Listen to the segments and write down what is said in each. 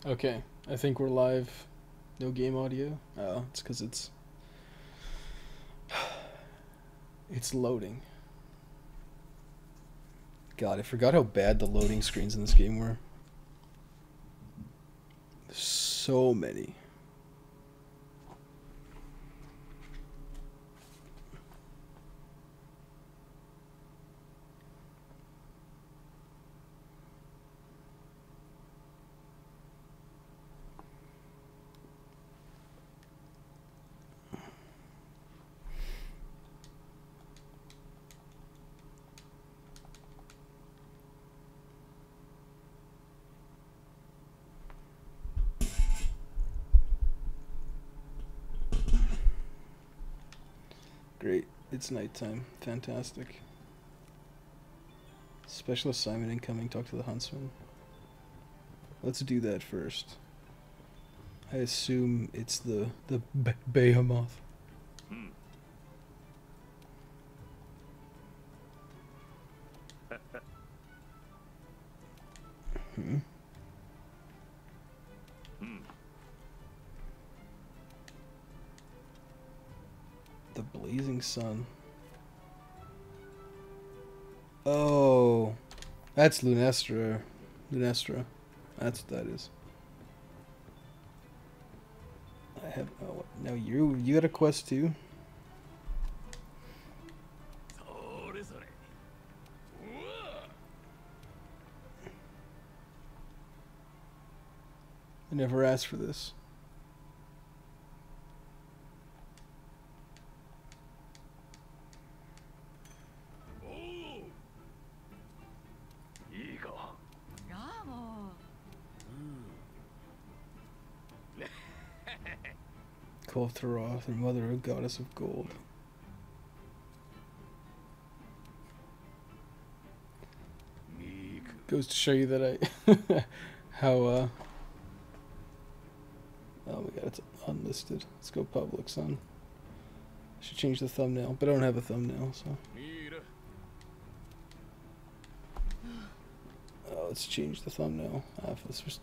Okay, I think we're live. No game audio. Oh, it's because it's loading. God, I forgot how bad the loading screens in this game were. There's so many. Great. It's nighttime. Fantastic. Special assignment incoming. Talk to the huntsman. Let's do that first. I assume it's the behemoth. Hmm. The blazing sun. Oh, that's Lunestra. Lunestra. That's what that is. I have. Oh, now you got a quest too. I never asked for this. Koltharoth, the mother of goddess of gold. Goes to show you that I how oh my god, it's unlisted. Let's go public, son. I should change the thumbnail, but I don't have a thumbnail, so let's change the thumbnail.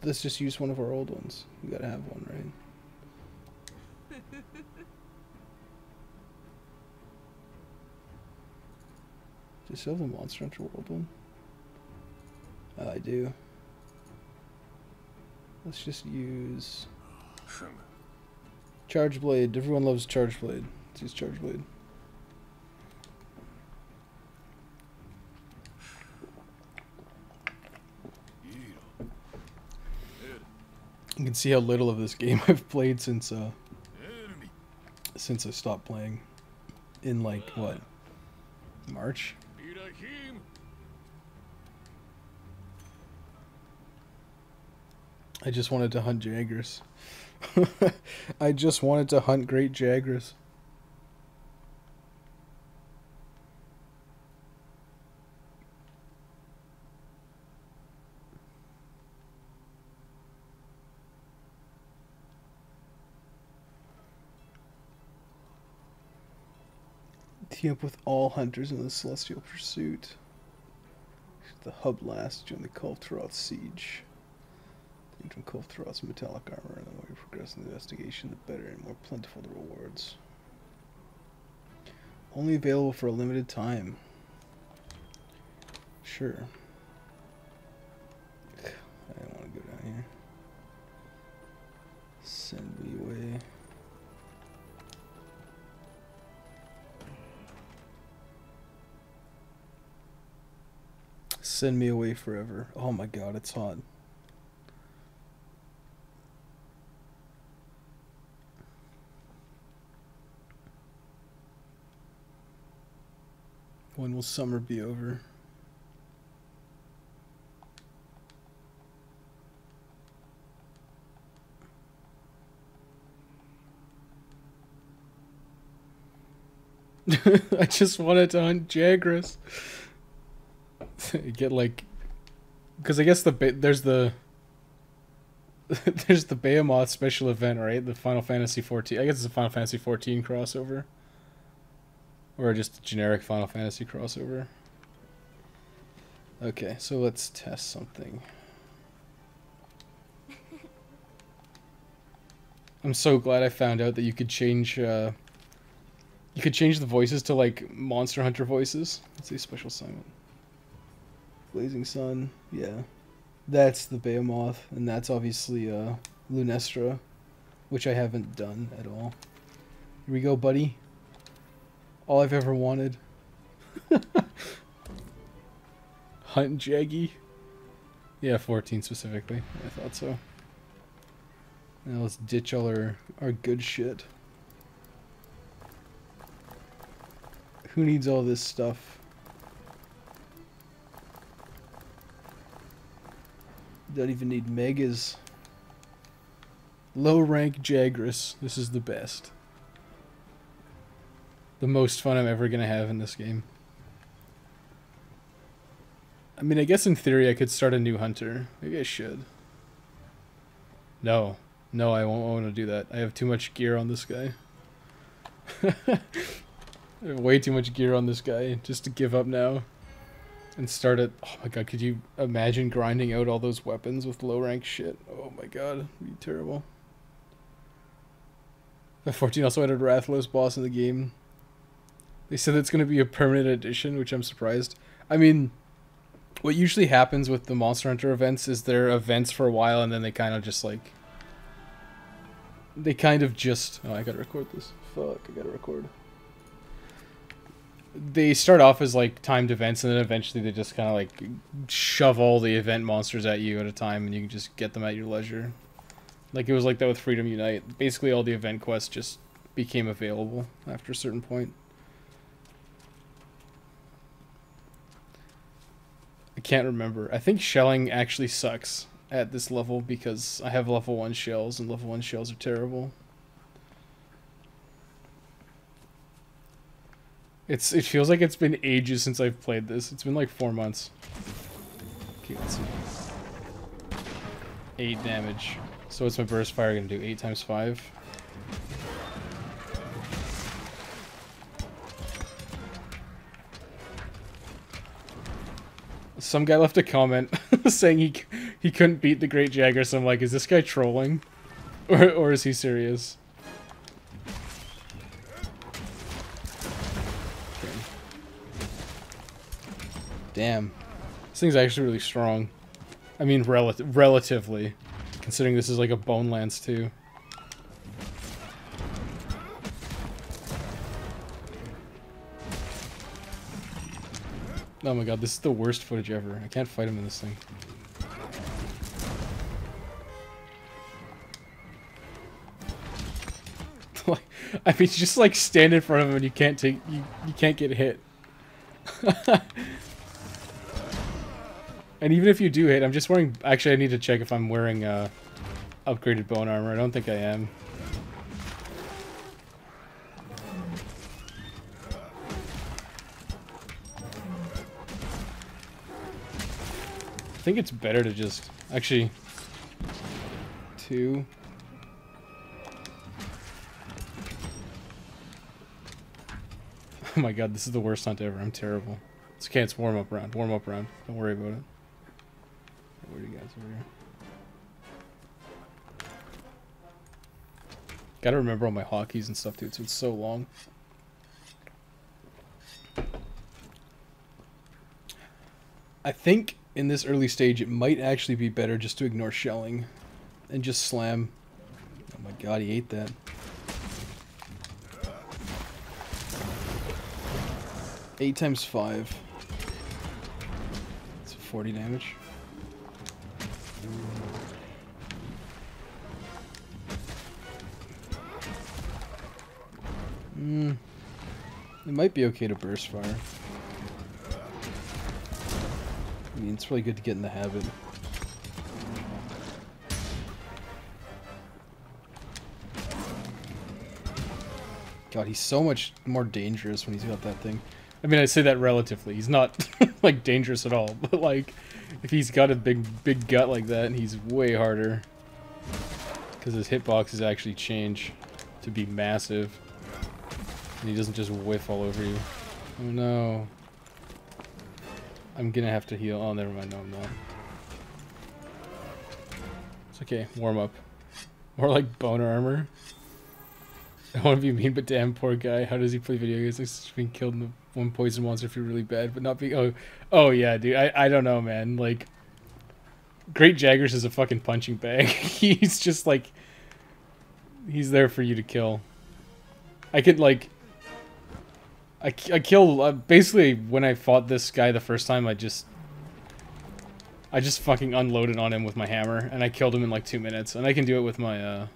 Let's just use one of our old ones. We gotta have one, right? Do you still have the Monster Hunter World one? I do. Let's just use Charge Blade. Everyone loves Charge Blade. Let's use Charge Blade. You can see how little of this game I've played since I stopped playing in like what, March? I just wanted to hunt Jaggers. I just wanted to hunt great Jaggers. Team up with all hunters in the Celestial Pursuit. The hub last during the Koltharoth siege. From Koltharoth's metallic armor, and the more you progress in the investigation, the better and more plentiful the rewards. Only available for a limited time. Sure. I don't want to go down here. Send me away. Send me away forever. Oh my god, it's hot. When will summer be over? I just wanted to hunt Jagras. Get like, because I guess there's the there's the Behemoth special event, right? The Final Fantasy 14. I guess it's a Final Fantasy 14 crossover, or just a generic Final Fantasy crossover. Okay, so let's test something. I'm so glad I found out that you could change the voices to like Monster Hunter voices. Let's see, special assignment. Blazing Sun, yeah. That's the Behemoth, and that's obviously Lunestra, which I haven't done at all. Here we go, buddy. All I've ever wanted. Hunt Jaggy. Yeah, 14 specifically. I thought so. Now let's ditch all our good shit. Who needs all this stuff? Don't even need megas. Low rank Jagras. This is the best. The most fun I'm ever gonna have in this game. I mean, I guess in theory I could start a new hunter. Maybe I should. No. No, I won't want to do that. I have too much gear on this guy. I have way too much gear on this guy just to give up now. And start it. Oh my god, could you imagine grinding out all those weapons with low rank shit? Oh my god, it'd be terrible. The 14 also added Rathalos boss in the game. They said it's going to be a permanent addition, which I'm surprised. I mean, what usually happens with the Monster Hunter events is they're events for a while and then they kind of just like... They kind of just... Oh, I gotta record this. Fuck, I gotta record. They start off as like timed events and then eventually they just kind of like shove all the event monsters at you at a time and you can just get them at your leisure. Like it was like that with Freedom Unite. Basically all the event quests just became available after a certain point. I can't remember. I think shelling actually sucks at this level because I have level 1 shells and level 1 shells are terrible. It feels like it's been ages since I've played this. It's been like 4 months. Okay, let's see. 8 damage. So what's my burst fire gonna do? 8 times 5? Some guy left a comment saying he couldn't beat the Great Jagger, so I'm like, is this guy trolling? Or is he serious? Okay. Damn. This thing's actually really strong. I mean, relatively. Considering this is like a Bonelands too. Oh my god, this is the worst footage ever. I can't fight him in this thing. Like, I mean, just like stand in front of him and you can't you can't get hit. And even if you do hit, I'm just wearing... Actually, I need to check if I'm wearing upgraded bone armor. I don't think I am. I think it's better to just... Actually... 2... Oh my god, this is the worst hunt ever. I'm terrible. It's okay, it's warm up round. Warm up round. Don't worry about it. Where are you guys over here? Gotta remember all my hotkeys and stuff, dude, so it's so long. I think in this early stage it might actually be better just to ignore shelling and just slam. Oh my god, he ate that. Eight times 5. It's 40 damage. It might be okay to burst fire. I mean, it's really good to get in the habit. God, he's so much more dangerous when he's got that thing. I mean, I say that relatively. He's not, like, dangerous at all. But, like, if he's got a big gut like that, he's way harder. Because his hitboxes actually change to be massive. And he doesn't just whiff all over you. Oh, no. I'm gonna have to heal. Oh, never mind. No, I'm not. It's okay. Warm up. More like bone armor. I want to be mean, but damn, poor guy. How does he play video games? Like being killed in the one poison monster if you're really bad, but not being. Oh yeah, dude. I don't know, man. Like, Great Jaggers is a fucking punching bag. He's just like, he's there for you to kill. I could like, I kill basically when I fought this guy the first time. I just fucking unloaded on him with my hammer, and I killed him in like 2 minutes. And I can do it with my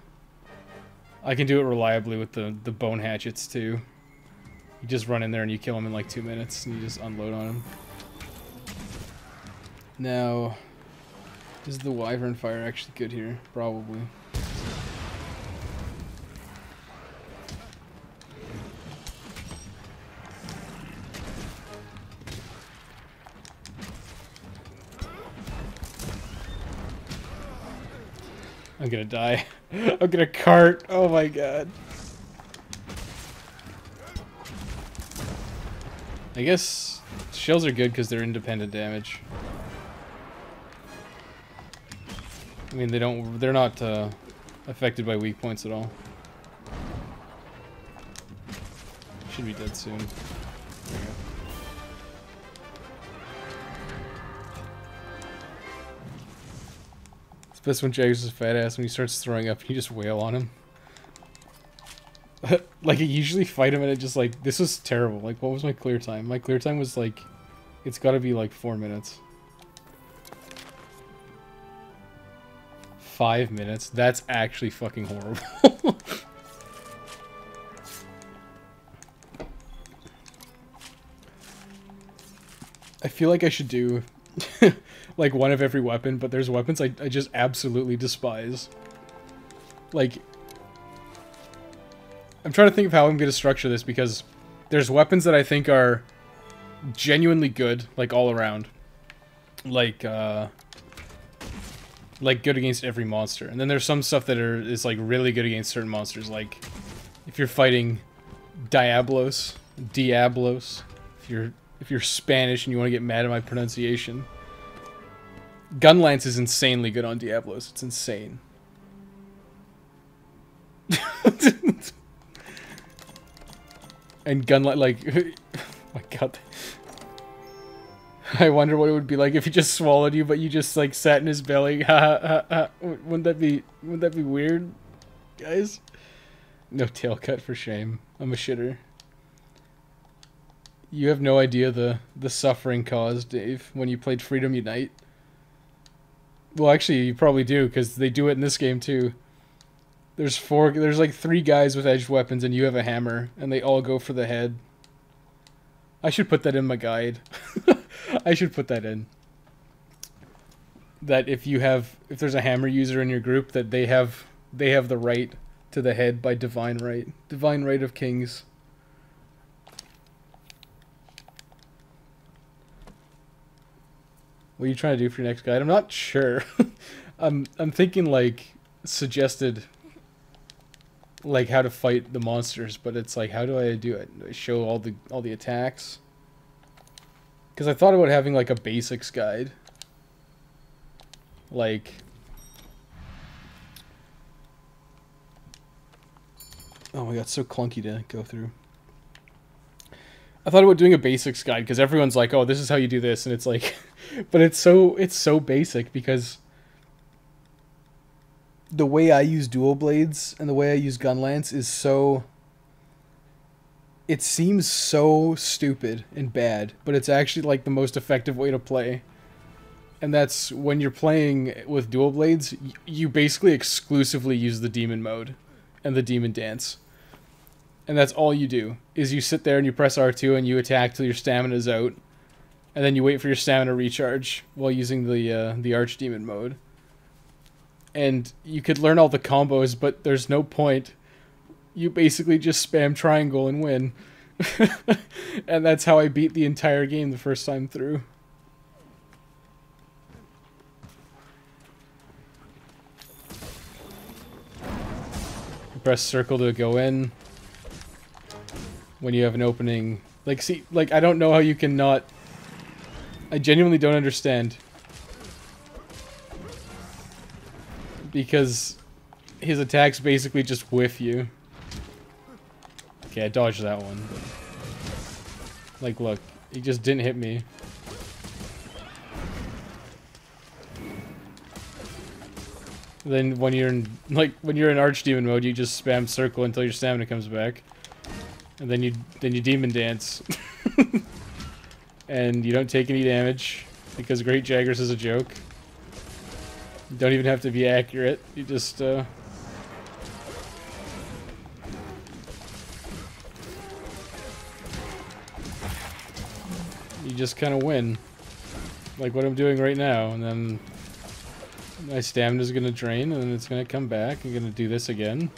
I can do it reliably with the bone hatchets too. You just run in there and you kill him in like 2 minutes, and you just unload on him. Now, is the Wyvern Fire actually good here? Probably. I'm gonna die. I'm gonna cart. Oh my god. I guess shells are good because they're independent damage. I mean, they're not affected by weak points at all. Should be dead soon. There we go. It's best when Jaggers is fat ass when he starts throwing up, you just wail on him. Like, I usually fight him and it just like, this was terrible. Like, what was my clear time? My clear time was like, it's gotta be like 4 minutes. 5 minutes? That's actually fucking horrible. I feel like I should do like one of every weapon, but there's weapons I just absolutely despise. Like, I'm trying to think of how I'm going to structure this, because there's weapons that I think are genuinely good, like all around. Like good against every monster. And then there's some stuff that is like really good against certain monsters. Like, if you're fighting Diablos, if you're Spanish and you want to get mad at my pronunciation, Gunlance is insanely good on Diablos. It's insane. And Gunlance, like, oh my god. I wonder what it would be like if he just swallowed you, but you just like sat in his belly. Wouldn't that be weird, guys? No tail cut for shame. I'm a shitter. You have no idea the suffering caused, Dave, when you played Freedom Unite. Well, actually, you probably do, because they do it in this game too. There's like 3 guys with edged weapons, and you have a hammer, and they all go for the head. I should put that in my guide. I should put that in. That if there's a hammer user in your group, that they have the right to the head by divine right. Divine right of kings. What are you trying to do for your next guide? I'm not sure. I'm thinking like suggested like how to fight the monsters, but it's like, how do I do it? Do I show all the attacks? Because I thought about having like a basics guide. Like, oh my god, it's so clunky to go through. I thought about doing a basics guide because everyone's like, "Oh, this is how you do this," and it's like, but it's so basic, because the way I use dual blades and the way I use Gunlance is so. It seems so stupid and bad, but it's actually like the most effective way to play. And that's when you're playing with dual blades, you basically exclusively use the demon mode and the demon dance. And that's all you do, is you sit there and you press R2 and you attack till your stamina's out. And then you wait for your stamina recharge while using the Archdemon mode. And you could learn all the combos, but there's no point. You basically just spam triangle and win. And that's how I beat the entire game the first time through. You press circle to go in. When you have an opening. Like, see, like, I don't know how you can not... I genuinely don't understand. Because his attacks basically just whiff you. Okay, I dodged that one. But, like, look, he just didn't hit me. Then when you're in Archdemon mode, you just spam circle until your stamina comes back, and then you demon dance, and you don't take any damage because Great Jaggers is a joke. You don't even have to be accurate. You just you just kind of win, like what I'm doing right now, and then. My stamina's gonna drain, and then it's gonna come back. I'm gonna do this again.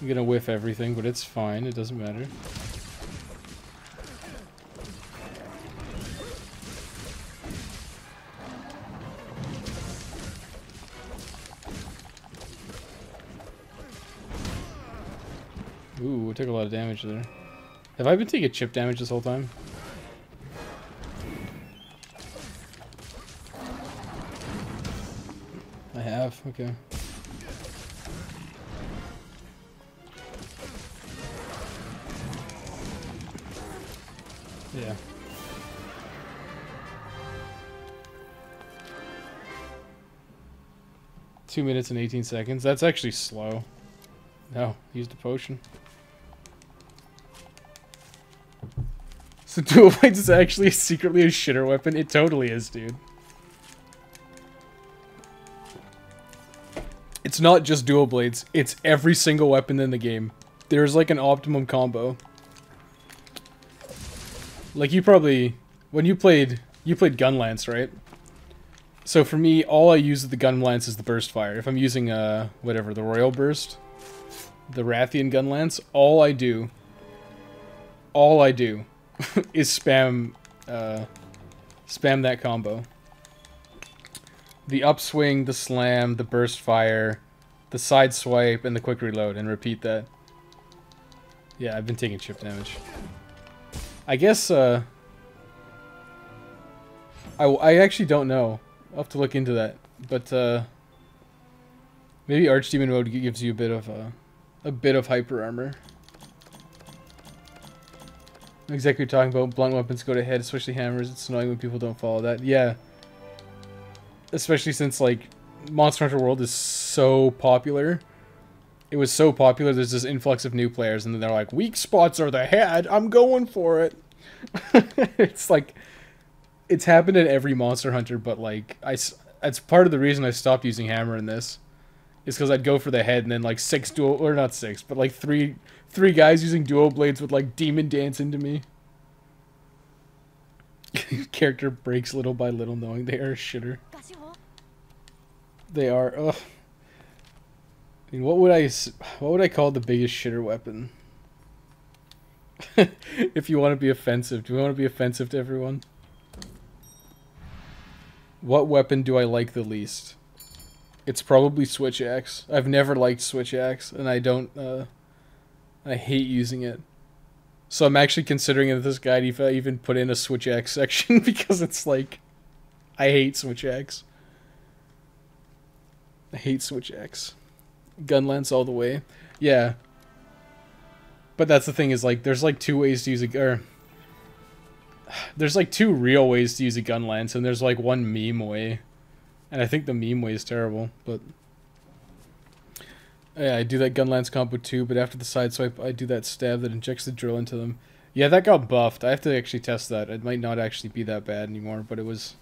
I'm gonna whiff everything, but it's fine. It doesn't matter. Ooh, I took a lot of damage there. Have I been taking chip damage this whole time? I have, okay. Yeah. Two minutes and 18 seconds. That's actually slow. No, used a potion. So Dual Blades is actually secretly a shitter weapon? It totally is, dude. It's not just Dual Blades, it's every single weapon in the game. There's like an optimum combo. Like you probably, when you played Gunlance, right? So for me, all I use with the Gunlance is the burst fire. If I'm using whatever, the Royal Burst, the Rathian Gunlance, all I do is spam that combo. The upswing, the slam, the burst fire, the side swipe, and the quick reload, and repeat that. Yeah, I've been taking chip damage. I guess, I actually don't know. I'll have to look into that. But, maybe Archdemon mode gives you a bit of hyper armor. Exactly what you're talking about. Blunt weapons go to head, especially hammers. It's annoying when people don't follow that. Yeah. Especially since, like, Monster Hunter World is so popular. It was so popular, there's this influx of new players, and then they're like, weak spots are the head, I'm going for it. It's like, it's happened in every Monster Hunter, but, like, that's part of the reason I stopped using hammer in this. Is because I'd go for the head, and then, like, three guys using dual blades would, like, demon dance into me. Character breaks little by little, knowing they are a shitter. They are. Ugh. I mean, what would I call the biggest shitter weapon? If you want to be offensive, do we want to be offensive to everyone? What weapon do I like the least? It's probably Switch Axe. I've never liked Switch Axe, and I don't. I hate using it. So I'm actually considering in this guide if I even put in a Switch Axe section because it's like, I hate Switch Axe. I hate Switch Axe. Gunlance all the way. Yeah. But that's the thing is, like, there's like two ways to use there's like two real ways to use a Gunlance, and there's like one meme way. And I think the meme way is terrible, but... Yeah, I do that Gunlance combo too, but after the side swipe, I do that stab that injects the drill into them. Yeah, that got buffed. I have to actually test that. It might not actually be that bad anymore, but it was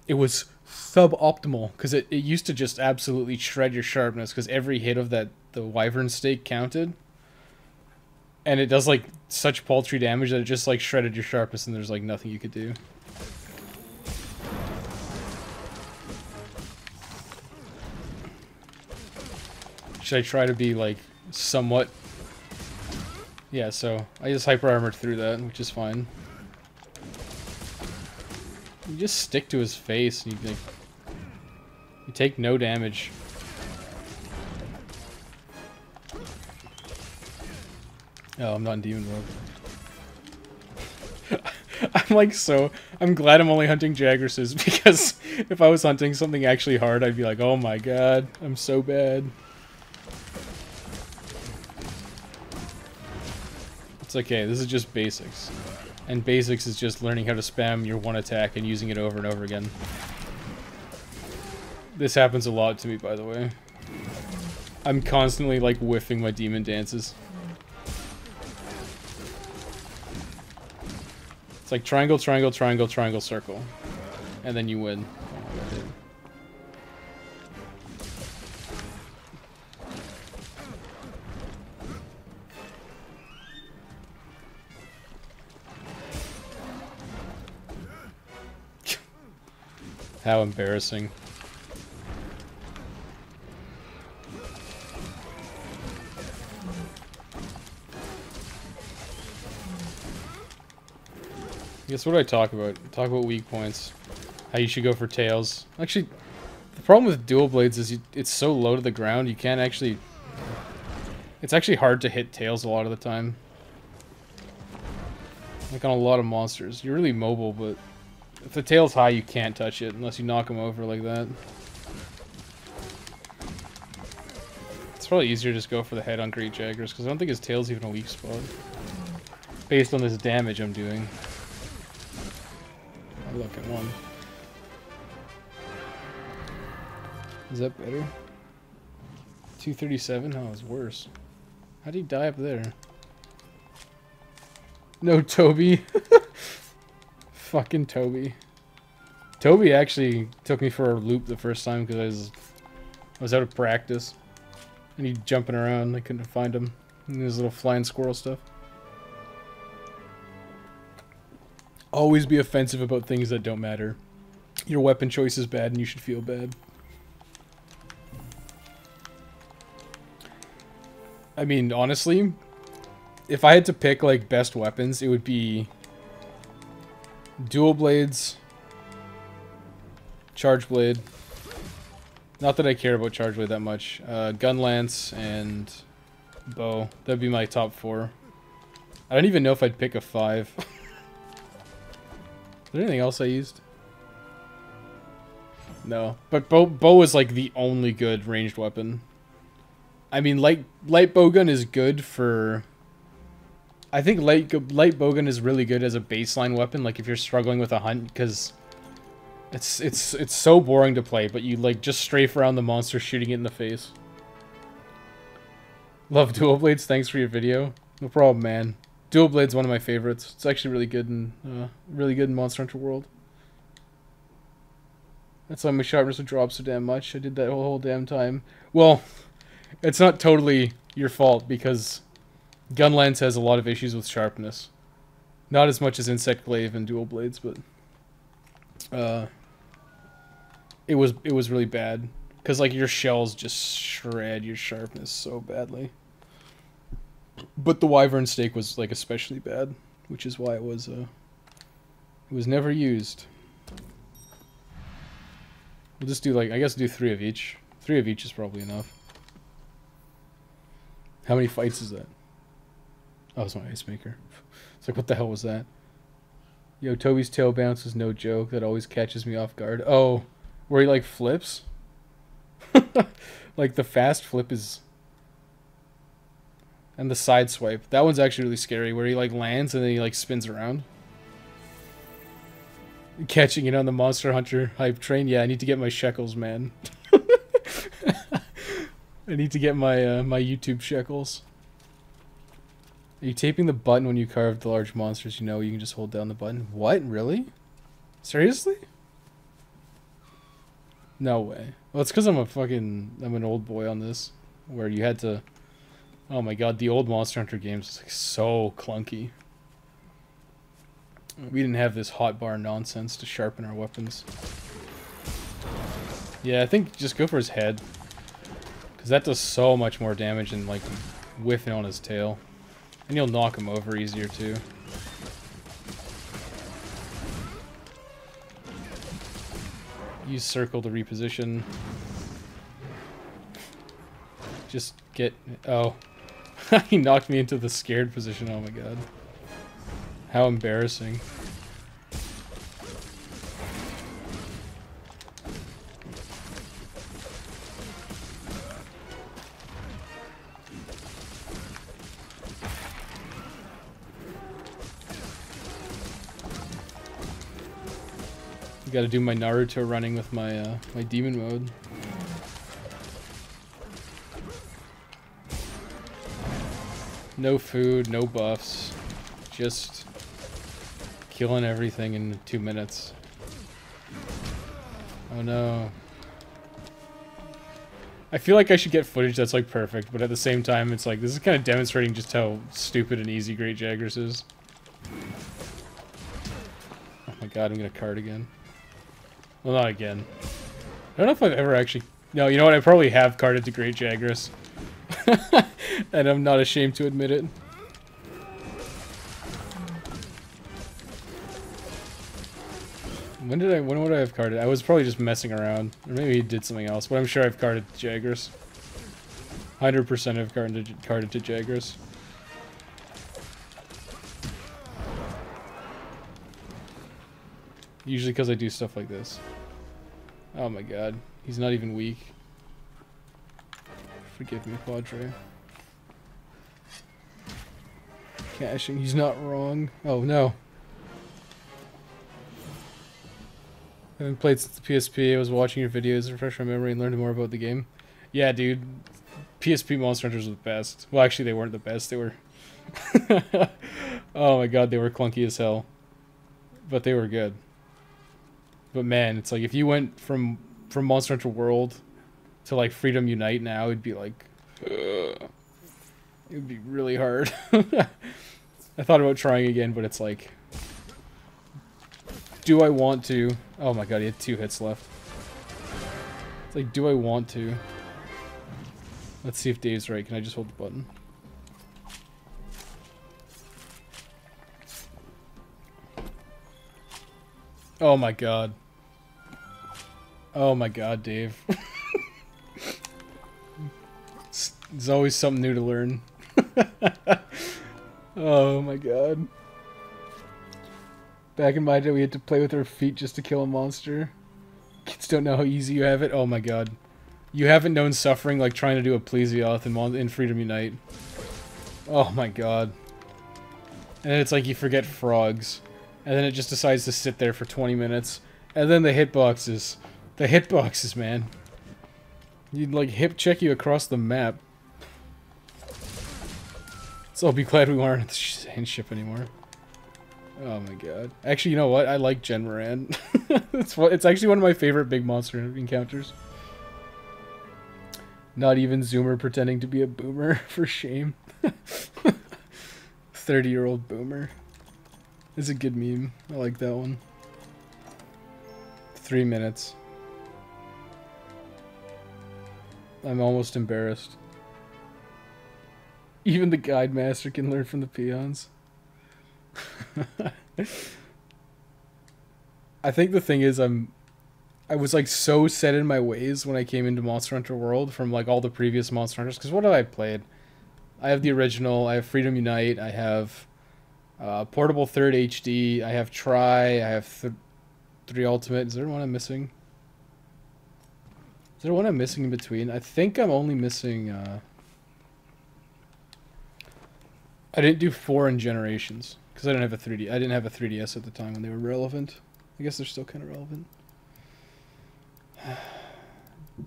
suboptimal, because it used to just absolutely shred your sharpness, because every hit of the Wyvern stake counted. And it does, like, such paltry damage that it just, like, shredded your sharpness, and there's, like, nothing you could do. Should I try to be, like, somewhat... Yeah, so I just hyper armored through that, which is fine. You just stick to his face, and you take no damage. Oh, I'm not in demon mode. I'm like I'm glad I'm only hunting Jagresses, because if I was hunting something actually hard, I'd be like, oh my god, I'm so bad. It's okay, this is just basics. And basics is just learning how to spam your one attack and using it over and over again. This happens a lot to me, by the way. I'm constantly, like, whiffing my demon dances. It's like triangle, triangle, triangle, triangle, circle. And then you win. How embarrassing. I guess what do I talk about? Talk about weak points. How you should go for tails. Actually, the problem with dual blades is it's so low to the ground, you can't actually... It's actually hard to hit tails a lot of the time. Like on a lot of monsters. You're really mobile, but if the tail's high, you can't touch it unless you knock them over like that. It's probably easier to just go for the head on Great Jaggers, because I don't think his tail's even a weak spot. Based on this damage I'm doing. I look at one. Is that better? 237? Oh, it's worse. How'd he die up there? No, Toby. Fucking Toby. Toby actually took me for a loop the first time because I was out of practice. And he'd jumping around. I couldn't find him. And his little flying squirrel stuff. Always be offensive about things that don't matter. Your weapon choice is bad and you should feel bad. I mean, honestly, if I had to pick, like, best weapons, it would be dual blades, charge blade. Not that I care about charge blade that much. Gun lance and bow. That'd be my top 4. I don't even know if I'd pick a 5. Is there anything else I used? No. But bow is, like, the only good ranged weapon. I mean, light bowgun is good for... I think light bowgun is really good as a baseline weapon, like if you're struggling with a hunt, because it's so boring to play, but you like just strafe around the monster shooting it in the face. Love dual blades, thanks for your video. No problem, man. Dual blade's one of my favorites. It's actually really good in Monster Hunter World. That's why my sharpness would drop so damn much. I did that whole damn time. Well, it's not totally your fault, because Gunlance has a lot of issues with sharpness. Not as much as Insect Glaive and Dual Blades, but it was really bad, because like your shells just shred your sharpness so badly. But the Wyvern Stake was like especially bad, which is why it was never used. We'll just do, like, I guess do 3 of each. 3 of each is probably enough. How many fights is that? Oh, it's my ice maker. It's like, what the hell was that? Yo, Toby's tail bounce is no joke. That always catches me off guard. Oh, where he, like, flips? Like, the fast flip is... And the side swipe. That one's actually really scary, where he, like, lands and then he, like, spins around. Catching it on the Monster Hunter hype train. Yeah, I need to get my shekels, man. I need to get my my YouTube shekels. Are you taping the button when you carve the large monsters? You know you can just hold down the button. What? Really? Seriously? No way. Well, it's because I'm an old boy on this, where you had to... Oh my god, the old Monster Hunter games was like so clunky. We didn't have this hotbar nonsense to sharpen our weapons. Yeah, I think just go for his head. Because that does so much more damage than, like, whiffing on his tail. And you'll knock him over easier, too. Use circle to reposition. Just get... Oh. He knocked me into the scared position. Oh my god. How embarrassing. Got to do my Naruto running with my my demon mode. No food, no buffs, just killing everything in 2 minutes. Oh no. I feel like I should get footage that's like perfect, but at the same time it's like, this is kind of demonstrating just how stupid and easy Great Jagras is. Oh my god, I'm gonna card again. Well, not again. I don't know if I've ever actually... No, you know what? I probably have carded to Great Jagras. And I'm not ashamed to admit it. When would I have carded? I was probably just messing around. Or maybe he did something else, but I'm sure I've carded to Jagras. 100% I've carded to Jagras. Usually because I do stuff like this. Oh my god. He's not even weak. Forgive me, Padre. Caching. He's not wrong. Oh no. I haven't played since the PSP. I was watching your videos to refresh my memory and learned more about the game. Yeah, dude. PSP Monster Hunters were the best. Well, actually, they weren't the best. They were... Oh my god, they were clunky as hell. But they were good. But man, it's like if you went from Monster Hunter World to like Freedom Unite now, it'd be like... it would be really hard. I thought about trying again, but it's like... Do I want to? Oh my god, he had 2 hits left. It's like, do I want to? Let's see if Dave's right. Can I just hold the button? Oh my god. Oh my god, Dave. There's always something new to learn. Oh my god. Back in my day, we had to play with our feet just to kill a monster. Kids don't know how easy you have it. Oh my god. You haven't known suffering like trying to do a Plesioth in Freedom Unite. Oh my god. And then it's like you forget frogs. And then it just decides to sit there for 20 minutes. And then the hitboxes. The hitboxes, man. You'd like hip check you across the map. So I'll be glad we weren't at the sand ship anymore. Oh my god. Actually, you know what? I like Gen Moran. It's actually one of my favorite big monster encounters. Not even Zoomer pretending to be a boomer, for shame. 30-year-old boomer. It's a good meme. I like that one. 3 minutes. I'm almost embarrassed. Even the guide master can learn from the peons. I think the thing is I was like so set in my ways when I came into Monster Hunter World from like all the previous Monster Hunters, because what have I played? I have the original, I have Freedom Unite, I have Portable 3rd HD, I have Tri, I have 3 Ultimate. Is there one I'm missing? Is there one I'm missing in between? I think I'm only missing I didn't do 4 in Generations. Because I didn't have a 3D. I didn't have a 3DS at the time when they were relevant. I guess they're still kind of relevant.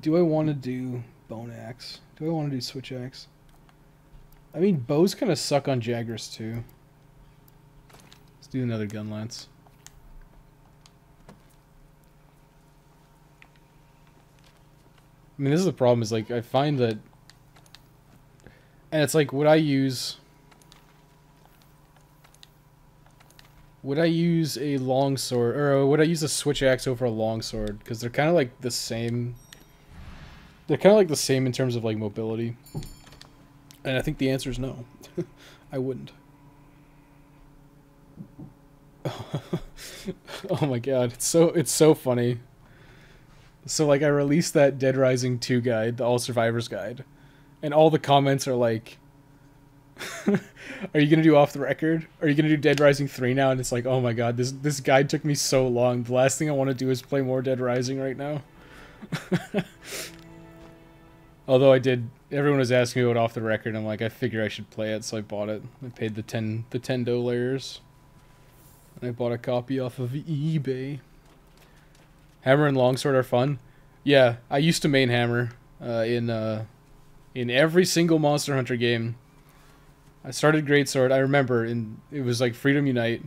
Do I want to do Bone Axe? Do I want to do Switch Axe? I mean, bows kind of suck on Jagras too. Let's do another Gun Lance. I mean, this is the problem. Is like I find that, and it's like, would I use a longsword, or would I use a Switch Axe over a longsword? Because they're kind of like the same. They're kind of like the same in terms of like mobility. And I think the answer is no. I wouldn't. Oh my god, it's so funny. So like I released that Dead Rising 2 guide, the All Survivors guide, and all the comments are like, are you gonna do Off the Record? Are you gonna do Dead Rising 3 now? And it's like, oh my god, this guide took me so long. The last thing I want to do is play more Dead Rising right now. Although everyone was asking me about Off the Record. I'm like, I figure I should play it, so I bought it. I paid the $10 layers, and I bought a copy off of eBay. Hammer and longsword are fun. Yeah, I used to main hammer in every single Monster Hunter game. I started Greatsword. I remember it was like Freedom Unite.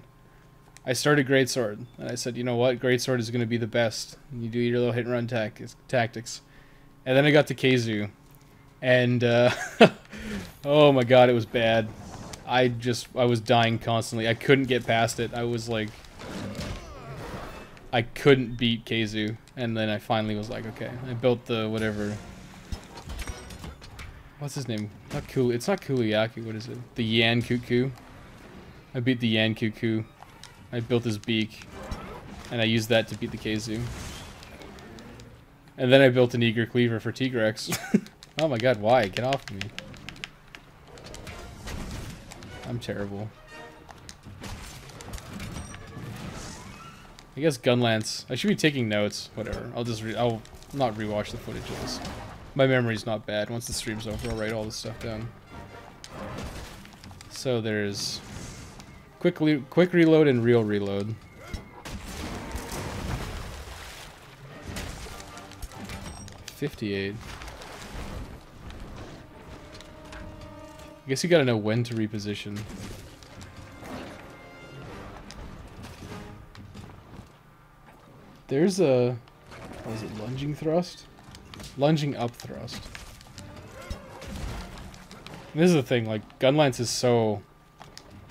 I started Greatsword, and I said, you know what, Greatsword is going to be the best. And you do your little hit and run tactics. And then I got to Keizu, and oh my god, it was bad. I was dying constantly. I couldn't get past it. I was like, I couldn't beat Keizu, and then I finally was like, okay. I built the whatever. What's his name? Not Cool. It's not Kuliyaku. What is it? The Yan Cuckoo. I beat the Yan Cuckoo. I built his beak, and I used that to beat the Keizu. And then I built an Eager Cleaver for Tigrex. Oh my god, why? Get off me. I'm terrible. I guess Gunlance. I should be taking notes. Whatever. I'll not rewatch the footage of this. My memory's not bad. Once the stream's over, I'll write all this stuff down. So there's quick reload and real reload. $58. I guess you gotta know when to reposition. There's a... what is it? Lunging thrust? Lunging up thrust. And this is the thing, like, Gunlance is so...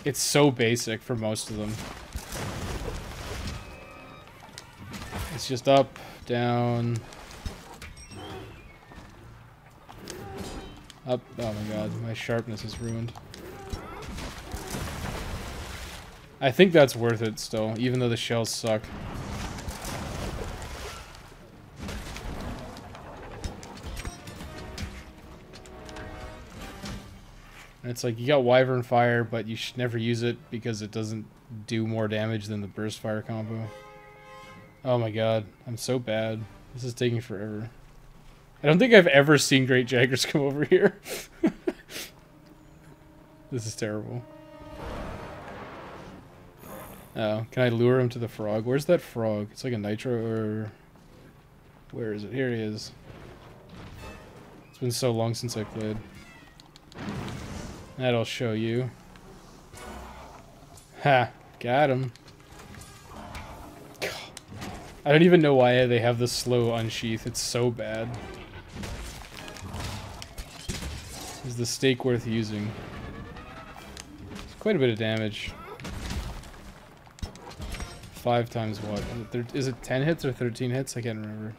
it's so basic for most of them. It's just up, down... up. Oh my god, my sharpness is ruined. I think that's worth it still, even though the shells suck. And it's like, you got Wyvern Fire, but you should never use it because it doesn't do more damage than the Burst Fire combo. Oh my god, I'm so bad. This is taking forever. I don't think I've ever seen Great Jaggers come over here. This is terrible. Oh, can I lure him to the frog? Where's that frog? It's like a nitro or... where is it? Here he is. It's been so long since I played. That'll show you. Ha! Got him. I don't even know why they have the slow unsheath. It's so bad. Is the stake worth using? It's quite a bit of damage. 5 times what? Is it 10 hits or 13 hits? I can't remember.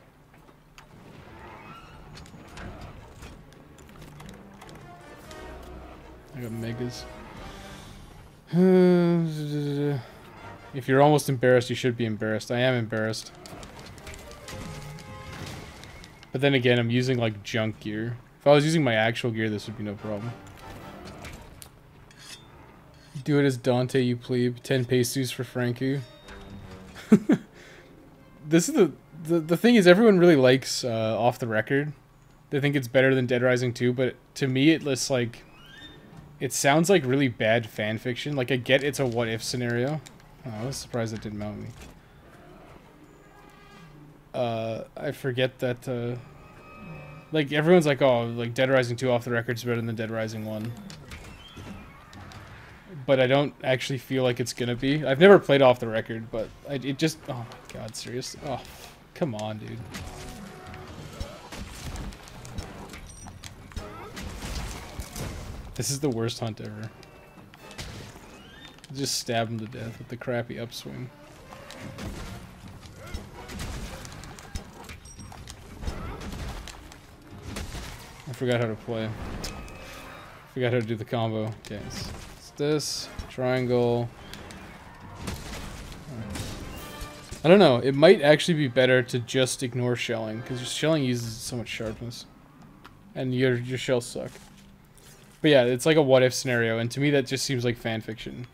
I got megas. If you're almost embarrassed, you should be embarrassed. I am embarrassed. But then again, I'm using like junk gear. If I was using my actual gear, this would be no problem. Do it as Dante, you plebe. 10 pesos for Franku. This is the thing is, everyone really likes Off the Record. They think it's better than Dead Rising 2, but to me it looks like... it sounds like really bad fan fiction. Like, I get it's a what-if scenario. Oh, I was surprised it didn't mount me. I forget that, like, everyone's like, oh, like, Dead Rising 2 Off the Record's better than Dead Rising 1. But I don't actually feel like it's gonna be. I've never played Off the Record, but it just... oh my god, seriously? Oh, come on, dude. This is the worst hunt ever. Just stab him to death with the crappy upswing. I forgot how to play. Forgot how to do the combo. Okay, it's this. Triangle. I don't know. It might actually be better to just ignore shelling, because shelling uses so much sharpness. And your shells suck. But yeah, it's like a what-if scenario, and to me that just seems like fan fiction.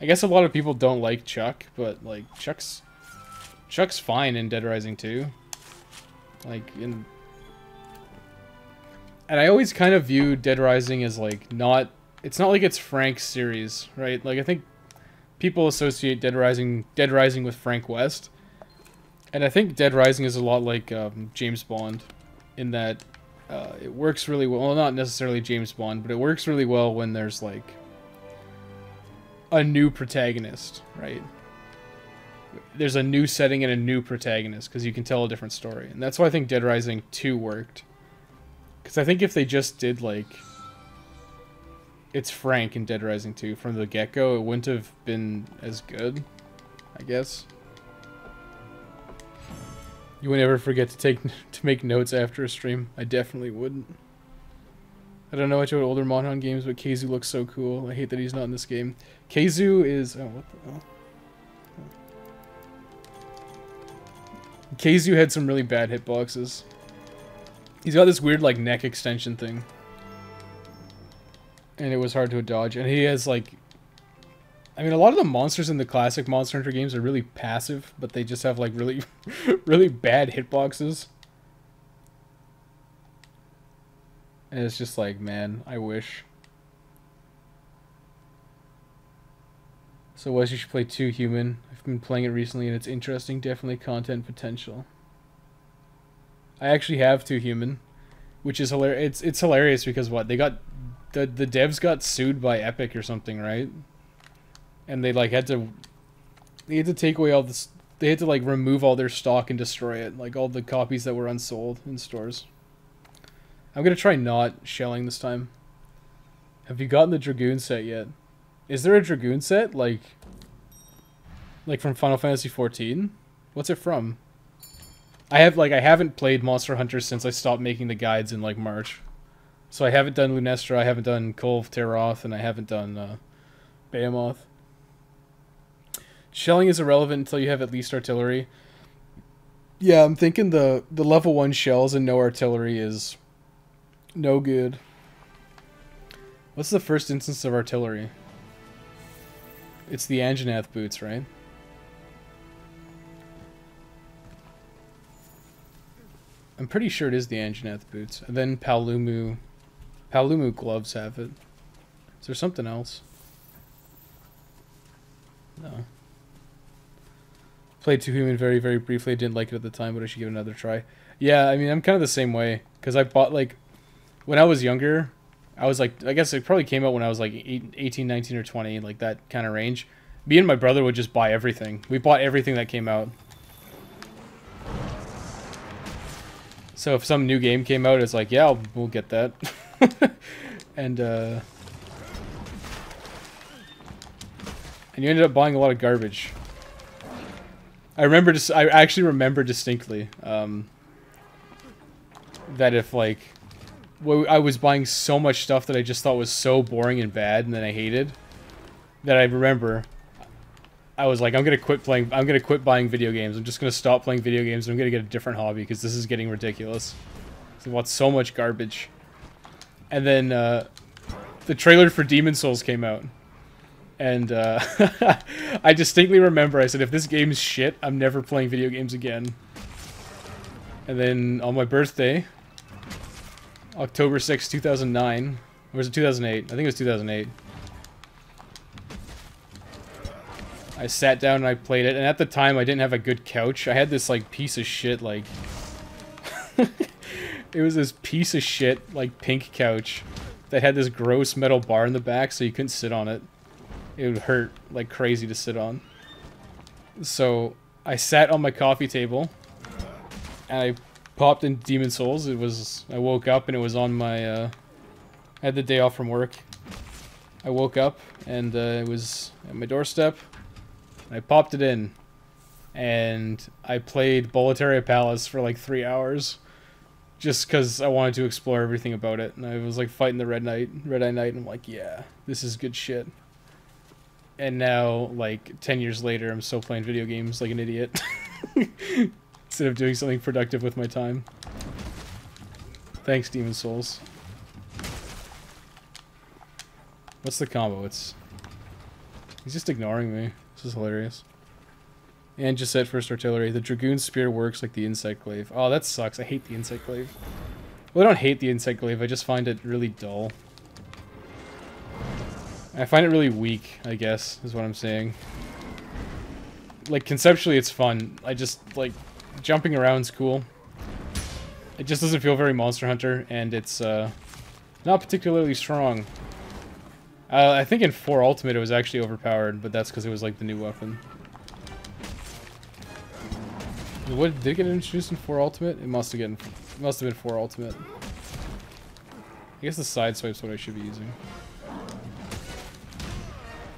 I guess a lot of people don't like Chuck, but like Chuck's fine in Dead Rising 2. Like in... and I always kind of view Dead Rising as like not... it's not like it's Frank's series, right? Like I think people associate Dead Rising with Frank West. And I think Dead Rising is a lot like James Bond, in that it works really well. Well, not necessarily James Bond, but it works really well when there's like a new protagonist, right? There's a new setting and a new protagonist, because you can tell a different story. And that's why I think Dead Rising 2 worked. Because I think if they just did, like, it's Frank in Dead Rising 2 from the get-go, it wouldn't have been as good, I guess. You would never forget to make notes after a stream. I definitely wouldn't. I don't know much about older Monhan games, but Keizu looks so cool. I hate that he's not in this game. Keizu is... Oh, what the hell? Keizu had some really bad hitboxes. He's got this weird, like, neck extension thing. And it was hard to dodge. And he has, like... I mean, a lot of the monsters in the classic Monster Hunter games are really passive, but they just have, like, really, really bad hitboxes. And it's just like, man, I wish. So Wes, you should play 2 Human. I've been playing it recently and it's interesting. Definitely content potential. I actually have 2 Human, which is hilarious. It's hilarious because what? They got... The devs got sued by Epic or something, right? And they like had to... They had to take away all this... They had to like remove all their stock and destroy it. Like all the copies that were unsold in stores. I'm gonna try not shelling this time. Have you gotten the Dragoon set yet? Is there a Dragoon set? Like from Final Fantasy XIV? What's it from? I haven't played Monster Hunter since I stopped making the guides in like March. So I haven't done Lunestra, I haven't done Call of Terroth, and I haven't done Behemoth. Shelling is irrelevant until you have at least artillery. Yeah, I'm thinking the level 1 shells and no artillery is no good. What's the first instance of artillery? It's the Anjanath boots, right? I'm pretty sure it is the Anjanath boots. And then Paolumu gloves have it. Is there something else? No. Played 2 Human very, very briefly. I didn't like it at the time, but I should give it another try. Yeah, I mean, I'm kind of the same way. Because I bought, like... When I was younger, I was like... I guess it probably came out when I was like 18, 19, or 20. Like that kind of range. Me and my brother would just buy everything. We bought everything that came out. So if some new game came out, it's like, yeah, we'll get that. And you ended up buying a lot of garbage. I actually remember distinctly that if like I was buying so much stuff that I just thought was so boring and bad, and then I hated, that I remember I was like, I'm gonna quit buying video games. I'm just gonna stop playing video games, and I'm gonna get a different hobby because this is getting ridiculous. I bought so much garbage. And then the trailer for Demon's Souls came out. And I distinctly remember I said, if this game's shit, I'm never playing video games again. And then on my birthday, October 6, 2009, or was it 2008? I think it was 2008. I sat down and I played it, and at the time I didn't have a good couch. I had this like piece of shit, like... It was this piece of shit, like, pink couch that had this gross metal bar in the back so you couldn't sit on it. It would hurt like crazy to sit on. So I sat on my coffee table and I popped in Demon's Souls. I woke up and it was on my, I had the day off from work. I woke up and it was at my doorstep. I popped it in and I played Boletaria Palace for like 3 hours. Just because I wanted to explore everything about it. And I was like fighting the Red Eye Knight, and I'm like, yeah, this is good shit. And now, like, 10 years later, I'm still playing video games like an idiot. Instead of doing something productive with my time. Thanks, Demon's Souls. What's the combo? He's just ignoring me. This is hilarious. And just said first artillery. The Dragoon Spear works like the Insect Glaive. Oh, that sucks. I hate the Insect Glaive. Well, I don't hate the Insect Glaive. I just find it really dull. I find it really weak, I guess, is what I'm saying. Like, conceptually it's fun. I just, like... jumping around's cool. It just doesn't feel very Monster Hunter, and it's not particularly strong. I think in 4 Ultimate it was actually overpowered, but that's because it was like the new weapon. What did it get introduced in 4 Ultimate? It must have been 4 Ultimate. I guess the side swipe's what I should be using.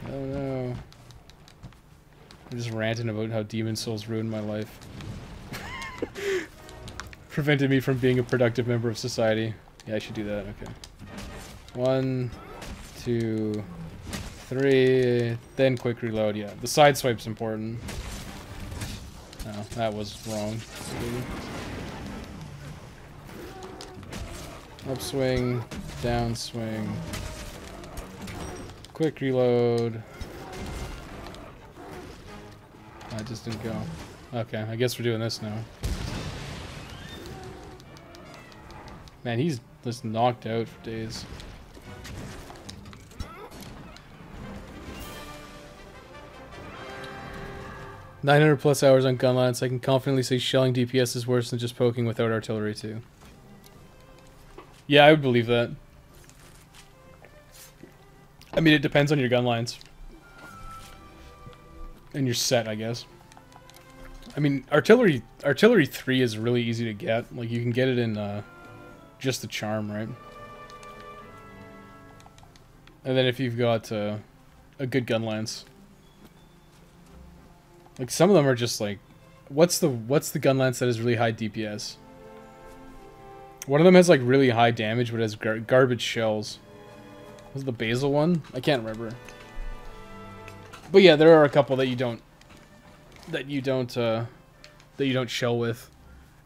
Oh no. I'm just ranting about how Demon Souls ruined my life. Prevented me from being a productive member of society. Yeah, I should do that, okay. 1, 2, 3, then quick reload, yeah. The side swipe's important. Oh, that was wrong. Upswing, downswing. Quick reload. I just didn't go. Okay, I guess we're doing this now. Man, he's just knocked out for days. +900 hours on Gunlance. I can confidently say shelling DPS is worse than just poking without artillery too. Yeah, I would believe that. I mean, it depends on your gun lines. And your set, I guess. I mean, artillery 3 is really easy to get. Like, you can get it in just the charm, right? And then if you've got a good gun lance. Like, some of them are just like... What's the gun lance that has really high DPS? One of them has, like, really high damage, but has garbage shells. Was it the Basil one? I can't remember. But yeah, there are a couple that you don't shell with.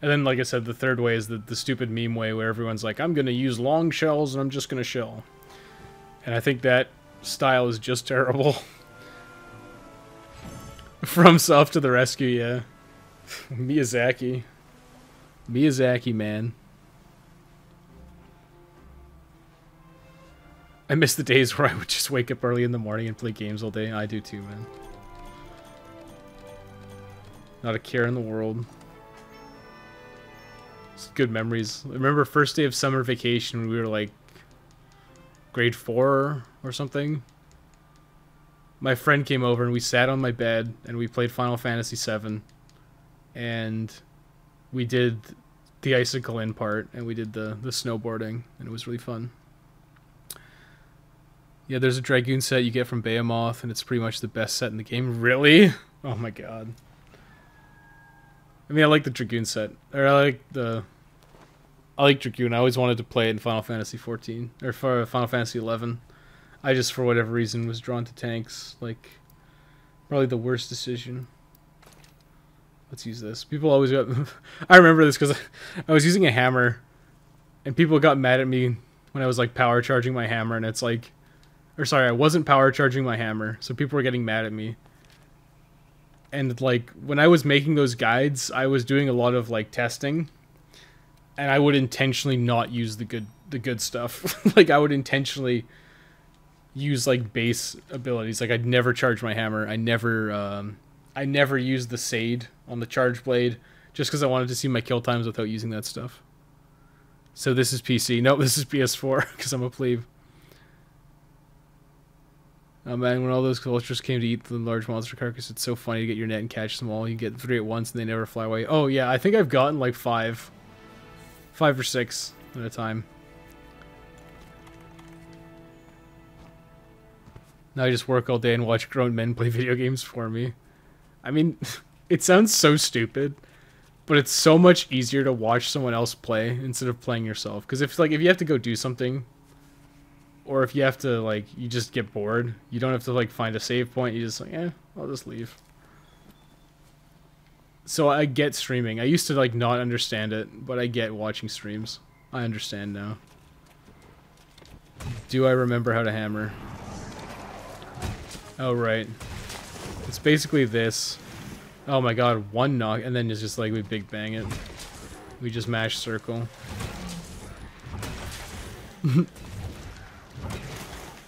And then, like I said, the third way is the stupid meme way where everyone's like, I'm gonna use long shells and I'm just gonna shell. And I think that style is just terrible. FromSoft to the rescue, yeah. Miyazaki. Miyazaki, man. I miss the days where I would just wake up early in the morning and play games all day. I do too, man. Not a care in the world. It's good memories. I remember first day of summer vacation when we were like grade 4 or something. My friend came over and we sat on my bed and we played Final Fantasy VII. And we did the Icicle Inn part and we did the snowboarding and it was really fun. Yeah, there's a Dragoon set you get from Behemoth, and it's pretty much the best set in the game. Really? Oh my god. I mean, I like the Dragoon set. Or I like Dragoon. I always wanted to play it in Final Fantasy 14. Or for Final Fantasy 11. I just, for whatever reason, was drawn to tanks. Like, probably the worst decision. Let's use this. People always got... I remember this because I was using a hammer, and people got mad at me when I was, like, power charging my hammer, and it's like... Or sorry, I wasn't power charging my hammer, so people were getting mad at me. And like when I was making those guides, I was doing a lot of like testing, and I would intentionally not use the good stuff. Like I would intentionally use like base abilities. Like I'd never charge my hammer. I never used the Sade on the charge blade just because I wanted to see my kill times without using that stuff. So this is PC. No, this is PS4 because I'm a plebe. Oh man, when all those vultures came to eat the large monster carcass, it's so funny to get your net and catch them all. You get 3 at once and they never fly away. Oh yeah, I think I've gotten like 5 or 6 at a time. Now I just work all day and watch grown men play video games for me. I mean, it sounds so stupid, but it's so much easier to watch someone else play instead of playing yourself. Because if you have to go do something, or if you have to, like, you just get bored, you don't have to, like, find a save point. You just, like, I'll just leave. So I get streaming. I used to, like, not understand it, but I get watching streams. I understand now. Do I remember how to hammer? Oh, right. It's basically this. Oh my god, 1 knock, and then it's just, like, we big bang it. We just mash circle.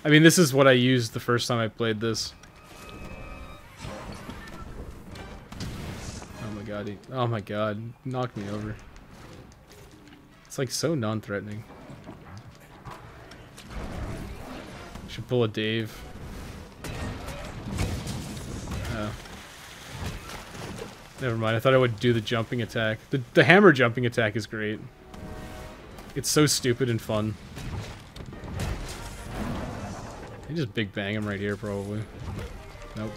I mean, this is what I used the first time I played this. Oh my god, oh my god, knocked me over. It's like so non-threatening. Should pull a Dave. Oh. Never mind, I thought I would do the jumping attack. The hammer jumping attack is great. It's so stupid and fun. I just big bang him right here, probably. Nope.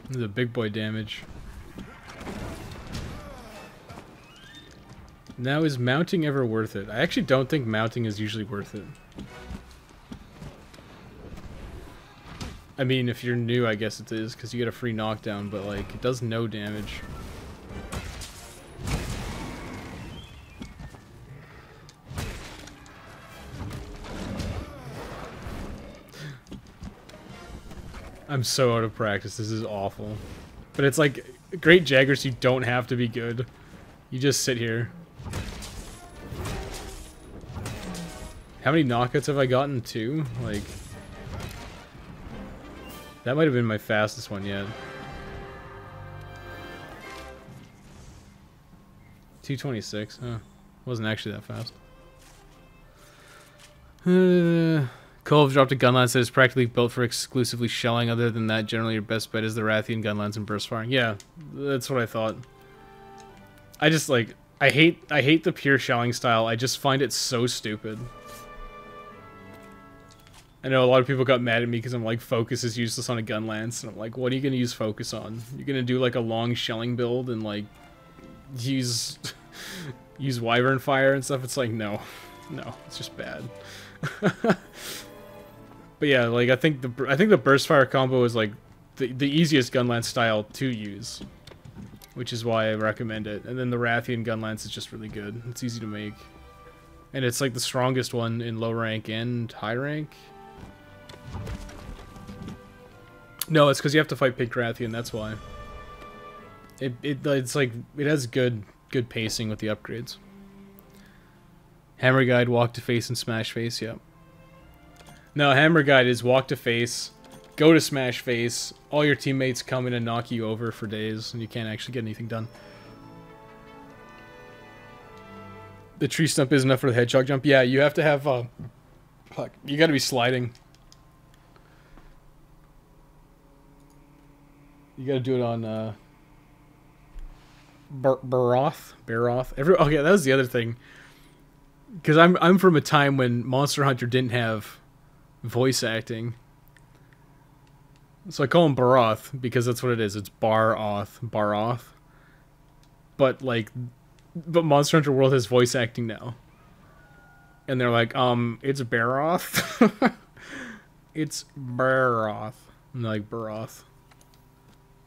The big boy damage. Now, is mounting ever worth it? I actually don't think mounting is usually worth it. I mean, if you're new, I guess it is, because you get a free knockdown, but, like, it does no damage. I'm so out of practice, this is awful. But it's like, great Jaggers, you don't have to be good. You just sit here. How many knockouts have I gotten? 2? Like... That might have been my fastest one yet. 226, huh? Wasn't actually that fast. Cove dropped a gunlance that is practically built for exclusively shelling. Other than that, generally your best bet is the Rathian gunlance and burst firing. Yeah, that's what I thought. I just like I hate the pure shelling style. I just find it so stupid. I know a lot of people got mad at me because I'm like, focus is useless on a gun lance, and I'm like, what are you gonna use focus on? You're gonna do like a long shelling build and like use wyvern fire and stuff? It's like, no, it's just bad. But yeah, like I think the burst fire combo is like the easiest gun lance style to use, which is why I recommend it. And then the Rathian gun lance is just really good. It's easy to make, and it's like the strongest one in low rank and high rank. No, it's because you have to fight Pink Rathian, that's why. It's like, it has good pacing with the upgrades. Hammer Guide, walk to face, and smash face, yep. No, Hammer Guide is walk to face, go to smash face, all your teammates come in and knock you over for days, and you can't actually get anything done. The tree stump is enough for the hedgehog jump? Yeah, you have to have, fuck, you gotta be sliding. You gotta do it on, Baroth? Okay, that was the other thing. Because I'm from a time when Monster Hunter didn't have voice acting. So I call him Baroth, because that's what it is. It's Baroth. But, like, Monster Hunter World has voice acting now. And they're like, it's Baroth? It's Baroth. And they're like, Baroth.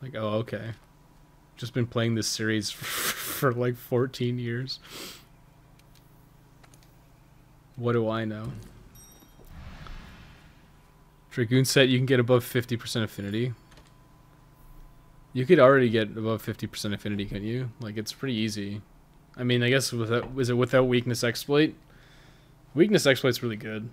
Like, oh, okay. Just been playing this series for like 14 years. What do I know? Dragoon set, you can get above 50% affinity. You could already get above 50% affinity, couldn't you? Like, it's pretty easy. I mean, I guess is it without weakness exploit? Weakness exploit's really good.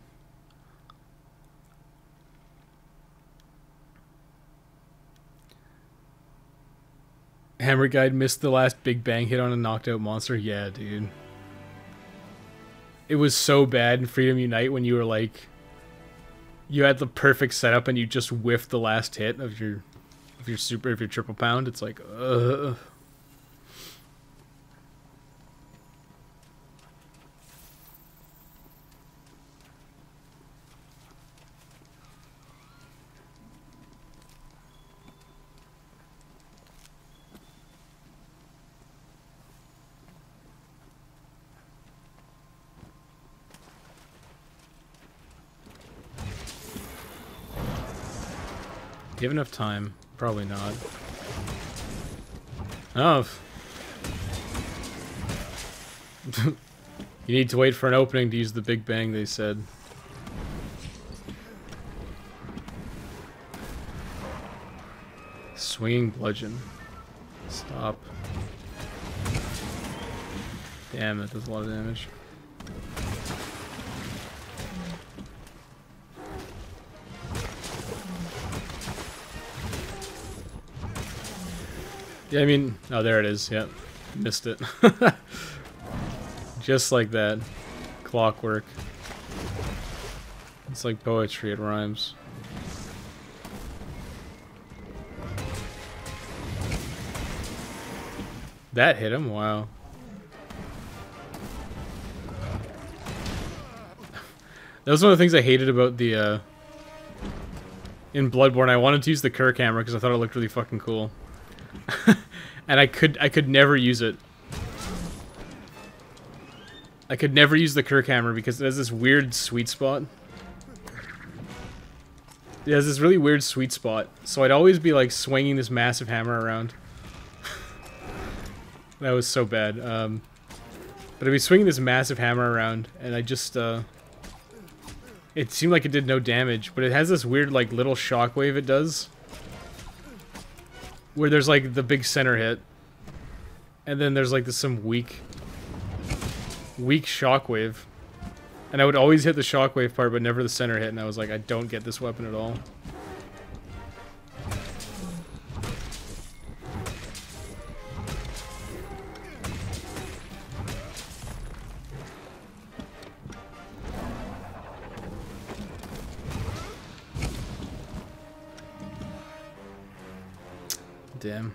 Hammer Guide missed the last big bang hit on a knocked out monster. Yeah, dude. It was so bad in Freedom Unite when you were like, you had the perfect setup and you just whiffed the last hit of your triple pound. It's like, ugh. Do you have enough time? Probably not. Oh. You need to wait for an opening to use the big bang, they said. Swinging bludgeon. Stop. Damn, that does a lot of damage. Yeah, I mean... Oh, there it is. Yep. Missed it. Just like that. Clockwork. It's like poetry, it rhymes. That hit him? Wow. That was one of the things I hated about the, in Bloodborne. I wanted to use the Kerr camera because I thought it looked really fucking cool. And I could never use it. I could never use the Kerr camera because it has this weird sweet spot. It has this really weird sweet spot. So I'd always be like swinging this massive hammer around. That was so bad. But I'd be swinging this massive hammer around and I just, it seemed like it did no damage, but it has this weird like little shockwave it does. Where there's like the big center hit. And then there's like some weak shockwave. And I would always hit the shockwave part, but never the center hit, and I was like, I don't get this weapon at all. Damn.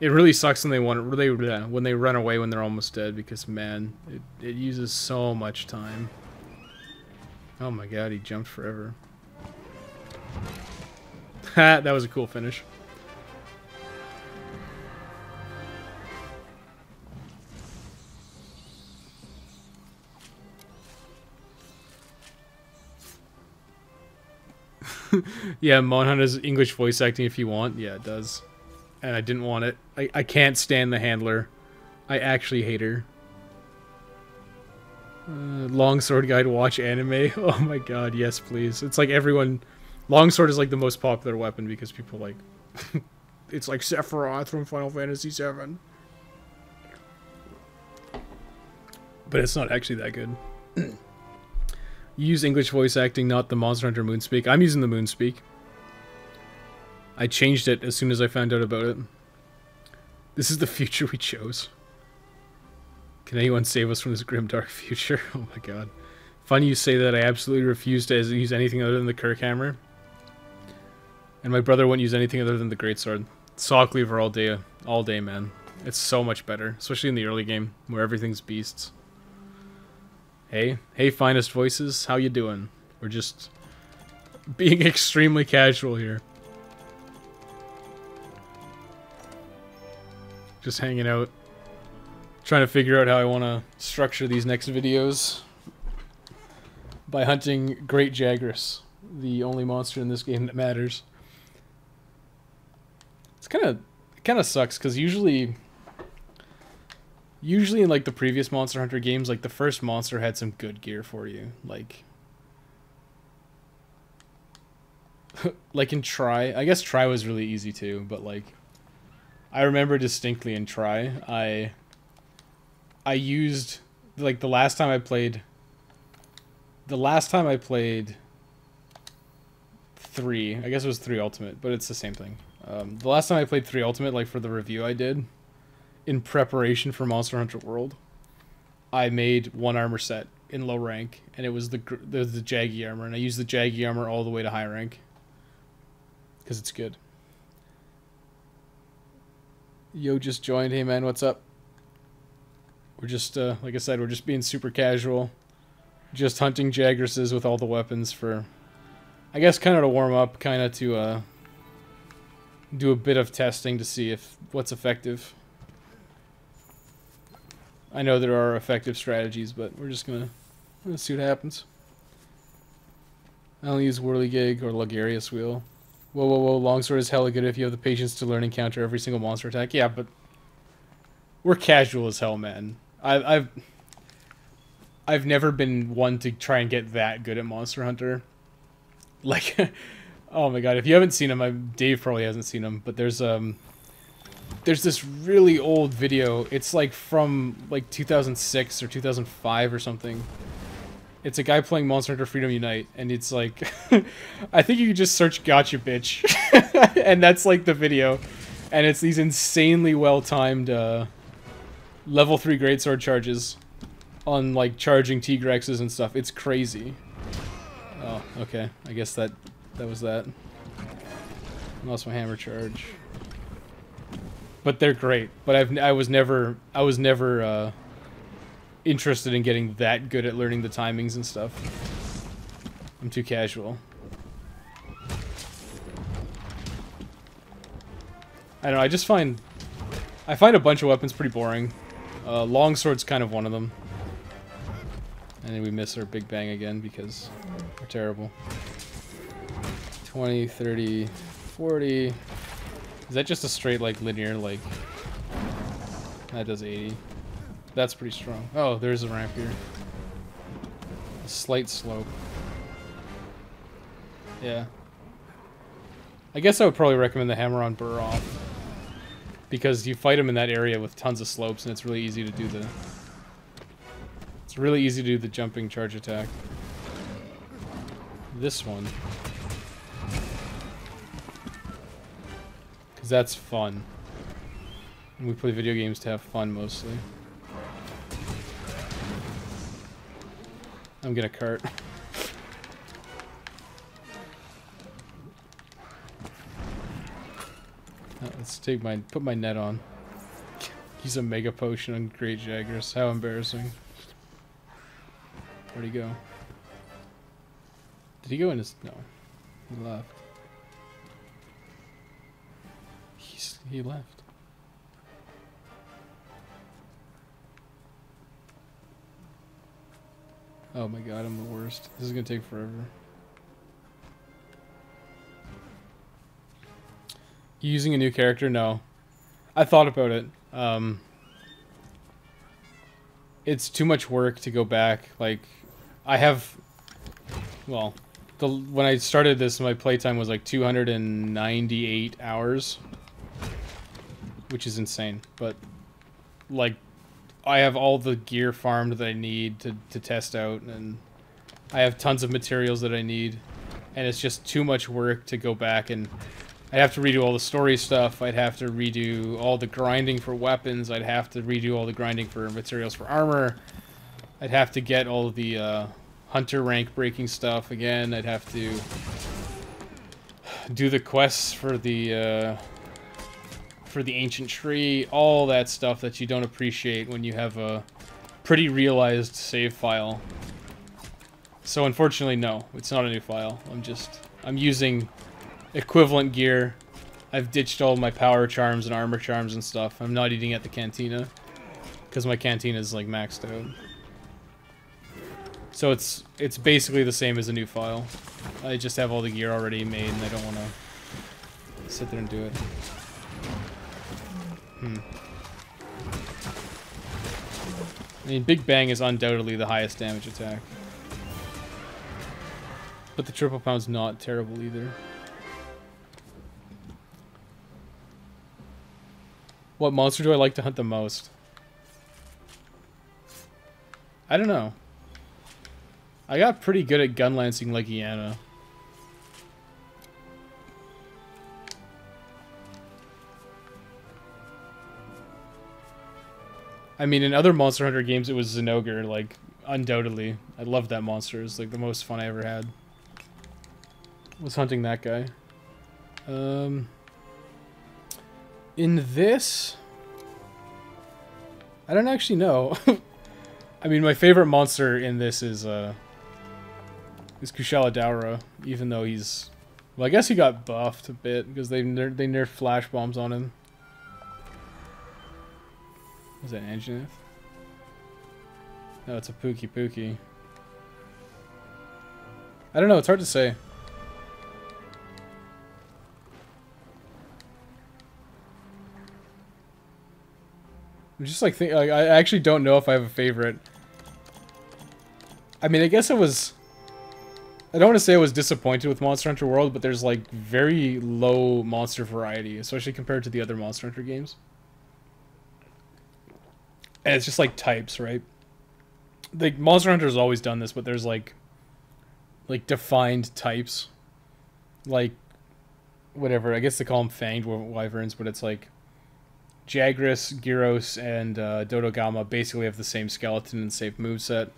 It really sucks when they when they run away when they're almost dead, because man, it uses so much time. Oh my god, he jumped forever. Ha, that was a cool finish. Yeah, Monhunt has English voice acting if you want. Yeah, it does. And I didn't want it. I can't stand the handler. I actually hate her. Longsword guide, watch anime. Oh my god, yes please. It's like everyone... Longsword is like the most popular weapon because people like... It's like Sephiroth from Final Fantasy VII. But it's not actually that good. You use English voice acting, not the Monster Hunter Moonspeak. I'm using the Moonspeak. I changed it as soon as I found out about it. This is the future we chose. Can anyone save us from this grim, dark future? Oh my god. Funny you say that. I absolutely refuse to use anything other than the Kerr hammer. And my brother wouldn't use anything other than the Greatsword. Saw Cleaver all day, man. It's so much better, especially in the early game, where everything's beasts. Hey, finest voices, how you doing? We're just being extremely casual here. Just hanging out. Trying to figure out how I want to structure these next videos. By hunting Great Jagras, the only monster in this game that matters. It kind of sucks, because usually in like the previous Monster Hunter games, like the first monster had some good gear for you. Like in Tri. I guess Tri was really easy too, but like I remember distinctly in Tri, I used, like, the last time I played 3, I guess it was 3 Ultimate, but it's the same thing. The last time I played 3 Ultimate, like for the review I did, in preparation for Monster Hunter World, I made one armor set in low rank, and it was the Jaggy armor, and I used the Jaggy armor all the way to high rank, because it's good. Yo just joined. Hey man, what's up? We're just, like I said, we're just being super casual. Just hunting Jagrases with all the weapons for, I guess, kind of to warm up, kind of to, do a bit of testing to see what's effective. I know there are effective strategies, but we're just gonna see what happens. I only use Whirligig or Logarius Wheel. Whoa, Longsword is hella good if you have the patience to learn and counter every single monster attack. Yeah, but we're casual as hell, man. I've never been one to try and get that good at Monster Hunter. Like, oh my god, if you haven't seen him, Dave probably hasn't seen him, but there's there's this really old video. It's like from like 2006 or 2005 or something. It's a guy playing Monster Hunter Freedom Unite, and it's like, I think you could just search "Gotcha Bitch," and that's like the video, and it's these insanely well-timed level 3 greatsword charges on like charging T-Grexes and stuff. It's crazy. Oh, okay. I guess that was that. Lost my hammer charge. But they're great. But I was never interested in getting that good at learning the timings and stuff. I'm too casual. I don't know, I find a bunch of weapons pretty boring. Longsword's kind of one of them. And then we miss our Big Bang again because we're terrible. 20, 30, 40. Is that just a straight, like, linear, like... That does 80. That's pretty strong. Oh, there's a ramp here. A slight slope. Yeah. I guess I would probably recommend the hammer on Burr off. Because you fight him in that area with tons of slopes, and it's really easy to do the... It's really easy to do the jumping charge attack. This one. Because that's fun. And we play video games to have fun, mostly. I'm gonna cart. Let's put my net on. Use a mega potion on Great Jaggers. How embarrassing. Where'd he go? Did he go in his... No. He left. He left. Oh my god, I'm the worst. This is gonna take forever. You using a new character? No. I thought about it. It's too much work to go back. Like, I have... Well, when I started this, my playtime was like 298 hours. Which is insane. But, like, I have all the gear farmed that I need to test out, and I have tons of materials that I need, and it's just too much work to go back, and I'd have to redo all the story stuff, I'd have to redo all the grinding for weapons, I'd have to redo all the grinding for materials for armor, I'd have to get all of the hunter rank breaking stuff again, I'd have to do the quests for the ancient tree, all that stuff that you don't appreciate when you have a pretty realized save file. So unfortunately, no, it's not a new file. I'm using equivalent gear. I've ditched all my power charms and armor charms and stuff. I'm not eating at the cantina because my cantina is like maxed out. So it's basically the same as a new file. I just have all the gear already made and I don't want to sit there and do it. I mean, Big Bang is undoubtedly the highest damage attack. But the triple pound's not terrible either. What monster do I like to hunt the most? I don't know. I got pretty good at gun lancing like Iana. I mean, in other Monster Hunter games, it was Zinogre, like, undoubtedly. I loved that monster. It was, like, the most fun I ever had. Was hunting that guy. In this... I don't actually know. I mean, my favorite monster in this is Kushala Daora, even though he's... Well, I guess he got buffed a bit, because they nerfed flash bombs on him. Is that Anjanath? No, it's a Pookie Pookie. I don't know, it's hard to say. I'm just like I actually don't know if I have a favorite. I mean, I guess it was... I don't want to say I was disappointed with Monster Hunter World, but there's like very low monster variety, especially compared to the other Monster Hunter games. And it's just like types, right? Like Monster Hunter's always done this, but there's like defined types. Like whatever, I guess they call them fanged wyverns, but it's like Jagras, Gyros, and Dodogama basically have the same skeleton and same moveset.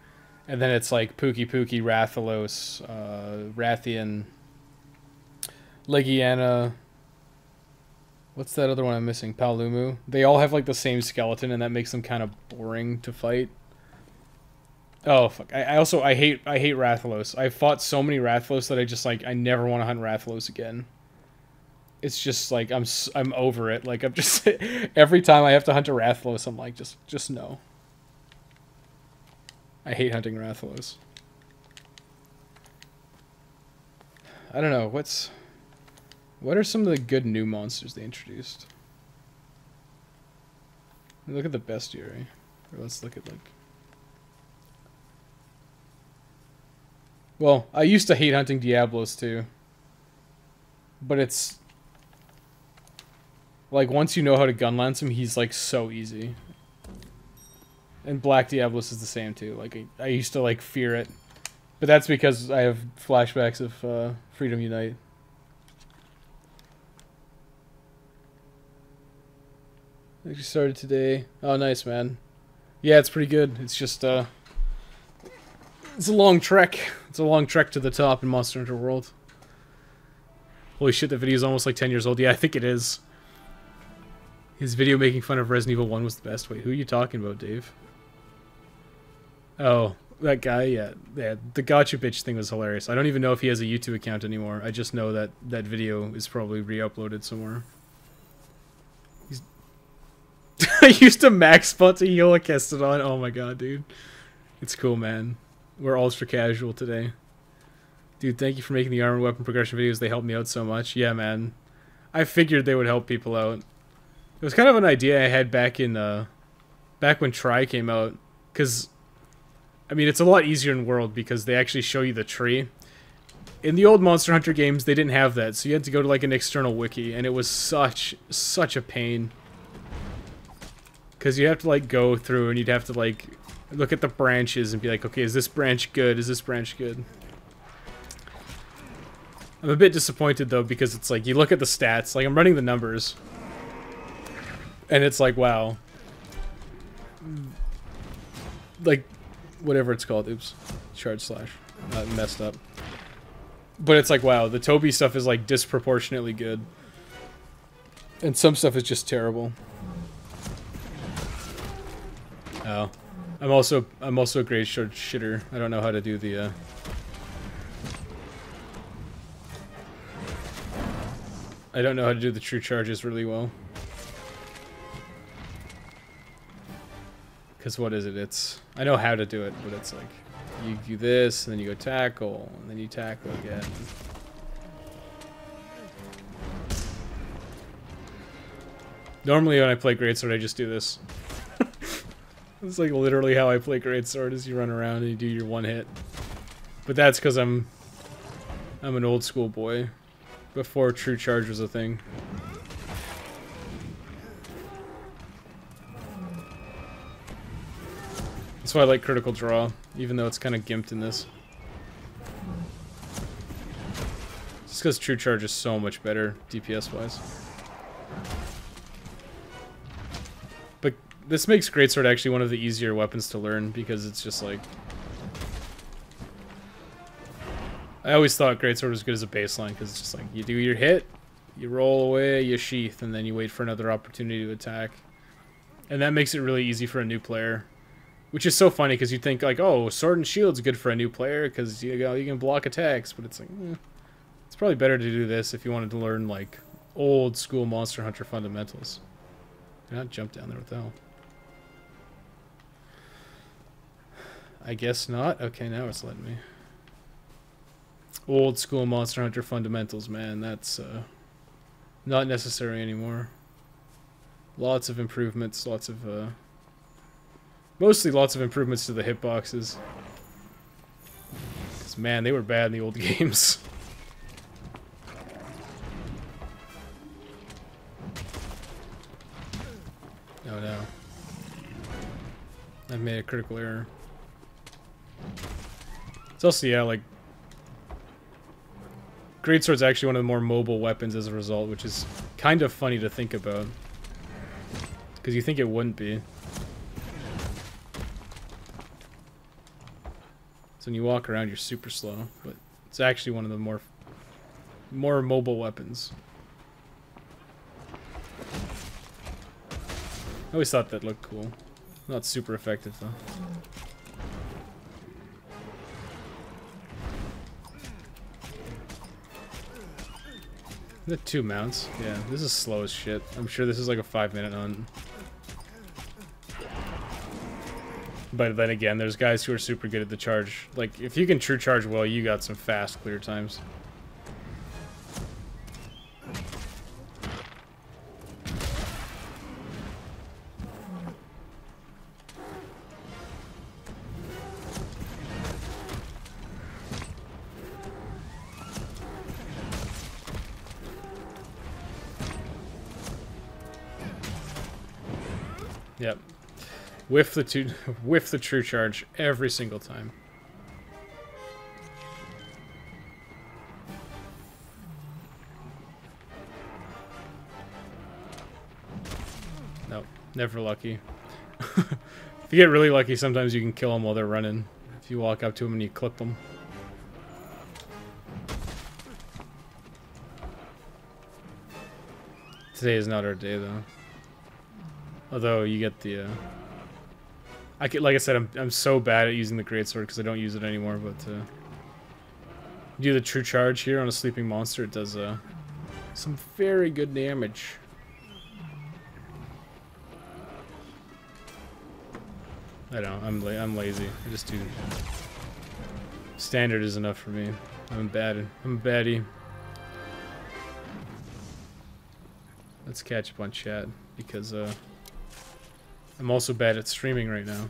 And then it's like Pookie Pookie, Rathalos, Rathian, Legiana. What's that other one I'm missing? Palumu. They all have like the same skeleton, and that makes them kind of boring to fight. Oh fuck! I hate Rathalos. I fought so many Rathalos that I just like I never want to hunt Rathalos again. It's just like I'm over it. Like I'm just every time I have to hunt a Rathalos, I'm like just no. I hate hunting Rathalos. I don't know what are some of the good new monsters they introduced. Look at the bestiary, or let's look at like. Well, I used to hate hunting Diablos too. But it's like once you know how to gun lance him, he's like so easy. And Black Diablos is the same too. Like I used to like fear it. But that's because I have flashbacks of Freedom Unite. I just started today. Oh nice, man. Yeah, it's pretty good. It's just it's a long trek. It's a long trek to the top in Monster Hunter World. Holy shit, the video is almost like 10 years old. Yeah, I think it is. His video making fun of Resident Evil 1 was the best. Wait, who are you talking about, Dave? Oh, that guy? Yeah. The Gotcha Bitch thing was hilarious. I don't even know if he has a YouTube account anymore. I just know that that video is probably re-uploaded somewhere. I used to max spot to heal a Kestodon. Oh my god, dude. It's cool, man. We're ultra casual today. Dude, thank you for making the armor weapon progression videos. They helped me out so much. Yeah, man. I figured they would help people out. It was kind of an idea I had back in, back when Tri came out. Because, I mean, it's a lot easier in World because they actually show you the tree. In the old Monster Hunter games, they didn't have that. So you had to go to, like, an external wiki. And it was such a pain. Because you have to, like, go through and you'd have to, like, look at the branches and be like, okay, is this branch good? Is this branch good? I'm a bit disappointed, though, because it's like, you look at the stats, like, I'm running the numbers, and it's like, wow. Like, whatever it's called, oops, charge slash, messed up. But it's like, wow, the Toby stuff is, like, disproportionately good. And some stuff is just terrible. Oh. I'm also a great short shitter. I don't know how to do the, I don't know how to do the true charges really well. Because what is it? It's... I know how to do it, but it's like... You do this, and then you go tackle, and then you tackle again. Normally when I play Greatsword, I just do this. It's like literally how I play Greatsword, is you run around and you do your one hit. But that's because I'm an old school boy. Before true charge was a thing. That's why I like critical draw, even though it's kind of gimped in this. Just because true charge is so much better, DPS wise. But this makes Greatsword actually one of the easier weapons to learn, because it's just like... I always thought Greatsword was good as a baseline, because it's just like, you do your hit, you roll away, you sheath, and then you wait for another opportunity to attack. And that makes it really easy for a new player. Which is so funny, because you think, like, oh, Sword and Shield's good for a new player, because you can block attacks, but it's like, it's probably better to do this if you wanted to learn, like, old school Monster Hunter fundamentals. Did not jump down there, what the hell? I guess not? Okay, now it's letting me. Old school Monster Hunter fundamentals, man, that's not necessary anymore. Lots of improvements, lots of mostly lots of improvements to the hitboxes. Because Because, man, they were bad in the old games. Oh no. I've made a critical error. It's also, yeah, like... Greatsword's actually one of the more mobile weapons as a result, which is kind of funny to think about. Because you think it wouldn't be. So when you walk around, you're super slow, but it's actually one of the more mobile weapons. I always thought that looked cool. Not super effective, though. The 2 mounts. Yeah, this is slow as shit. I'm sure this is like a 5-minute hunt. But then again, there's guys who are super good at the charge. Like, if you can true charge well, you got some fast clear times. Yep. Whiff the true charge every single time. Nope, never lucky. If you get really lucky, sometimes you can kill them while they're running. If you walk up to them and you clip them. Today is not our day, though. Although you get the, like I said, I'm so bad at using the greatsword because I don't use it anymore. But do the true charge here on a sleeping monster, it does some very good damage. I don't. I'm lazy. I just do. Standard is enough for me. I'm a baddie. Let's catch up on chat because I'm also bad at streaming right now.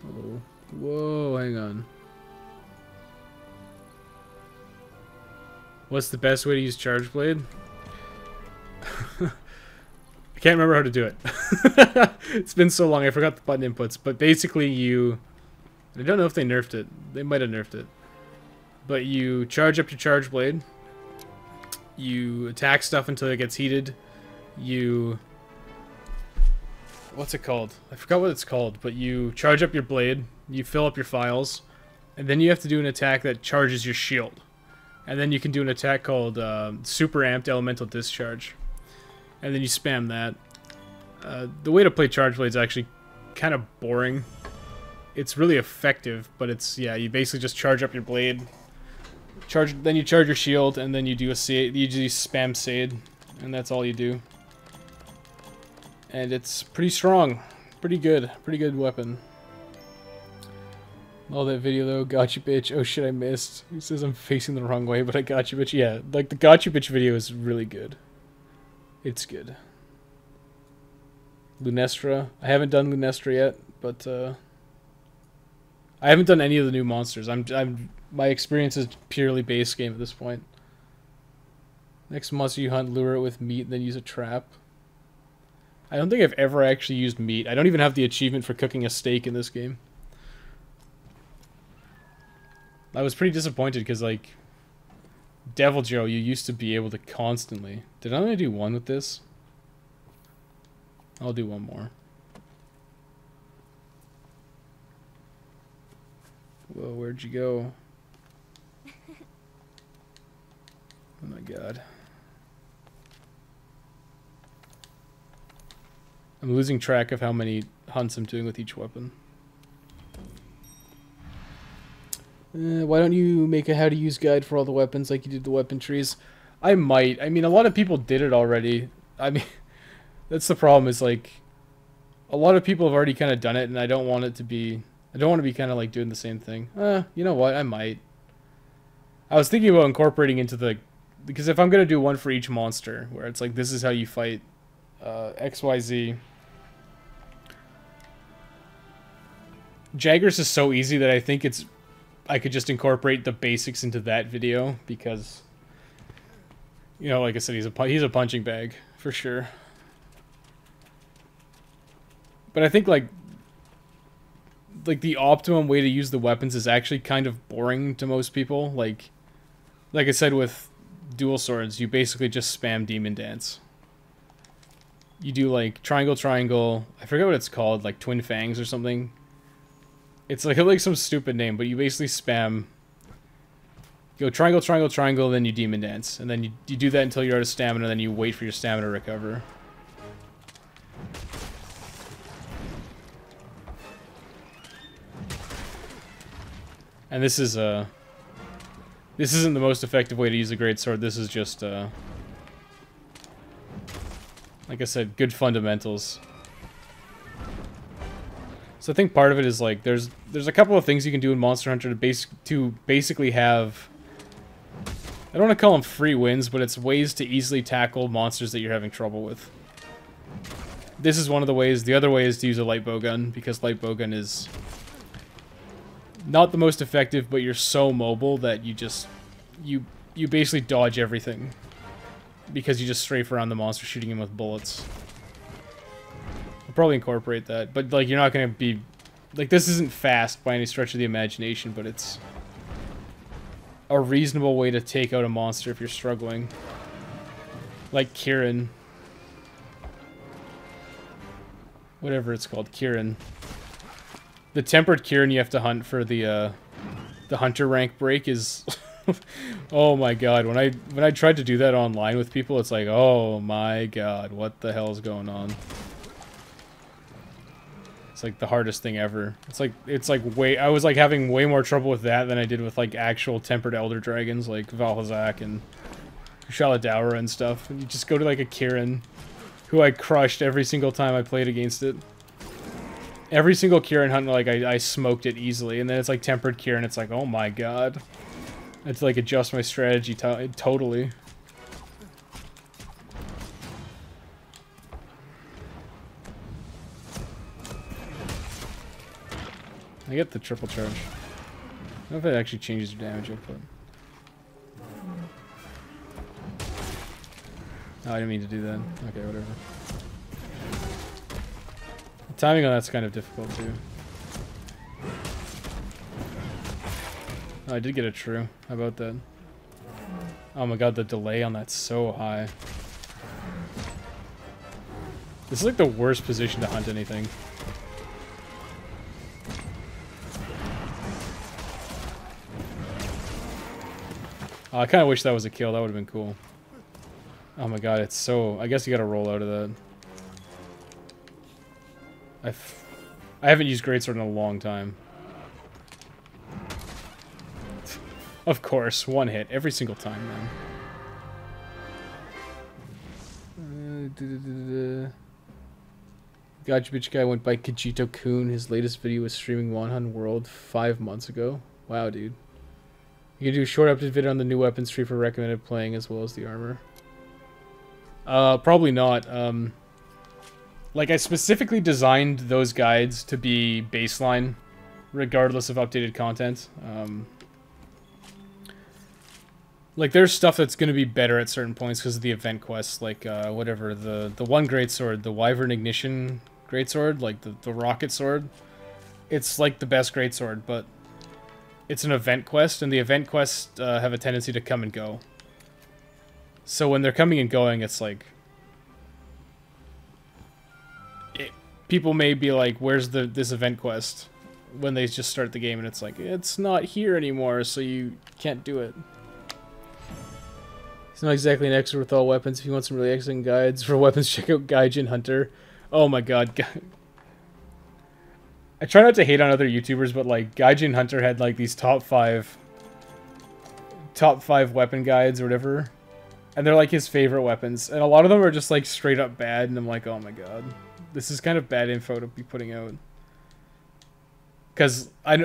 Oh, whoa, hang on. What's the best way to use Charge Blade? I can't remember how to do it. It's been so long, I forgot the button inputs. But basically I don't know if they nerfed it. They might have nerfed it. But you charge up your Charge Blade. You attack stuff until it gets heated. What's it called? I forgot what it's called, but you charge up your blade, you fill up your files, and then you have to do an attack that charges your shield. And then you can do an attack called Super Amped Elemental Discharge. And then you spam that. The way to play Charge Blade is actually kind of boring. It's really effective, but it's, yeah, you basically just charge up your blade, then you charge your shield, and then you do a spam Sade, and that's all you do. And it's pretty strong, pretty good weapon. All that video though, gotcha bitch. Oh shit, I missed. He says I'm facing the wrong way, but I gotcha bitch. Yeah, like the gotcha bitch video is really good. It's good. Lunestra. I haven't done Lunestra yet, but I haven't done any of the new monsters. My experience is purely base game at this point. Next monster you hunt, lure it with meat, then use a trap. I don't think I've ever actually used meat. I don't even have the achievement for cooking a steak in this game. I was pretty disappointed because, like, Devil Joe, you used to be able to constantly... Did I only do one with this? I'll do one more. Whoa, where'd you go? Oh my god. I'm losing track of how many hunts I'm doing with each weapon. Why don't you make a how to use guide for all the weapons like you did the weapon trees? I might. I mean, a lot of people did it already. I mean, that's the problem is, like, a lot of people have already kind of done it, and I don't want it to be... I don't want to be kind of, like, doing the same thing. You know what? I might. I was thinking about incorporating into the... Because if I'm going to do one for each monster, where it's like, this is how you fight XYZ, Jaggers is so easy that I think I could just incorporate the basics into that video because, you know, like I said, he's a punching bag for sure. But I think like the optimum way to use the weapons is actually kind of boring to most people. Like I said with dual swords, you basically just spam Demon Dance. You do like triangle, triangle. I forget what it's called, like Twin Fangs or something. It's like some stupid name, but you basically spam. You go triangle, triangle, triangle, then you Demon Dance. And then you do that until you're out of stamina, then you wait for your stamina to recover. And this isn't the most effective way to use a greatsword. This is just like I said, good fundamentals. So I think part of it is like there's a couple of things you can do in Monster Hunter to basically have, I don't want to call them free wins, but it's ways to easily tackle monsters that you're having trouble with. This is one of the ways. The other way is to use a light bowgun, because light bowgun is not the most effective, but you're so mobile that you basically dodge everything because you just strafe around the monster shooting him with bullets. I'll probably incorporate that, but like you're not going to be like, this isn't fast by any stretch of the imagination, but it's a reasonable way to take out a monster if you're struggling. Like Kirin. Whatever it's called, Kirin. The tempered Kirin you have to hunt for the hunter rank break is oh my god, when I tried to do that online with people, it's like, oh my god, what the hell is going on? It's like the hardest thing ever. It's like I was like having way more trouble with that than I did with like actual tempered elder dragons like Valhazak and Shaladaura and stuff. And you just go to like a Kirin, who I crushed every single time I played against it. Every single Kirin hunt, like I smoked it easily, and then it's like tempered Kirin, it's like, oh my god. I have to like adjust my strategy totally. I get the triple charge. I don't know if it actually changes your damage output. Oh, I didn't mean to do that. Okay, whatever. The timing on that's kind of difficult too. Oh, I did get a true. How about that? Oh my god, the delay on that's so high. This is like the worst position to hunt anything. Oh, I kind of wish that was a kill. That would have been cool. Oh my god, it's so... I guess you gotta roll out of that. I haven't used greatsword in a long time. Of course, one hit every single time, man. Gotcha bitch guy went by Kajito-kun. His latest video was streaming Wanhan World 5 months ago. Wow, dude. You can do a short update video on the new weapons tree for recommended playing as well as the armor. Probably not. Like, I specifically designed those guides to be baseline, regardless of updated content. Like, there's stuff that's going to be better at certain points because of the event quests, like, whatever, the one greatsword, the Wyvern Ignition greatsword, like, the rocket sword. It's, like, the best greatsword, but it's an event quest, and the event quests have a tendency to come and go. So when they're coming and going, it's like... people may be like, where's this event quest? When they just start the game, and it's like, it's not here anymore, so you can't do it. He's not exactly an expert with all weapons. If you want some really excellent guides for weapons, check out Gaijin Hunter. Oh my god. I try not to hate on other YouTubers, but like Gaijin Hunter had like these top five weapon guides or whatever. And they're like his favorite weapons. And a lot of them are just like straight up bad, and I'm like, oh my god. This is kind of bad info to be putting out. Cause I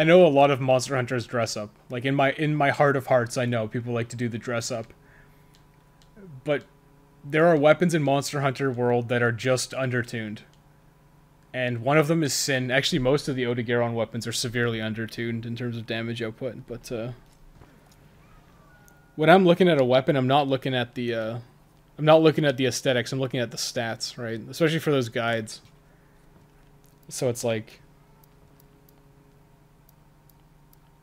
know a lot of Monster Hunters dress up. Like in my heart of hearts, I know people like to do the dress up. But there are weapons in Monster Hunter World that are just undertuned. And one of them is Sin. Actually, most of the Odogaron weapons are severely undertuned in terms of damage output, but when I'm looking at a weapon, I'm not looking at the aesthetics, I'm looking at the stats, right? Especially for those guides. So it's like,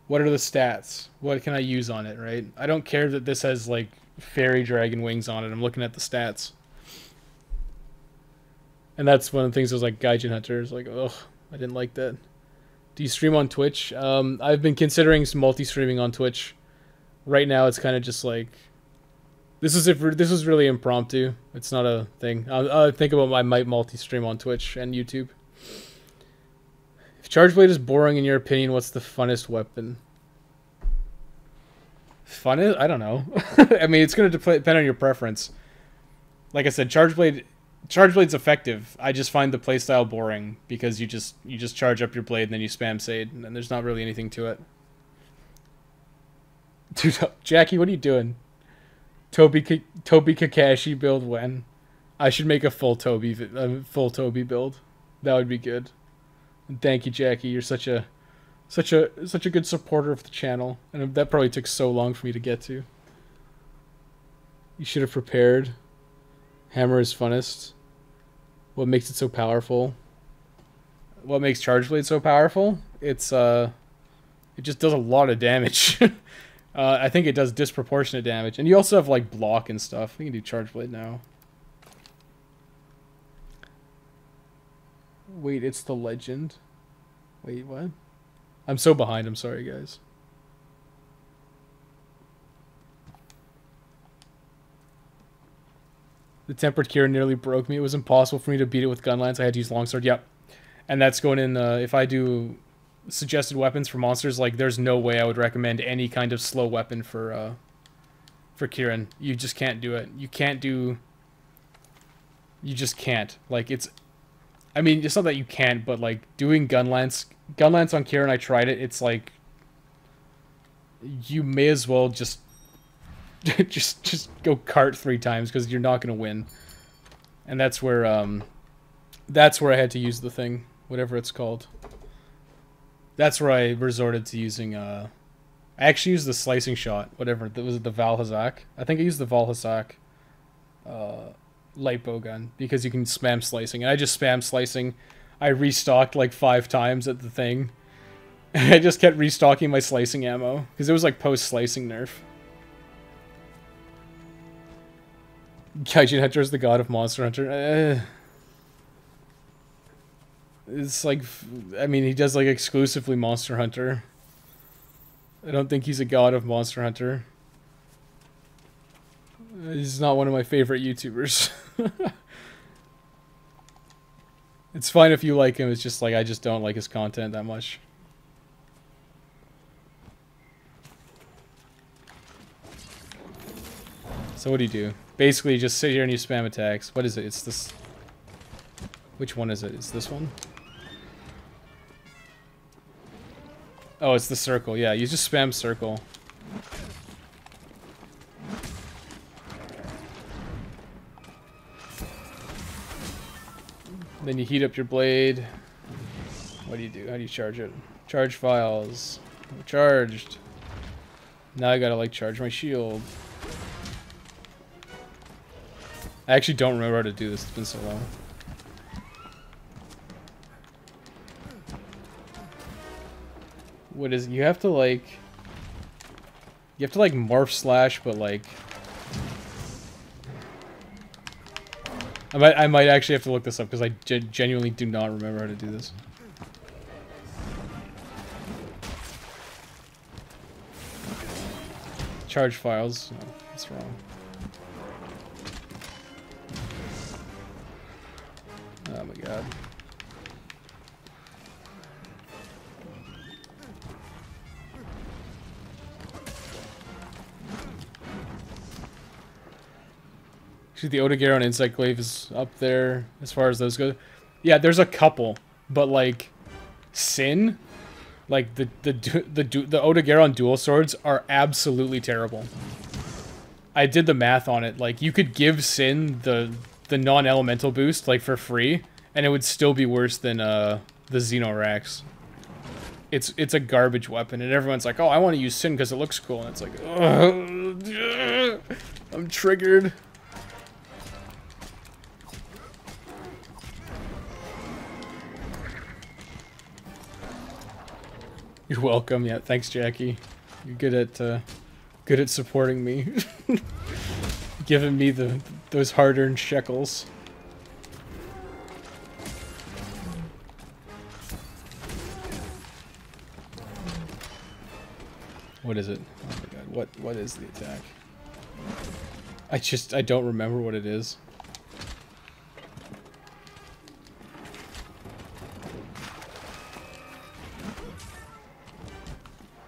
what are the stats? What can I use on it, right? I don't care that this has like fairy dragon wings on it. I'm looking at the stats. And that's one of the things that was like Gaijin Hunter is like, ugh, I didn't like that. Do you stream on Twitch? I've been considering multi-streaming on Twitch. Right now, it's kind of just like, this is really impromptu. It's not a thing. I'll think about I might multi-stream on Twitch and YouTube. If Chargeblade is boring in your opinion, what's the funnest weapon? Funnest? I don't know. I mean, it's going to depend on your preference. Like I said, Chargeblade's effective. I just find the playstyle boring because you just charge up your blade and then you spam Sade, and there's not really anything to it. Dude, Jackie, what are you doing? Toby Kakashi build when? I should make a full Toby build. That would be good. And thank you, Jackie. You're such a good supporter of the channel, and that probably took so long for me to get to. You should have prepared. Hammer is funnest. What makes it so powerful? What makes Chargeblade so powerful? It just does a lot of damage. I think it does disproportionate damage. And you also have like block and stuff. We can do Chargeblade now. Wait, it's the legend. Wait, what? I'm so behind. I'm sorry, guys. The Tempered Cure nearly broke me. It was impossible for me to beat it with Gunlance. I had to use Longsword. Yep. And that's going in, if I do suggested weapons for monsters, like, there's no way I would recommend any kind of slow weapon for Kirin. You just can't do it. You just can't. Like, I mean, it's not that you can't, but, like, doing Gunlance on Kirin, I tried it, it's like, you may as well just go cart 3 times, because you're not going to win. And that's where I had to use the thing, whatever it's called. That's where I resorted to using, I actually used the slicing shot, whatever, was it the Valhazak? I think I used the Valhazak, light bow gun, because you can spam slicing, and I just spam slicing. I restocked like 5 times at the thing. I just kept restocking my slicing ammo, because it was like post-slicing nerf. Gaijin Hunter is the god of Monster Hunter. It's like, I mean, he does like exclusively Monster Hunter. I don't think he's a god of Monster Hunter. He's not one of my favorite YouTubers. It's fine if you like him, it's just like, I just don't like his content that much. So what do? Basically, you just sit here and you spam attacks. What is it? It's this... Which one is it? It's this one? Oh, it's the circle. Yeah, you just spam circle. Then you heat up your blade. What do? How do you charge it? Charge files. Charged. Now I gotta, like, charge my shield. I actually don't remember how to do this. It's been so long. What is it? You have to like morph slash, but like I might actually have to look this up because I genuinely do not remember how to do this. Charge files. Oh, that's wrong. Oh my god. Actually, the Odogaron Insect Glaive is up there as far as those go. Yeah, there's a couple, but like Sin, like the Odogaron dual swords are absolutely terrible. I did the math on it. Like, you could give Sin the non-elemental boost like for free, and it would still be worse than the Xenorax. It's a garbage weapon, and everyone's like, "Oh, I want to use Sin because it looks cool," and it's like, ugh, I'm triggered. You're welcome. Yeah, thanks, Jackie. You're good at supporting me, giving me those hard-earned shekels. What is it? Oh my god, what is the attack? I don't remember what it is.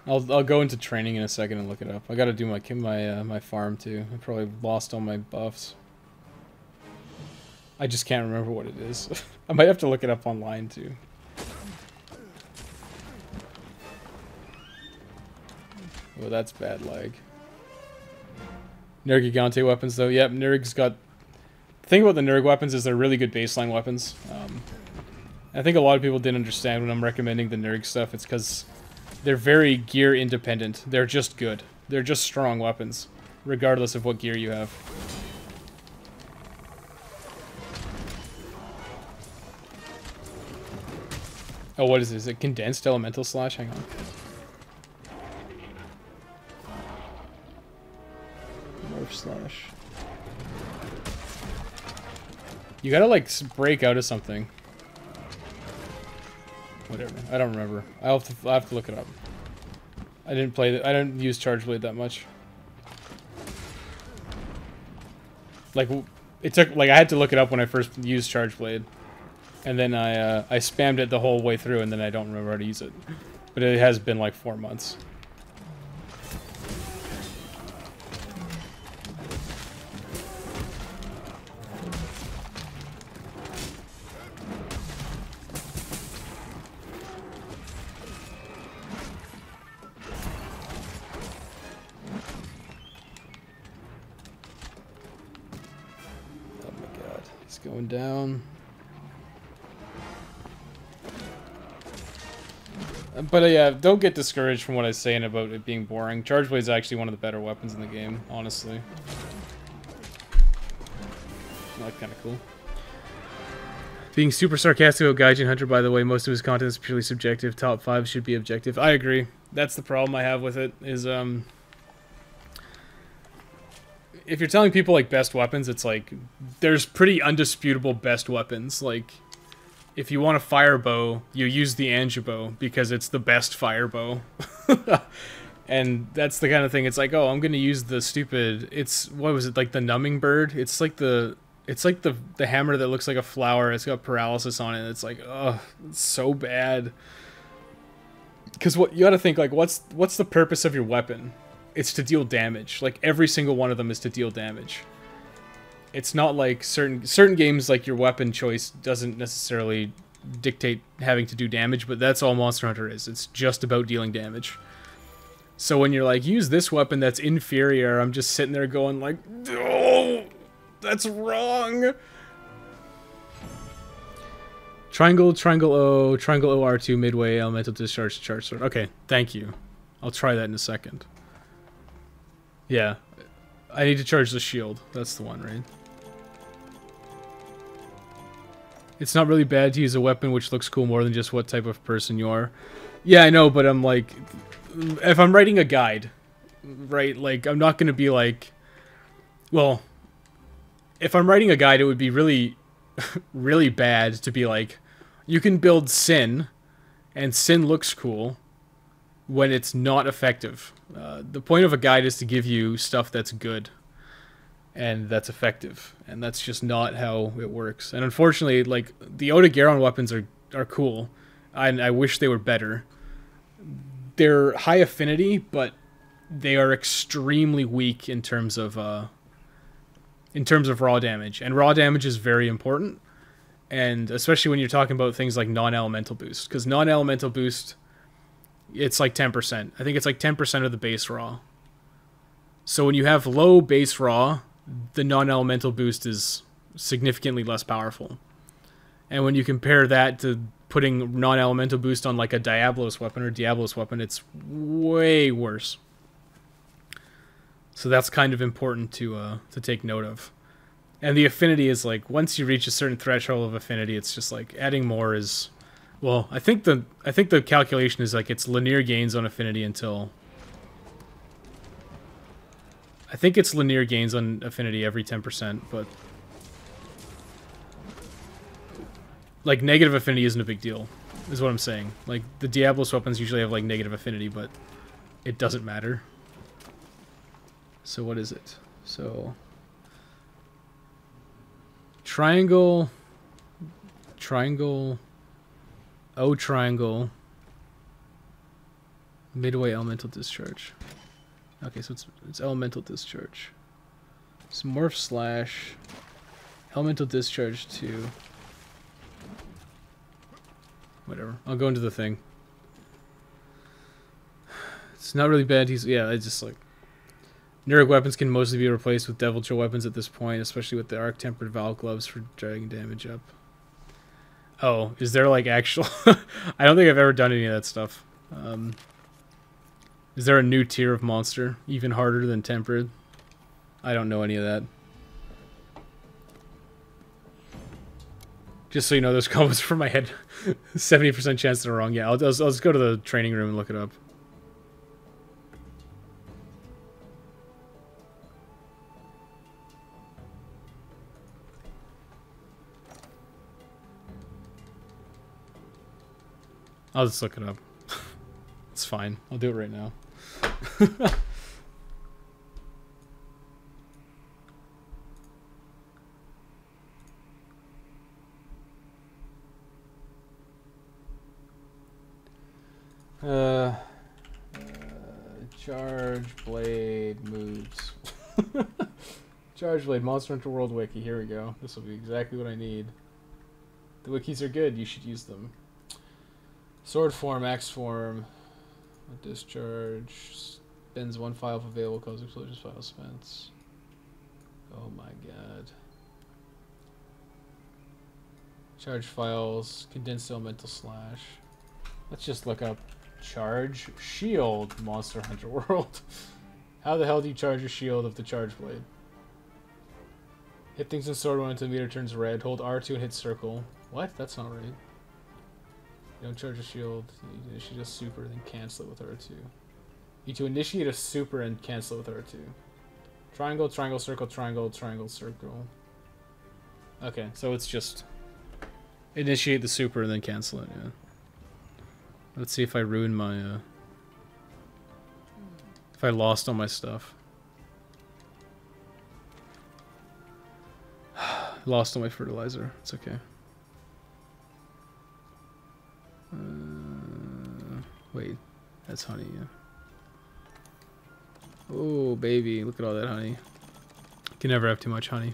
I'll go into training in a second and look it up. I gotta do my farm too. I probably lost all my buffs. I just can't remember what it is. I might have to look it up online too. Oh, that's bad lag. Nergigante weapons though. Yep, Nerg's got... The thing about the Nerg weapons is they're really good baseline weapons. I think a lot of people didn't understand when I'm recommending the Nerg stuff. It's because they're very gear independent. They're just good. They're just strong weapons, regardless of what gear you have. Oh, what is this? Is it condensed elemental slash? Hang on. Morph slash. You gotta like break out of something. Whatever. I don't remember. I'll have to look it up. I didn't use Charge Blade that much. Like it took I had to look it up when I first used Charge Blade. And then I spammed it the whole way through, and then I don't remember how to use it. But it has been like 4 months. Oh my god, it's going down. But yeah, don't get discouraged from what I was saying about it being boring. Charge Blade is actually one of the better weapons in the game, honestly. That's kind of cool. Being super sarcastic about Gaijin Hunter, by the way, most of his content is purely subjective. Top 5 should be objective. I agree. That's the problem I have with it, is, if you're telling people, like, best weapons, it's like, there's pretty undisputable best weapons, like... If you want a fire bow, you use the Anjibo because it's the best fire bow. And that's the kind of thing, it's like, oh, I'm going to use the stupid, it's, what was it, like the numbing bird? It's like the hammer that looks like a flower. It's got paralysis on it. It's like, oh, it's so bad. Because what you got to think, like, what's the purpose of your weapon? It's to deal damage. Like, every single one of them is to deal damage. It's not like certain games, like your weapon choice doesn't necessarily dictate having to do damage, but that's all Monster Hunter is. It's just about dealing damage. So when you're like, use this weapon that's inferior, I'm just sitting there going like, oh, that's wrong. Triangle O, Triangle OR2, midway, elemental discharge, charge sword. Okay, thank you. I'll try that in a second. Yeah. I need to charge the shield. That's the one, right? It's not really bad to use a weapon which looks cool more than just what type of person you are. Yeah, I know, but I'm like... If I'm writing a guide, right, like, I'm not going to be like... Well, if I'm writing a guide, it would be really, really bad to be like, you can build Sin, and Sin looks cool, when it's not effective. The point of a guide is to give you stuff that's good and that's effective, and that's just not how it works. And unfortunately, like, the Otogaron weapons are cool, and I wish they were better. They're high affinity, but they are extremely weak in terms of raw damage, and raw damage is very important, and especially when you're talking about things like non-elemental boost, because non-elemental boost, it's like 10%. I think it's like 10% of the base raw. So when you have low base raw, the non-elemental boost is significantly less powerful. And when you compare that to putting non-elemental boost on like a Diablos weapon or Diablos weapon, it's way worse. So that's kind of important to take note of. And the affinity is like, once you reach a certain threshold of affinity, it's just like adding more is, well, I think the calculation is like it's linear gains on affinity until, I think it's linear gains on affinity every 10%, but like negative affinity isn't a big deal, is what I'm saying. Like the Diablos weapons usually have like negative affinity, but it doesn't matter. So what is it? So triangle, O triangle, midway elemental discharge. Okay, so it's elemental discharge. So morph slash elemental discharge to whatever. I'll go into the thing. It's not really bad. I just like Nurg weapons can mostly be replaced with Devil Chill weapons at this point, especially with the Arc Tempered Valve gloves for dragging damage up. Oh, is there like actual? I don't think I've ever done any of that stuff. Is there a new tier of monster even harder than Tempered? I don't know any of that. Just so you know, those combos from my head, 70% chance they're wrong. Yeah, I'll just go to the training room and look it up. I'll just look it up. It's fine. I'll do it right now. Charge Blade moves. Charge Blade Monster Hunter World Wiki. Here we go. This will be exactly what I need. The wikis are good. You should use them. Sword form, axe form, discharge, spends one file if available, cause explosions file spent. Oh my god. Charge files, condensed elemental slash. Let's just look up charge shield Monster Hunter World. How the hell do you charge your shield of the charge blade? Hit things in sword one until the meter turns red. Hold R2 and hit circle. What? That's not right. You don't charge a shield. You initiate a super, then cancel it with R2. You need to initiate a super and cancel it with R2. Triangle, triangle, circle, triangle, triangle, circle. Okay, so it's just initiate the super and then cancel it, yeah. Let's see if I ruin my, if I lost all my stuff. Lost all my fertilizer. It's okay. Wait, that's honey, yeah. Oh, baby, look at all that honey. You can never have too much honey.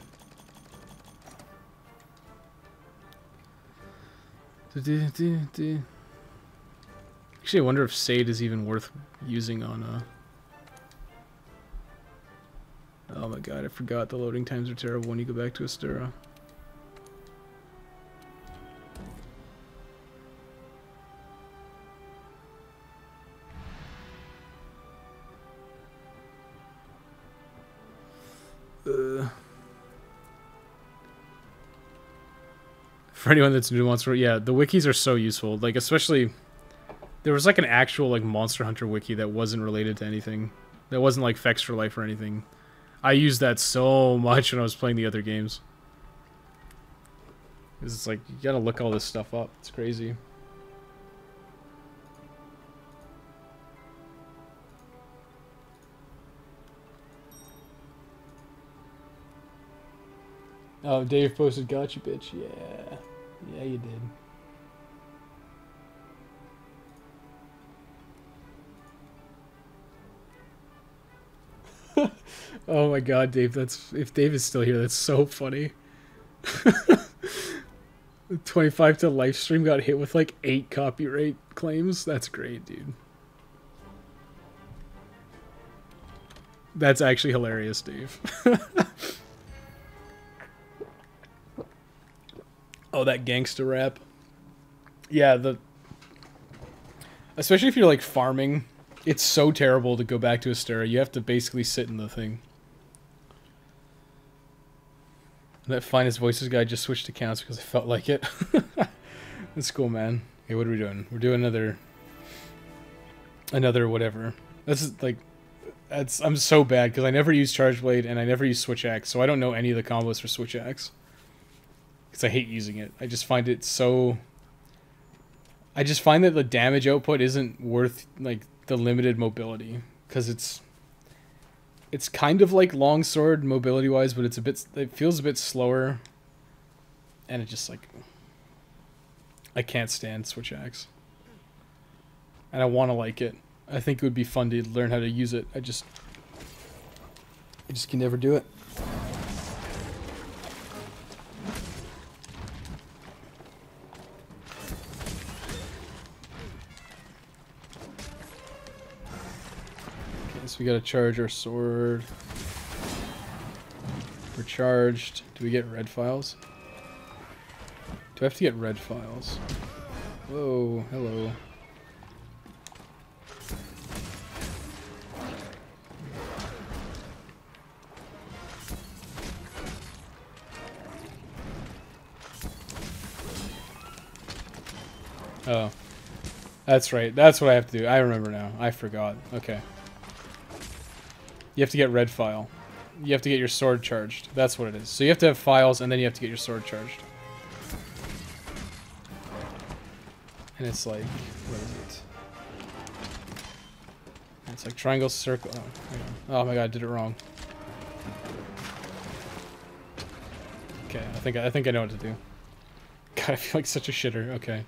Actually, I wonder if Sade is even worth using on Oh my god, I forgot the loading times are terrible when you go back to Astera. For anyone that's new to Monster, yeah, the wikis are so useful. Like, especially, there was like an actual like Monster Hunter wiki that wasn't related to anything. That wasn't like Fex for Life or anything. I used that so much when I was playing the other games. Because it's like, you gotta look all this stuff up. It's crazy. Oh, Dave posted, "Got you, bitch." Yeah. Yeah, you did. Oh my god, Dave, that's... If Dave is still here, that's so funny. 25 to live stream got hit with like 8 copyright claims. That's great, dude. That's actually hilarious, Dave. Oh, that gangster rap. Yeah, especially if you're like farming, it's so terrible to go back to Astera. You have to basically sit in the thing. That Finest Voices guy just switched accounts because I felt like it. That's cool, man. Hey, what are we doing? We're doing another whatever. I'm so bad because I never use Charge Blade and I never use Switch Axe, so I don't know any of the combos for Switch Axe. Because I hate using it. I just find it so... I just find that the damage output isn't worth like the limited mobility, because it's kind of like Longsword mobility wise, but it feels a bit slower, and it just like I can't stand Switch Axe, and I want to like it. I think it would be fun to learn how to use it. I just can never do it. So we gotta charge our sword. We're charged. Do we get red files? Do I have to get red files? Whoa, hello. Oh. That's right. That's what I have to do. I remember now. I forgot. Okay. You have to get red file. You have to get your sword charged. That's what it is. So you have to have files, and then you have to get your sword charged. And it's like, what is it? It's like triangle, circle. Oh my god, I did it wrong. Okay, I think I know what to do. God, I feel like such a shitter. Okay.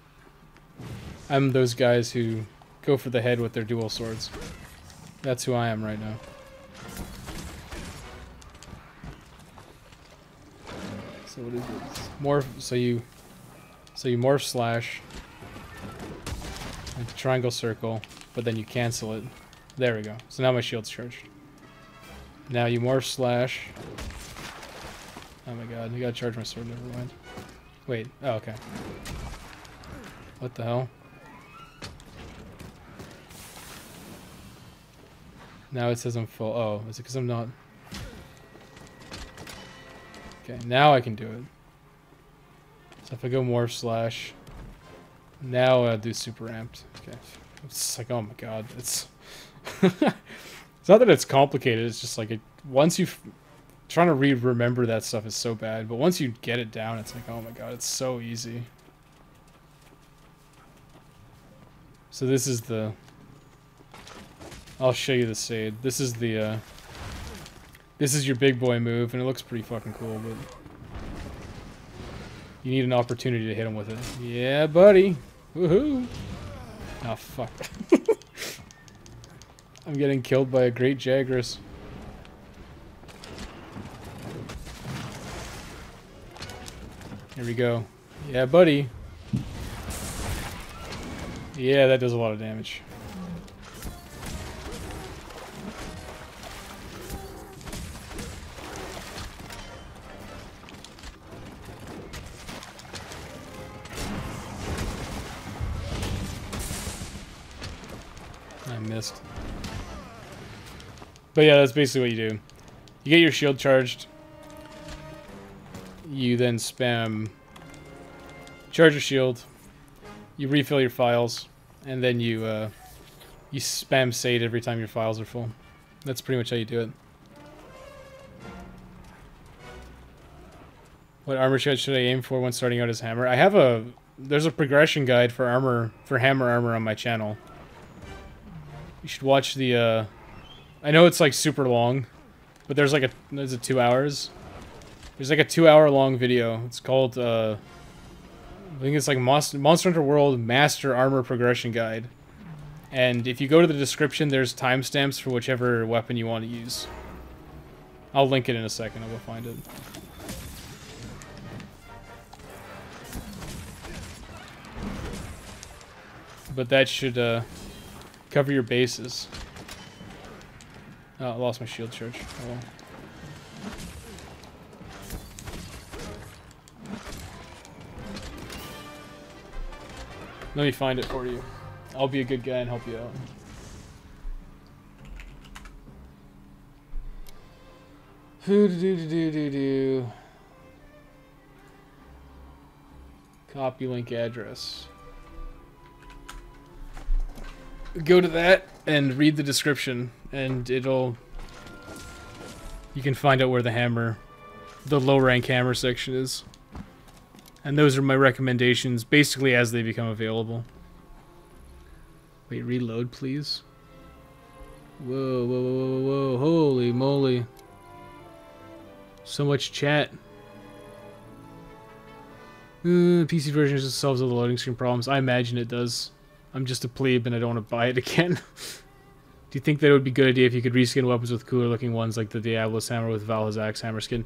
I'm those guys who go for the head with their dual swords. That's who I am right now. So what is it? Morph. So you morph slash. Like triangle circle, but then you cancel it. There we go. So now my shield's charged. Now you morph slash. Oh my god, you gotta charge my sword, never mind. Wait, oh okay. What the hell? Now it says I'm full. Oh, is it because I'm not? Okay, now I can do it. So if I go morph slash. Now I'll do super amped. Okay. It's like, oh my god, it's... It's not that it's complicated, it's just like, once you... Trying to remember that stuff is so bad, but once you get it down, it's like, oh my god, it's so easy. So this is the... I'll show you the Sade. This is the, This is your big boy move, and it looks pretty fucking cool, but... You need an opportunity to hit him with it. Yeah, buddy! Woohoo! Oh, fuck. I'm getting killed by a great Jagras. Here we go. Yeah, buddy! Yeah, that does a lot of damage. Missed. But yeah, that's basically what you do. You get your shield charged. You then spam charge your shield. You refill your files, and then you spam Sade every time your files are full. That's pretty much how you do it. What armor should I aim for when starting out as hammer? I have there's a progression guide for armor, for hammer armor on my channel. You should watch the, I know it's like super long, but there's like there's 2 hours. There's like a 2-hour long video. It's called, I think it's like Monster Hunter World Master Armor Progression Guide. And if you go to the description, there's timestamps for whichever weapon you want to use. I'll link it in a second, I'll go find it. But that should, cover your bases. Oh, I lost my shield charge. Oh well. Let me find it for you. I'll be a good guy and help you out. Copy link address. Go to that and read the description, and it'll... You can find out where the hammer, the low rank hammer section is. And those are my recommendations, basically as they become available. Wait, reload, please. Whoa, whoa, whoa, whoa, whoa, holy moly. So much chat. PC version just solves all the loading screen problems. I imagine it does. I'm just a plebe and I don't want to buy it again. Do you think that it would be a good idea if you could reskin weapons with cooler looking ones like the Diablo's hammer with Valha's axe hammer skin?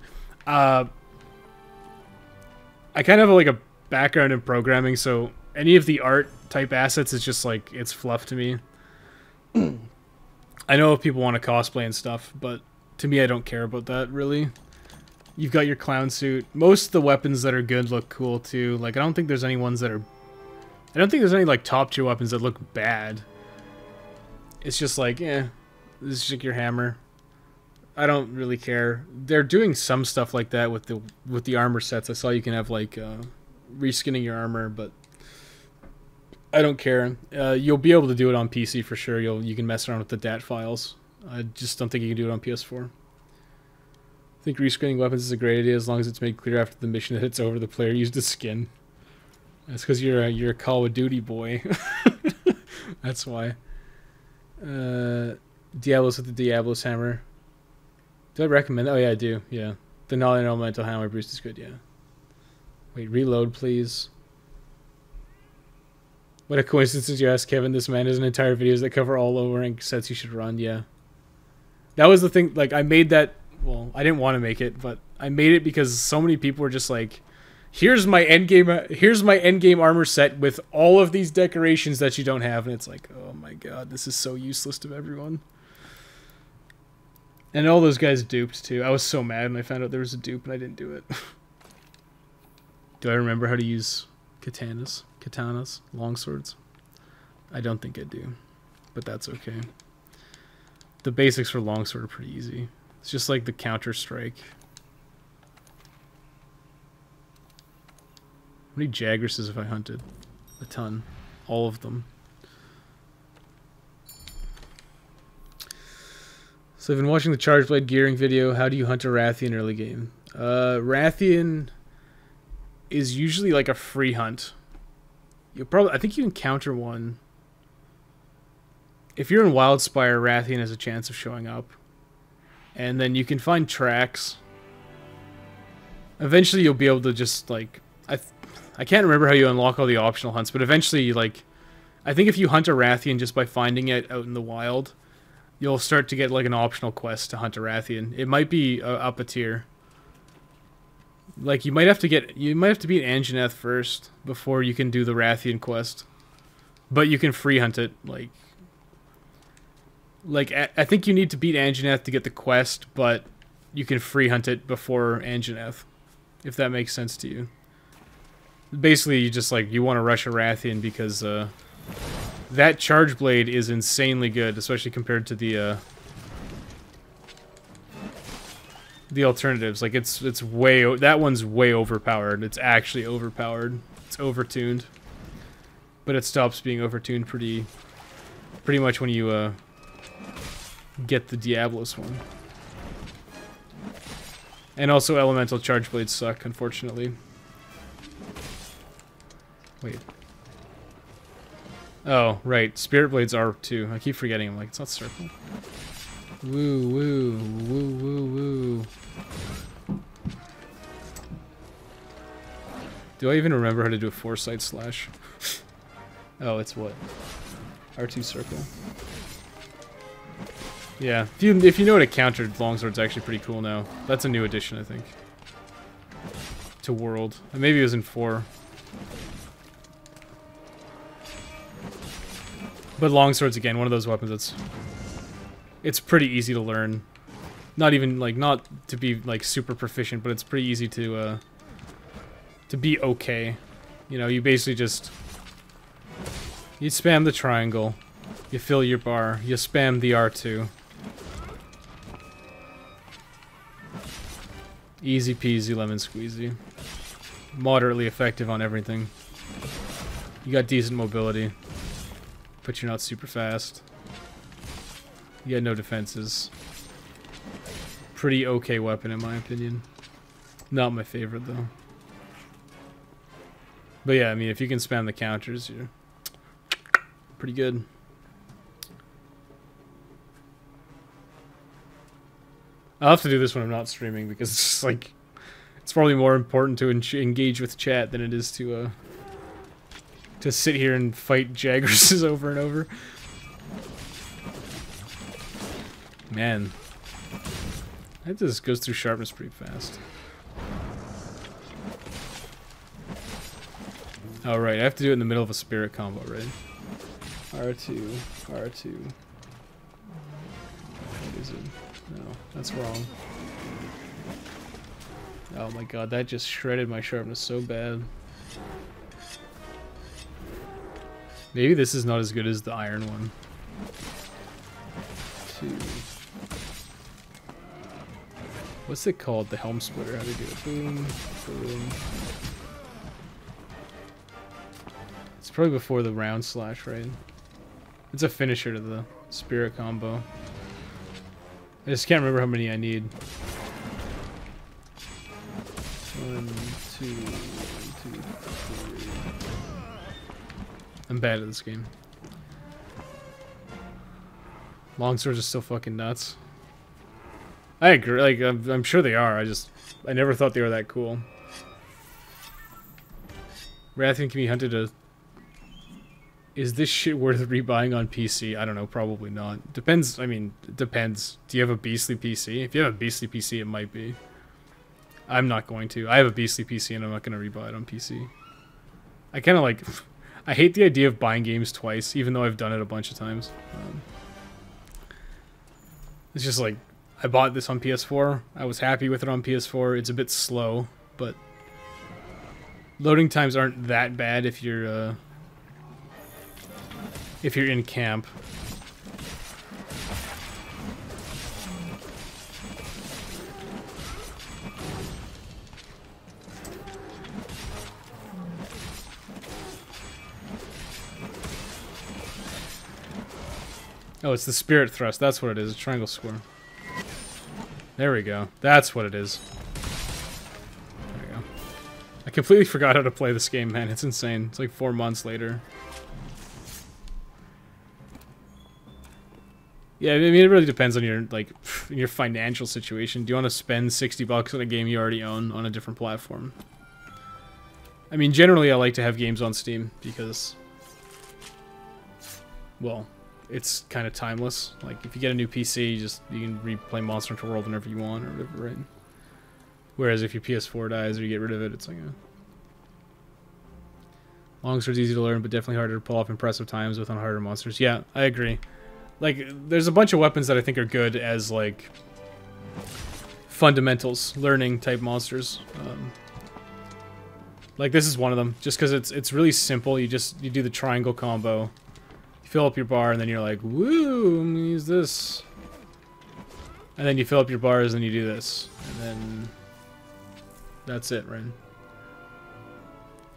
I kind of have like a background in programming, so any of the art type assets is just like, it's fluff to me. I know if people want to cosplay and stuff, but to me I don't care about that really. You've got your clown suit. Most of the weapons that are good look cool too. Like I don't think there's any ones that are... I don't think there's any like top tier weapons that look bad. It's just like, this is just your hammer. I don't really care. They're doing some stuff like that with the armor sets. I saw you can have like reskinning your armor, but I don't care. You'll be able to do it on PC for sure. You can mess around with the DAT files. I just don't think you can do it on PS4. I think reskinning weapons is a great idea as long as it's made clear after the mission that it's over the player used a skin. That's because you're a Call of Duty boy. That's why. Diablos with the Diablo's hammer. Do I recommend that? Oh yeah, I do. Yeah. The non-elemental hammer boost is good, yeah. Wait, reload please. What a coincidence you asked Kevin. This man has an entire videos that cover all low rank sets you should run, yeah. That was the thing, like I made that, well, I didn't want to make it, but I made it because so many people were just like, here's my endgame armor set with all of these decorations that you don't have, and it's like, oh my god, this is so useless to everyone. And all those guys duped too. I was so mad when I found out there was a dupe and I didn't do it. Do I remember how to use katanas, longswords? I don't think I do, but that's okay. The basics for longsword are pretty easy. It's just like the Counter-Strike. How many Jagresses have I hunted? A ton. All of them. So I've been watching the Chargeblade gearing video. How do you hunt a Rathian early game? Rathian is usually like a free hunt. I think you encounter one. If you're in Wildspire, Rathian has a chance of showing up. And then you can find tracks. Eventually you'll be able to just like... I can't remember how you unlock all the optional hunts, but eventually, like... I think if you hunt a Rathian just by finding it out in the wild, you'll start to get like an optional quest to hunt a Rathian. It might be up a tier. Like you might have to beat Anjanath first before you can do the Rathian quest. But you can free hunt it, I think you need to beat Anjanath to get the quest, but you can free hunt it before Anjanath, if that makes sense to you. Basically, you just you want to rush a Rathian because that Charge Blade is insanely good, especially compared to the alternatives. Like it's way that one's way overpowered. It's actually overpowered. It's overtuned, but it stops being overtuned pretty much when you get the Diablos one. And also elemental charge blades suck, unfortunately. Wait. Oh, right. Spirit blades are too. I keep forgetting. I'm like, it's not circle. Woo, woo, woo, woo, woo. Do I even remember how to do a foresight slash? Oh, it's what? R2 circle. Yeah, if you know how to counter, longsword's actually pretty cool now. That's a new addition, I think. To World. Maybe it was in 4. But longsword's again one of those weapons that's it's pretty easy to learn. Not even not to be super proficient, but it's pretty easy to be okay. You know, you basically just You spam the triangle. You fill your bar. You spam the R2. Easy peasy lemon squeezy. Moderately effective on everything. You got decent mobility, but you're not super fast. You got no defenses. Pretty okay weapon in my opinion. Not my favorite though. But yeah, I mean if you can spam the counters, you're pretty good. I'll have to do this when I'm not streaming because it's just like it's probably more important to engage with chat than it is to sit here and fight Jagresses over and over. Man, that just goes through sharpness pretty fast. Oh right, I have to do it in the middle of a spirit combo, right? R2, R2. What is it? No, that's wrong. Oh my god, that just shredded my sharpness so bad. Maybe this is not as good as the iron one. 2. What's it called? The helm splitter. How do you do it? Boom, boom. It's probably before the round slash, right? It's a finisher to the spirit combo. I just can't remember how many I need. 1, 2, 1, 2, 3. I'm bad at this game. Longswords are still fucking nuts. I agree. Like I'm sure they are. I never thought they were that cool. Rathian can be hunted a. Is this shit worth rebuying on PC? I don't know, probably not. Depends, I mean, it depends. Do you have a beastly PC? If you have a beastly PC, it might be. I'm not going to. I have a beastly PC and I'm not going to rebuy it on PC. I kind of like... I hate the idea of buying games twice, even though I've done it a bunch of times. It's just like, I bought this on PS4. I was happy with it on PS4. It's a bit slow, but... loading times aren't that bad if you're in camp. Oh, it's the spirit thrust. That's what it is. A triangle square. There we go. That's what it is. There we go. I completely forgot how to play this game, man. It's insane. It's like 4 months later. Yeah, I mean, it really depends on your, like, your financial situation. Do you want to spend $60 on a game you already own on a different platform? I mean, generally I like to have games on Steam because, well, it's kind of timeless. Like, if you get a new PC, you can replay Monster Hunter World whenever you want or whatever, right? Whereas if your PS4 dies or you get rid of it, it's like a... Longsword's easy to learn, but definitely harder to pull off impressive times with on harder monsters. Yeah, I agree. Like, there's a bunch of weapons that I think are good as, like, fundamentals, learning type monsters. Like, this is one of them, just because it's really simple. You do the triangle combo, you fill up your bar, and then you're like, woo, I'm gonna use this. And then you fill up your bars, and you do this. And then that's it, right?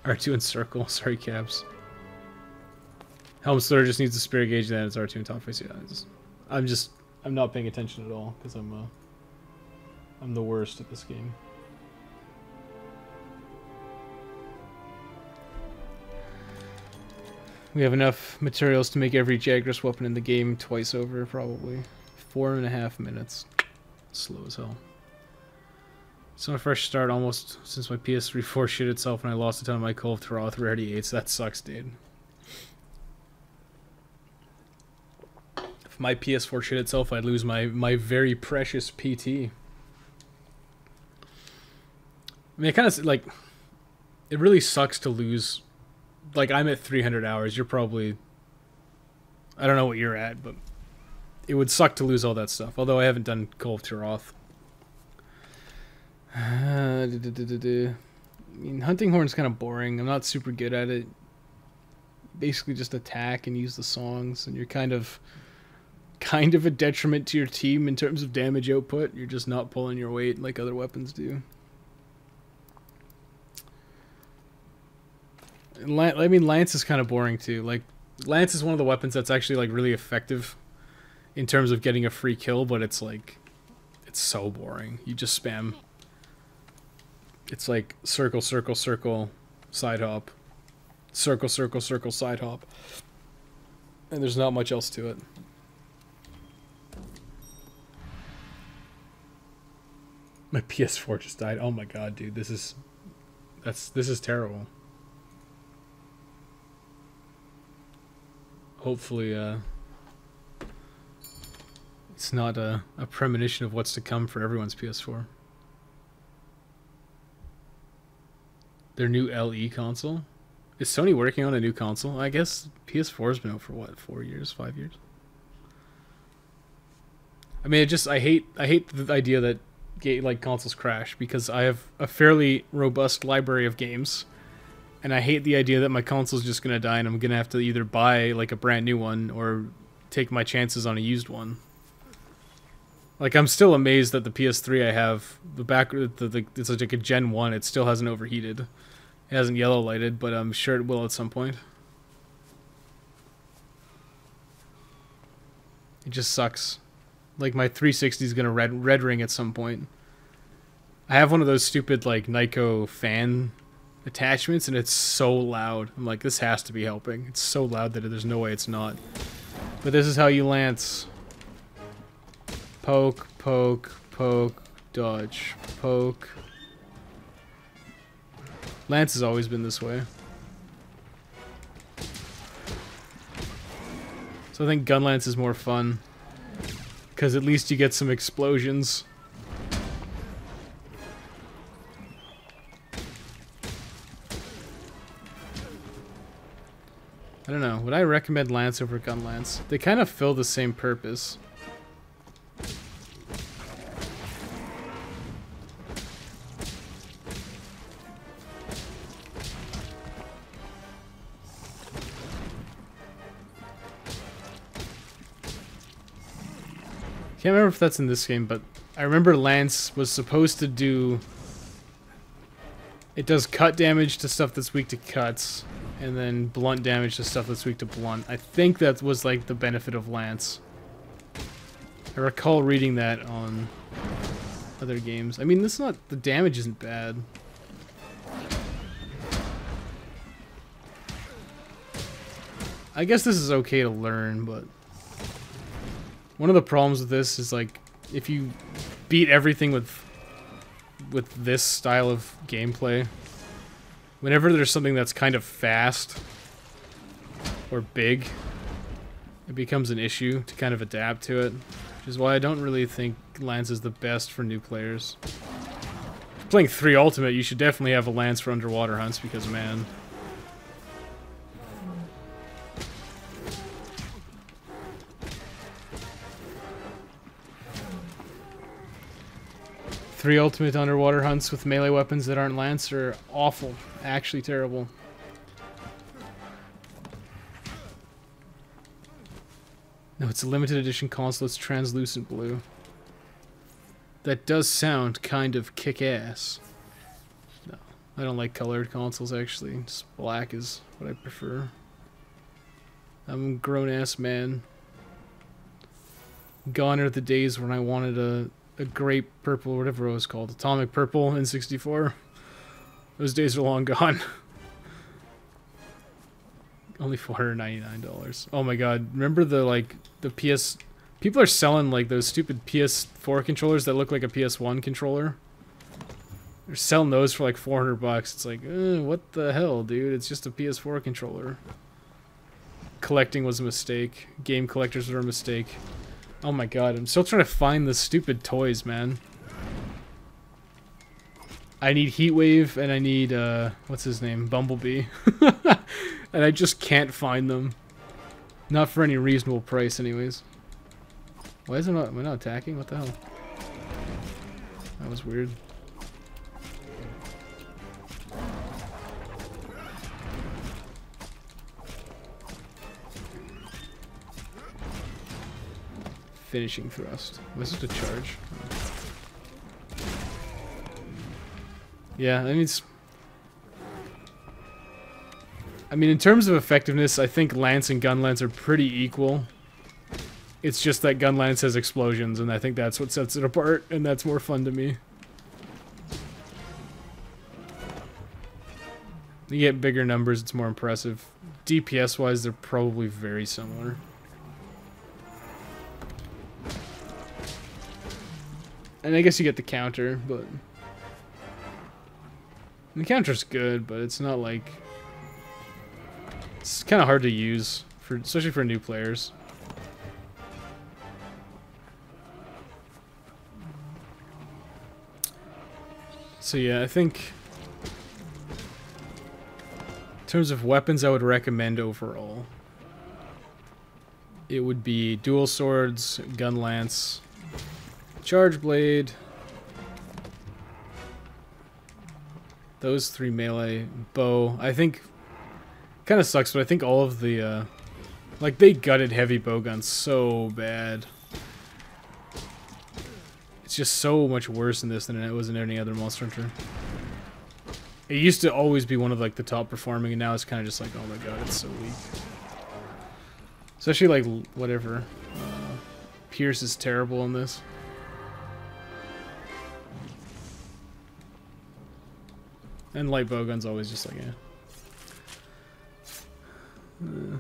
R2 in circle, sorry, Caps. Helm Slitter just needs a spirit gauge, then it's R2 in top face. Yeah, I'm not paying attention at all because I'm the worst at this game. We have enough materials to make every Jagras weapon in the game twice over, probably. 4.5 minutes. Slow as hell. So a fresh start almost since my PS3 4 shit itself and I lost a ton of my Call of Taroth Rarity 8s. That sucks, dude. If my PS4 shit itself, I'd lose my very precious PT. I mean, it kind of, like, it really sucks to lose. Like, I'm at 300 hours. You're probably, I don't know what you're at, but it would suck to lose all that stuff. Although I haven't done Call of Taroth. I mean, Hunting Horn's kind of boring. I'm not super good at it. basically just attack and use the songs, and you're kind of a detriment to your team in terms of damage output. You're just not pulling your weight like other weapons do. I mean, Lance is kind of boring too. Like, Lance is one of the weapons that's actually like really effective in terms of getting a free kill, but it's like, it's so boring. You just spam. It's like circle, circle, circle, side hop. Circle, circle, circle, side hop. And there's not much else to it. My PS4 just died. Oh my god, dude, this is terrible. Hopefully, it's not a premonition of what's to come for everyone's PS4. Their new LE console? Is Sony working on a new console? I guess PS4's been out for what, 4 years, 5 years? I mean, I hate the idea that like consoles crash, because I have a fairly robust library of games, and I hate the idea that my console's just gonna die and I'm gonna have to either buy like a brand new one or take my chances on a used one. Like, I'm still amazed that the PS3 I have, it's like a Gen 1, it still hasn't overheated. It hasn't yellow lighted, but I'm sure it will at some point. It just sucks. Like, my 360 is gonna red ring at some point. I have one of those stupid like Nyko fan attachments, and it's so loud. I'm like, this has to be helping. It's so loud that there's no way it's not. But this is how you lance. Poke, poke, poke, dodge, poke. Lance has always been this way. So I think Gun Lance is more fun, because at least you get some explosions. I don't know. Would I recommend Lance over Gun Lance? They kind of fill the same purpose. Can't remember if that's in this game, but I remember Lance was supposed to do... It does cut damage to stuff that's weak to cuts, and then blunt damage to stuff that's weak to blunt. I think that was like the benefit of Lance. I recall reading that on other games. I mean, this is not... The damage isn't bad. I guess this is okay to learn, but... One of the problems with this is, like, if you beat everything with this style of gameplay, whenever there's something that's kind of fast or big, it becomes an issue to kind of adapt to it, which is why I don't really think Lance is the best for new players. If you're playing 3 Ultimate, you should definitely have a Lance for underwater hunts, because, man... Three Ultimate underwater hunts with melee weapons that aren't Lance are awful. Actually terrible. No, it's a limited edition console. It's translucent blue. That does sound kind of kick-ass. No, I don't like colored consoles, actually. Just black is what I prefer. I'm a grown-ass man. Gone are the days when I wanted a grape purple, whatever it was called, atomic purple in 64. Those days are long gone. Only $499. Oh my god! Remember the PS? People are selling like those stupid PS4 controllers that look like a PS1 controller. They're selling those for like $400. It's like, what the hell, dude? It's just a PS4 controller. Collecting was a mistake. Game collectors were a mistake. Oh my god, I'm still trying to find the stupid toys, man. I need Heatwave, and I need, what's his name? Bumblebee. And I just can't find them. Not for any reasonable price, anyways. Why is it not, am I not attacking? What the hell? That was weird. finishing thrust. Was it a charge? Yeah, I mean, in terms of effectiveness, I think Lance and Gun Lance are pretty equal. It's just that Gun Lance has explosions, and I think that's what sets it apart, and that's more fun to me. You get bigger numbers, it's more impressive. DPS-wise, they're probably very similar. And I guess you get the counter, but... The counter's good, but it's not like... It's kind of hard to use, especially for new players. So yeah, I think... In terms of weapons I would recommend overall, it would be dual swords, gun lance, charge blade, those 3 melee, bow. I think kind of sucks, but I think all of the like they gutted heavy bow guns so bad. It's just so much worse in this than it was in any other Monster Hunter. It used to always be one of like the top performing, and now it's kind of just like, oh my god, it's so weak. Especially like whatever. Pierce is terrible in this. And light bowgun's always just like, yeah.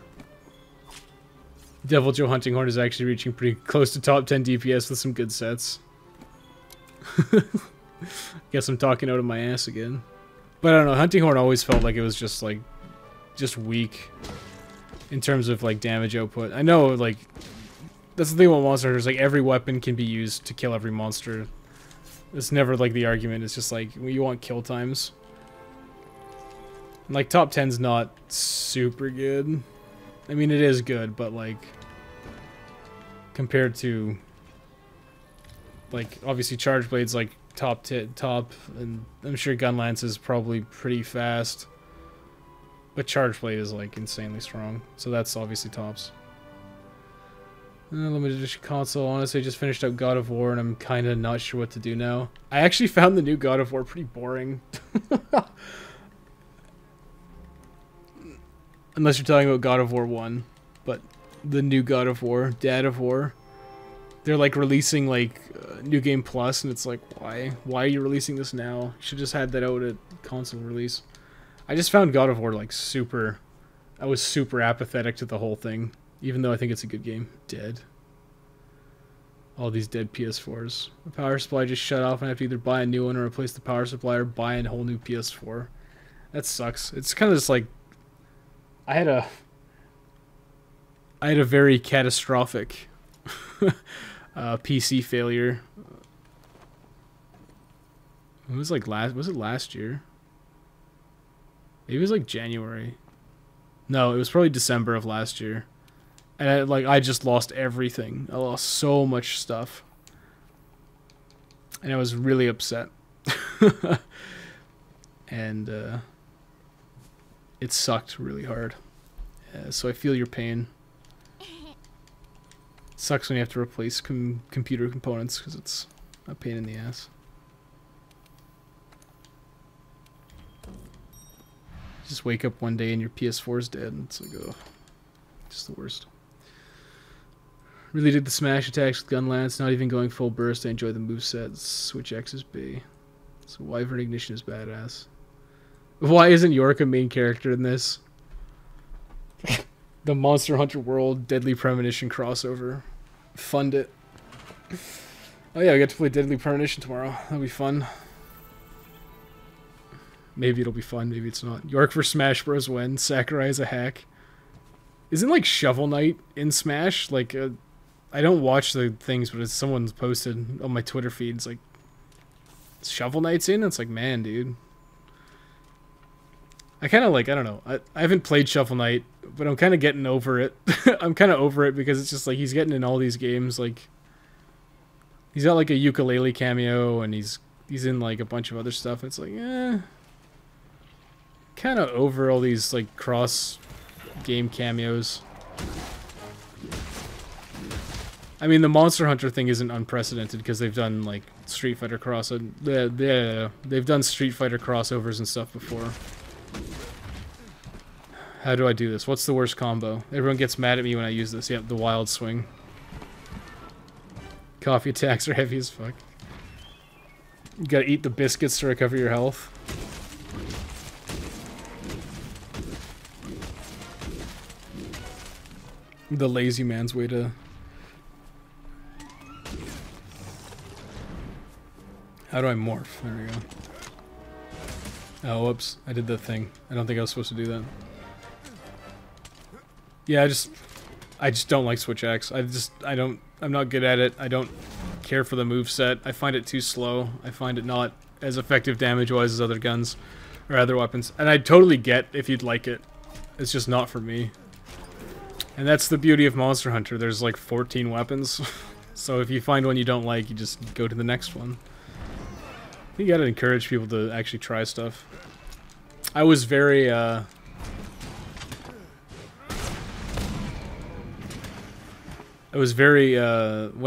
Deviljho Hunting Horn is actually reaching pretty close to top 10 DPS with some good sets. Guess I'm talking out of my ass again. But I don't know, Hunting Horn always felt like it was just like, just weak in terms of like damage output. I know, like, that's the thing about Monster Hunters, like every weapon can be used to kill every monster. It's never like the argument, it's just like, you want kill times. Like, top 10's not super good. I mean, it is good, but like, compared to, like, obviously Charge Blade's like top, and I'm sure Gun Lance is probably pretty fast. But Charge Blade is like insanely strong, so that's obviously tops. Limited edition console. Honestly, I just finished up God of War, and I'm kind of not sure what to do now. I actually found the new God of War pretty boring. Unless you're talking about God of War 1, but the new God of War, Dad of War, they're like releasing like New Game Plus, and it's like, why? Why are you releasing this now? You should just had that out at console release. I just found God of War like super... I was super apathetic to the whole thing, even though I think it's a good game. Dead. All these dead PS4s. The power supply just shut off, and I have to either buy a new one or replace the power supply or buy a whole new PS4. That sucks. It's kind of just like... I had a very catastrophic PC failure. It was like was it last year? Maybe it was like January. No, it was probably December of last year. And I just lost everything. I lost so much stuff. And I was really upset. And it sucked really hard. So I feel your pain. It sucks when you have to replace computer components, because it's a pain in the ass. Just wake up one day and your PS4 is dead, and it's like, oh, just the worst. Really dig the smash attacks with Gun Lance, not even going full burst. I enjoy the moveset. Switch X is B. So Wyvern Ignition is badass. Why isn't York a main character in this? The Monster Hunter World Deadly Premonition crossover. Fund it. Oh yeah, I get to play Deadly Premonition tomorrow. That'll be fun. Maybe it'll be fun, maybe it's not. York for Smash Bros. When Sakurai is a hack. Isn't like Shovel Knight in Smash? Like, I don't watch the things, but it's someone's posted on my Twitter feed. It's like, Shovel Knight's in? It's like, man, dude. I kind of like, I don't know. I haven't played Shovel Knight, but I'm kind of getting over it. I'm kind of over it because it's just like he's getting in all these games. Like, he's got like a ukulele cameo, and he's in like a bunch of other stuff. It's like, kind of over all these like cross game cameos. I mean, the Monster Hunter thing isn't unprecedented because they've done like Street Fighter they've done Street Fighter crossovers and stuff before. How do I do this? What's the worst combo? Everyone gets mad at me when I use this. Yep, the wild swing. Coffee attacks are heavy as fuck. You gotta eat the biscuits to recover your health. The lazy man's way to... How do I morph? There we go. Oh, whoops. I did the thing. I don't think I was supposed to do that. Yeah, I just don't like Switch Axe. I'm not good at it. I don't care for the moveset. I find it too slow. I find it not as effective damage-wise as other guns or other weapons. And I totally get if you'd like it. It's just not for me. And that's the beauty of Monster Hunter. There's like 14 weapons. So if you find one you don't like, you just go to the next one. You gotta encourage people to actually try stuff. I was very, when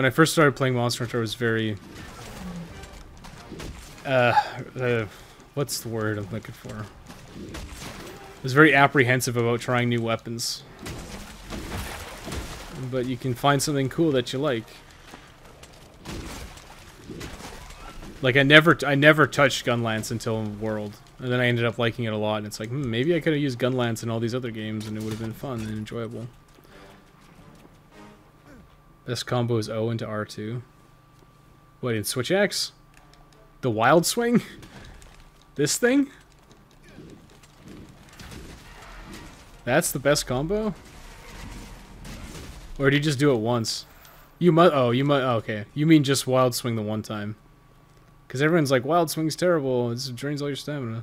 I first started playing Monster Hunter, I was very, what's the word I'm looking for? I was very apprehensive about trying new weapons. But you can find something cool that you like. Like, I never touched Gunlance until World. And then I ended up liking it a lot, and it's like, maybe I could have used Gunlance in all these other games, and it would have been fun and enjoyable. Best combo is O into R2. What, in Switch Axe? The Wild Swing? This thing? That's the best combo? Or do you just do it once? You must. Oh, okay. You mean just Wild Swing the one time? Because everyone's like, Wild Swing's terrible. It drains all your stamina.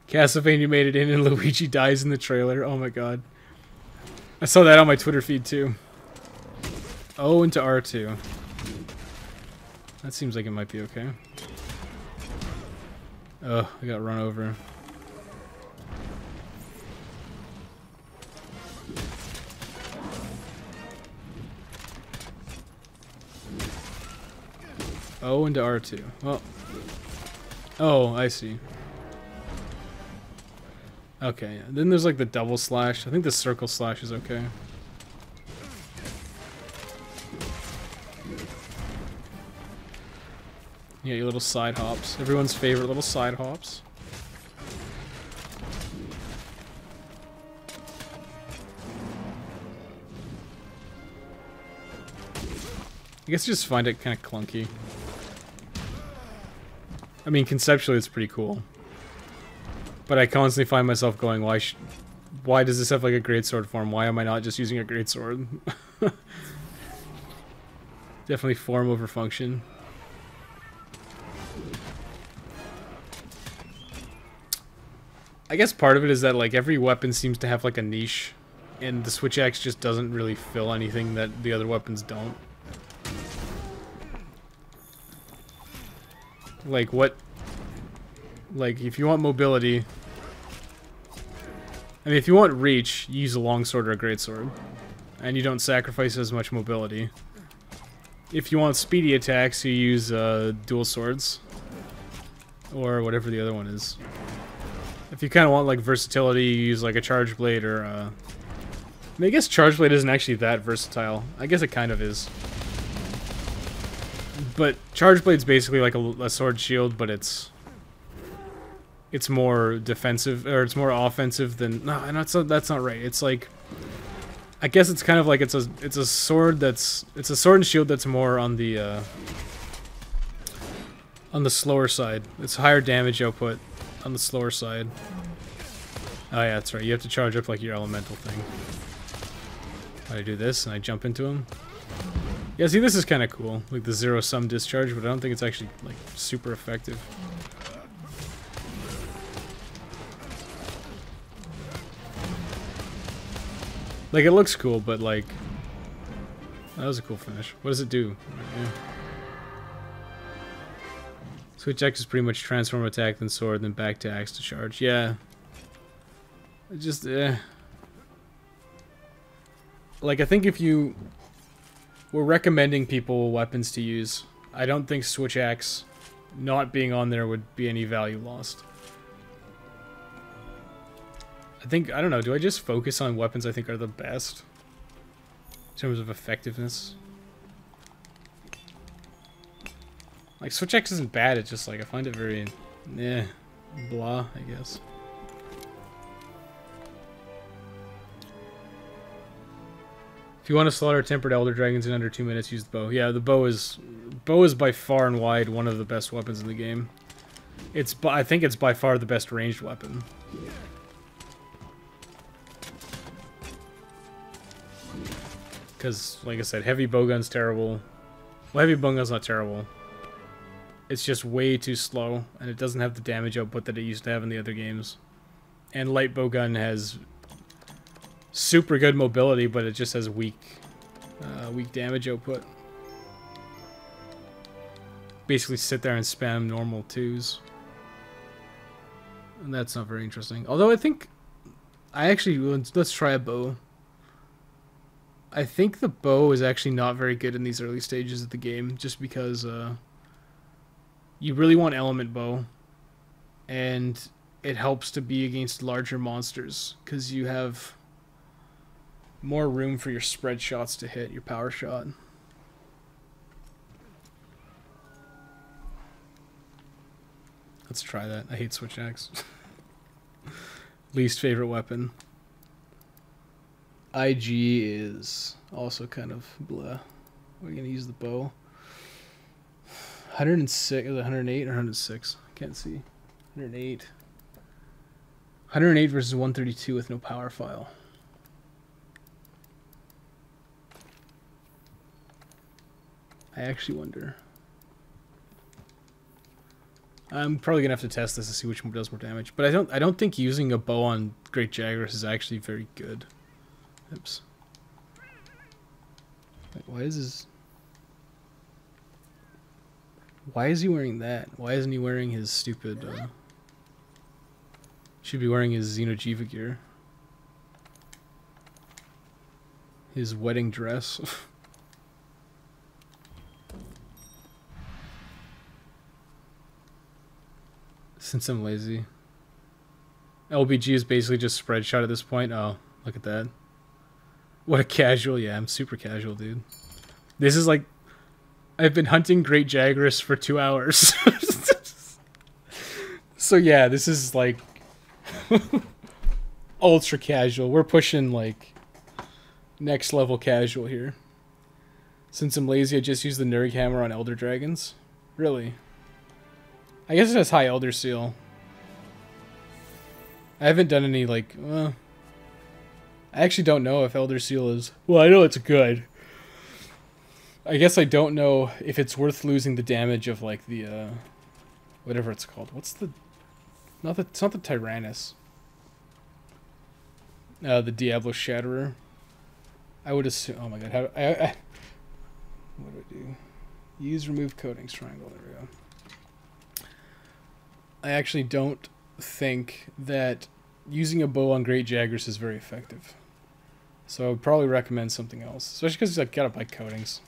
Castlevania made it in, and Luigi dies in the trailer. Oh my god. I saw that on my Twitter feed too. O into R2. That seems like it might be okay. Oh, I got run over. O into R2. Well. Oh, I see. Okay, yeah. Then there's like the double slash. I think the circle slash is okay. Yeah, your little side hops. Everyone's favorite little side hops. I guess I just find it kind of clunky. I mean, conceptually it's pretty cool. But I constantly find myself going, why does this have like a greatsword form? Why am I not just using a greatsword? Definitely form over function. I guess part of it is that like every weapon seems to have like a niche, and the Switch Axe just doesn't really fill anything that the other weapons don't. Like what? Like if you want mobility, I mean if you want reach, you use a longsword or a greatsword, and you don't sacrifice as much mobility. If you want speedy attacks, you use dual swords, or whatever the other one is. If you kind of want like versatility, you use like a charge blade or I mean, I guess charge blade isn't actually that versatile. I guess it kind of is. But charge blade's basically like a sword shield, but it's more defensive, or it's more offensive than that's not right. It's like, I guess it's kind of like it's a sword and shield that's more on the slower side. It's higher damage output on the slower side. Oh yeah, that's right. You have to charge up like your elemental thing. I do this and I jump into him. Yeah, see, this is kind of cool, like the zero-sum discharge, but I don't think it's actually like super effective. Like, it looks cool, but like, that was a cool finish. What does it do? Yeah. Switch X is pretty much transform attack, then sword, then back to axe to charge. Yeah. It just, like, I think if you We're recommending people weapons to use. I don't think Switch Axe not being on there would be any value lost. I don't know, do I just focus on weapons I think are the best? In terms of effectiveness? Like, Switch Axe isn't bad, it's just like, I find it very, blah, I guess. If you want to slaughter tempered elder dragons in under 2 minutes, use the bow. Yeah, the bow is by far and wide one of the best weapons in the game. I think it's by far the best ranged weapon. Because, like I said, heavy bowgun's terrible. Well, heavy bowgun's not terrible. It's just way too slow, and it doesn't have the damage output that it used to have in the other games. And light bowgun has super good mobility, but it just has weak damage output. Basically sit there and spam normal 2s. And that's not very interesting. Although let's try a bow. I think the bow is actually not very good in these early stages of the game, just because you really want element bow, and it helps to be against larger monsters, because you have more room for your spread shots to hit, your power shot. Let's try that. I hate Switch Axe. Least favorite weapon. IG is also kind of blah. We're gonna use the bow. 106, is it 108 or 106? I can't see. 108. 108 versus 132 with no power file. I actually wonder. I'm probably gonna have to test this to see which one does more damage. But I don't think using a bow on Great Jagras is actually very good. Oops. Wait, why is he wearing that? Why isn't he wearing his stupid should be wearing his Xeno'jiiva gear. His wedding dress. Since I'm lazy. LBG is basically just spread shot at this point. Oh, look at that. What a casual. Yeah, I'm super casual, dude. This is like... I've been hunting Great Jagras for 2 hours. So yeah, this is like... ultra casual. We're pushing like... next level casual here. Since I'm lazy, I just use the Nurg Hammer on Elder Dragons. Really? I guess it has high Elder Seal. I haven't done any, like, I actually don't know if Elder Seal is... Well, I know it's good. I guess I don't know if it's worth losing the damage of, like, the, whatever it's called. What's the... It's not the Tyrannus. The Diablo Shatterer. I would assume... Oh my god, how... what do I do? Use remove coatings triangle. There we go. I actually don't think that using a bow on Great Jagras is very effective. So I would probably recommend something else. Especially because I gotta buy coatings.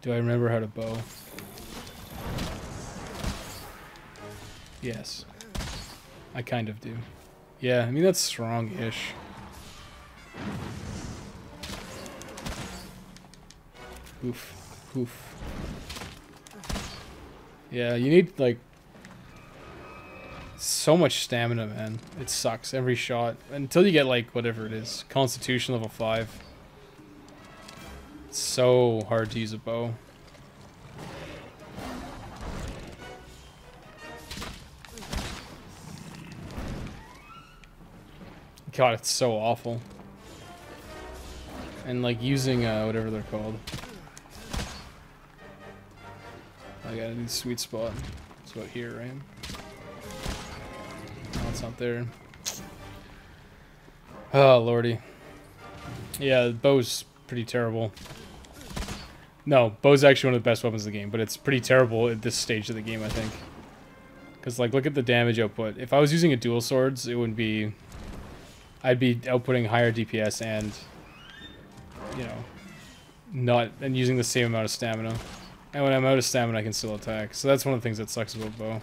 Do I remember how to bow? Yes. I kind of do. Yeah, I mean that's strong-ish. Oof. Oof. Yeah, you need, like, so much stamina, man. It sucks every shot. Until you get, like, whatever it is. Constitution level 5. It's so hard to use a bow. God, it's so awful. And, like, using, whatever they're called. I got a new sweet spot. It's about here, right? No, it's not there. Oh, lordy. Yeah, the bow's pretty terrible. No, bow's actually one of the best weapons in the game, but it's pretty terrible at this stage of the game, I think. Because, like, look at the damage output. If I was using a dual swords, it would be... I'd be outputting higher DPS and, you know, not and using the same amount of stamina. And when I'm out of stamina, I can still attack. So that's one of the things that sucks about bow.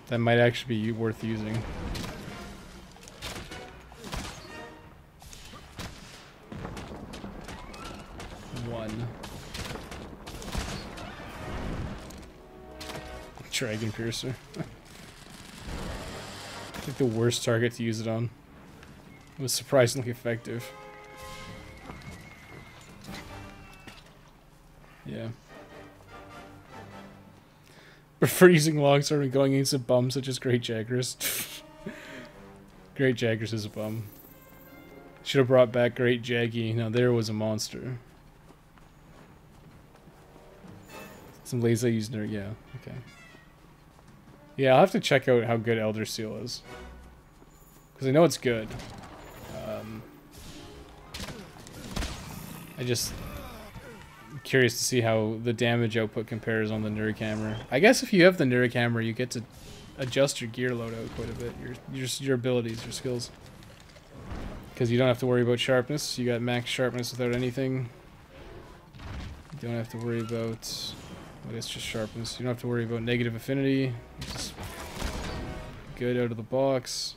That might actually be worth using. One. Dragon Piercer. I think the worst target to use it on. It was surprisingly effective. Yeah. Prefer using longsword and going against a bum such as Great Jaggers. Great Jaggers is a bum. Should have brought back Great Jaggy. Now there was a monster. Some laser used there, yeah, okay. Yeah, I'll have to check out how good Elder Seal is. Because I know it's good. I just... curious to see how the damage output compares on the Nuric Hammer. I guess if you have the Nuric Hammer, you get to adjust your gear loadout quite a bit. Your abilities, your skills. Because you don't have to worry about sharpness. You got max sharpness without anything. You don't have to worry about... well, it's just sharpness. You don't have to worry about negative affinity. It's just good out of the box.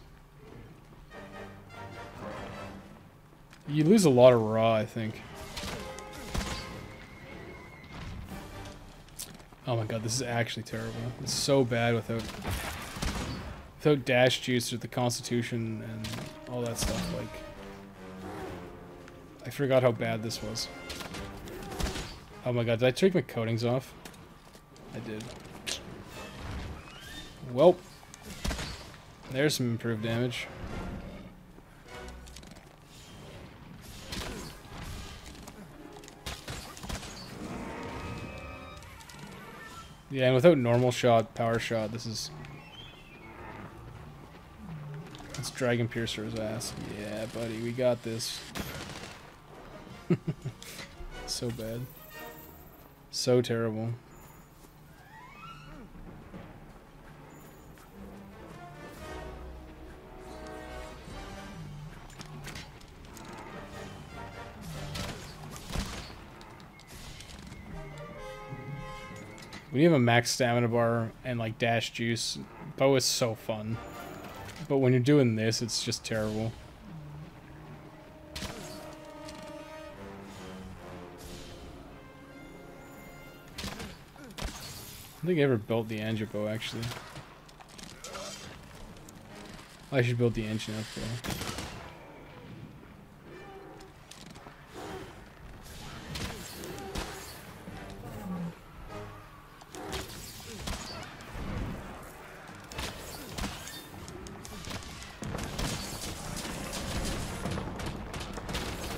You lose a lot of raw, I think. Oh my god, this is actually terrible. It's so bad without dash juice or the constitution and all that stuff. Like, I forgot how bad this was. Oh my god, did I take my coatings off? I did. Well, there's some improved damage. Yeah, and without normal shot, power shot, this is... It's Dragon Piercer's ass. Yeah, buddy, we got this. So bad. So terrible. When you have a max stamina bar and like dash juice, bow is so fun. But when you're doing this, it's just terrible. I don't think I ever built the Angel bow actually. I should build the engine up though.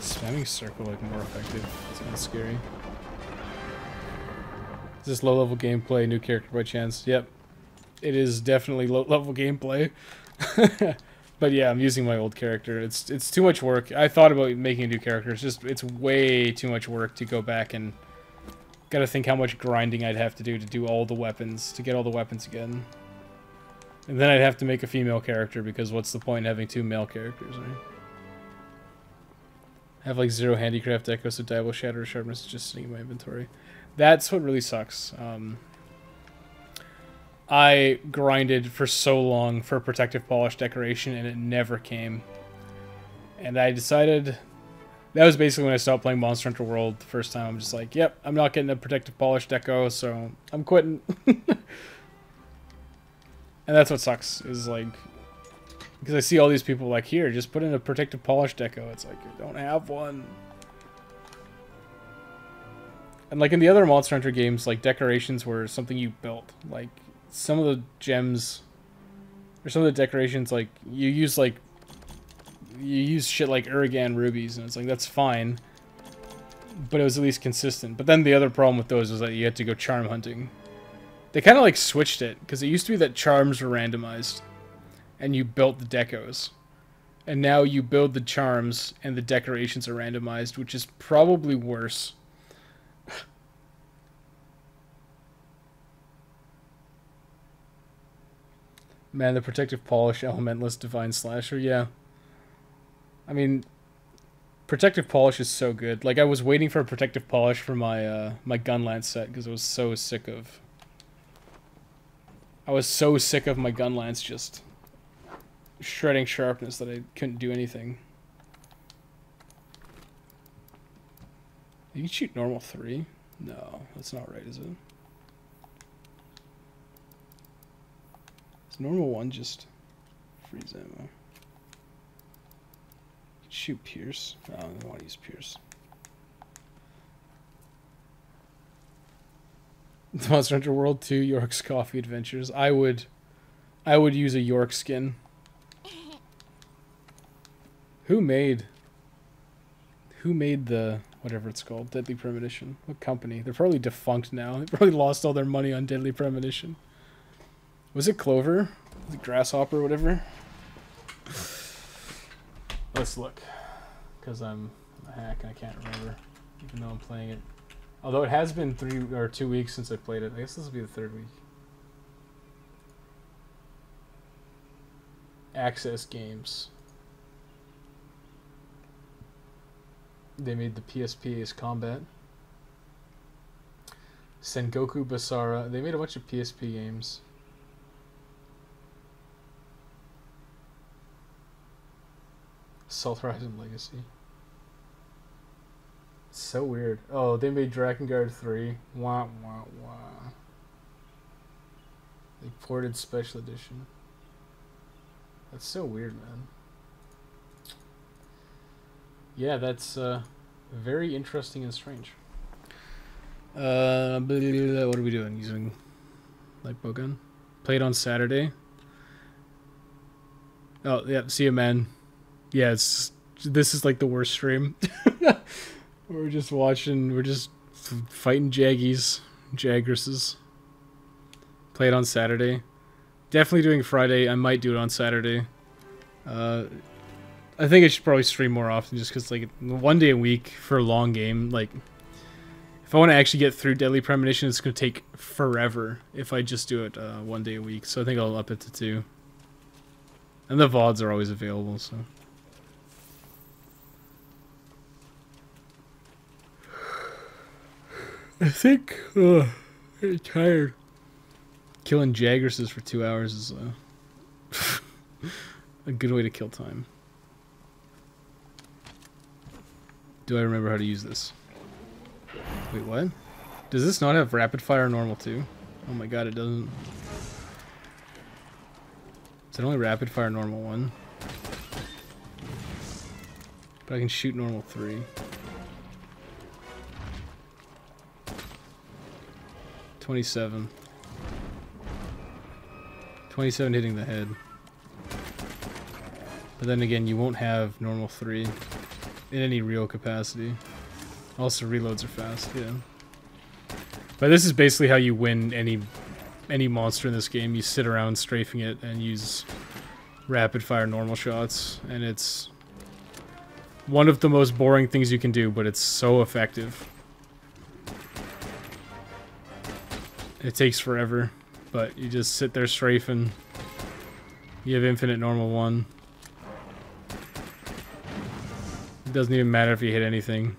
Spamming circle like more effective. It's kind of scary. Is this low level gameplay? New character by chance? Yep. It is definitely low level gameplay. But yeah, I'm using my old character. It's too much work. I thought about making a new character. It's way too much work to go back and gotta think how much grinding I'd have to do all the weapons, to get all the weapons again. And then I'd have to make a female character because what's the point in having two male characters, right? I have like 0 handicraft echo, so Diablo Shatter Sharpness is just sitting in my inventory. That's what really sucks. I grinded for so long for Protective Polish decoration and it never came. And I decided... That was basically when I stopped playing Monster Hunter World the first time. I'm just like, yep, I'm not getting a Protective Polish deco, so I'm quitting. And that's what sucks, is like... Because I see all these people like, here, just put in a Protective Polish deco. It's like, you don't have one. And like in the other Monster Hunter games, like decorations were something you built. Like some of the gems, or some of the decorations, like you use shit like Uragan rubies, and it's like, that's fine. But it was at least consistent. But then the other problem with those was that you had to go charm hunting. They kind of like switched it, because it used to be that charms were randomized. And you built the decos. And now you build the charms and the decorations are randomized, which is probably worse. Man, the Protective Polish, Elementalist, Divine Slasher, yeah. I mean, Protective Polish is so good. Like, I was waiting for a Protective Polish for my my Gunlance set because I was so sick of... I was so sick of my Gunlance just shredding sharpness that I couldn't do anything. You can shoot normal 3? No, that's not right, is it? Is normal 1 just freeze ammo? Shoot Pierce. No, I don't want to use Pierce. Monster Hunter World 2, York's Coffee Adventures. I would use a York skin. Who made the whatever it's called, Deadly Premonition? What company? They're probably defunct now. They probably lost all their money on Deadly Premonition. Was it Clover? Was it Grasshopper or whatever? Let's look, because I'm a hack and I can't remember, even though I'm playing it. Although it has been 3 or 2 weeks since I played it. I guess this will be the 3rd week. Access Games. They made the PSP Ace Combat. Sengoku Basara. They made a bunch of PSP games. Assault Horizon Legacy. It's so weird. Oh, they made Drakengard 3. Wah, wah, wah. They ported Special Edition. That's so weird, man. Yeah, that's very interesting and strange. What are we doing? Using light bow gun? Played on Saturday. Oh, yeah, see you, man. Yeah, this is like the worst stream. We're just fighting Jagresses. Played on Saturday. Definitely doing Friday. I might do it on Saturday. I think I should probably stream more often just because, like, 1 day a week for a long game, like, if I want to actually get through Deadly Premonition, it's going to take forever if I just do it 1 day a week. So I think I'll up it to 2. And the VODs are always available, so... I think, I'm tired. Killing Jagresses for 2 hours is a good way to kill time. Do I remember how to use this? Wait, what? Does this not have rapid fire normal too? Oh my god, it doesn't. Is it only rapid fire normal 1? But I can shoot normal 3. 27. 27 hitting the head. But then again, you won't have normal 3 in any real capacity. Also, reloads are fast, yeah. But this is basically how you win any monster in this game. You sit around strafing it and use rapid fire normal shots, and it's one of the most boring things you can do, but it's so effective. It takes forever, but you just sit there strafing. You have infinite normal 1. It doesn't even matter if you hit anything.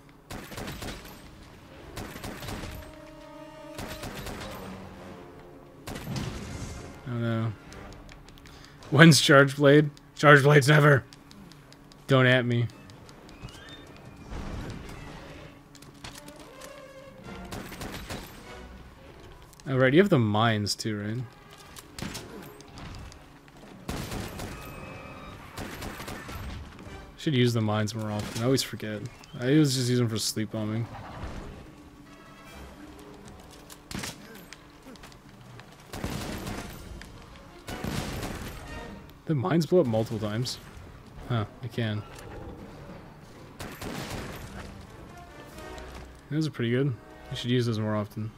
Oh no. When's Charge Blade? Charge Blade's never. Don't at me. Alright, you have the mines too, right? Should use the mines more often. I always forget. I always just use them for sleep bombing. The mines blow up multiple times. Huh, I can. Those are pretty good. You should use those more often.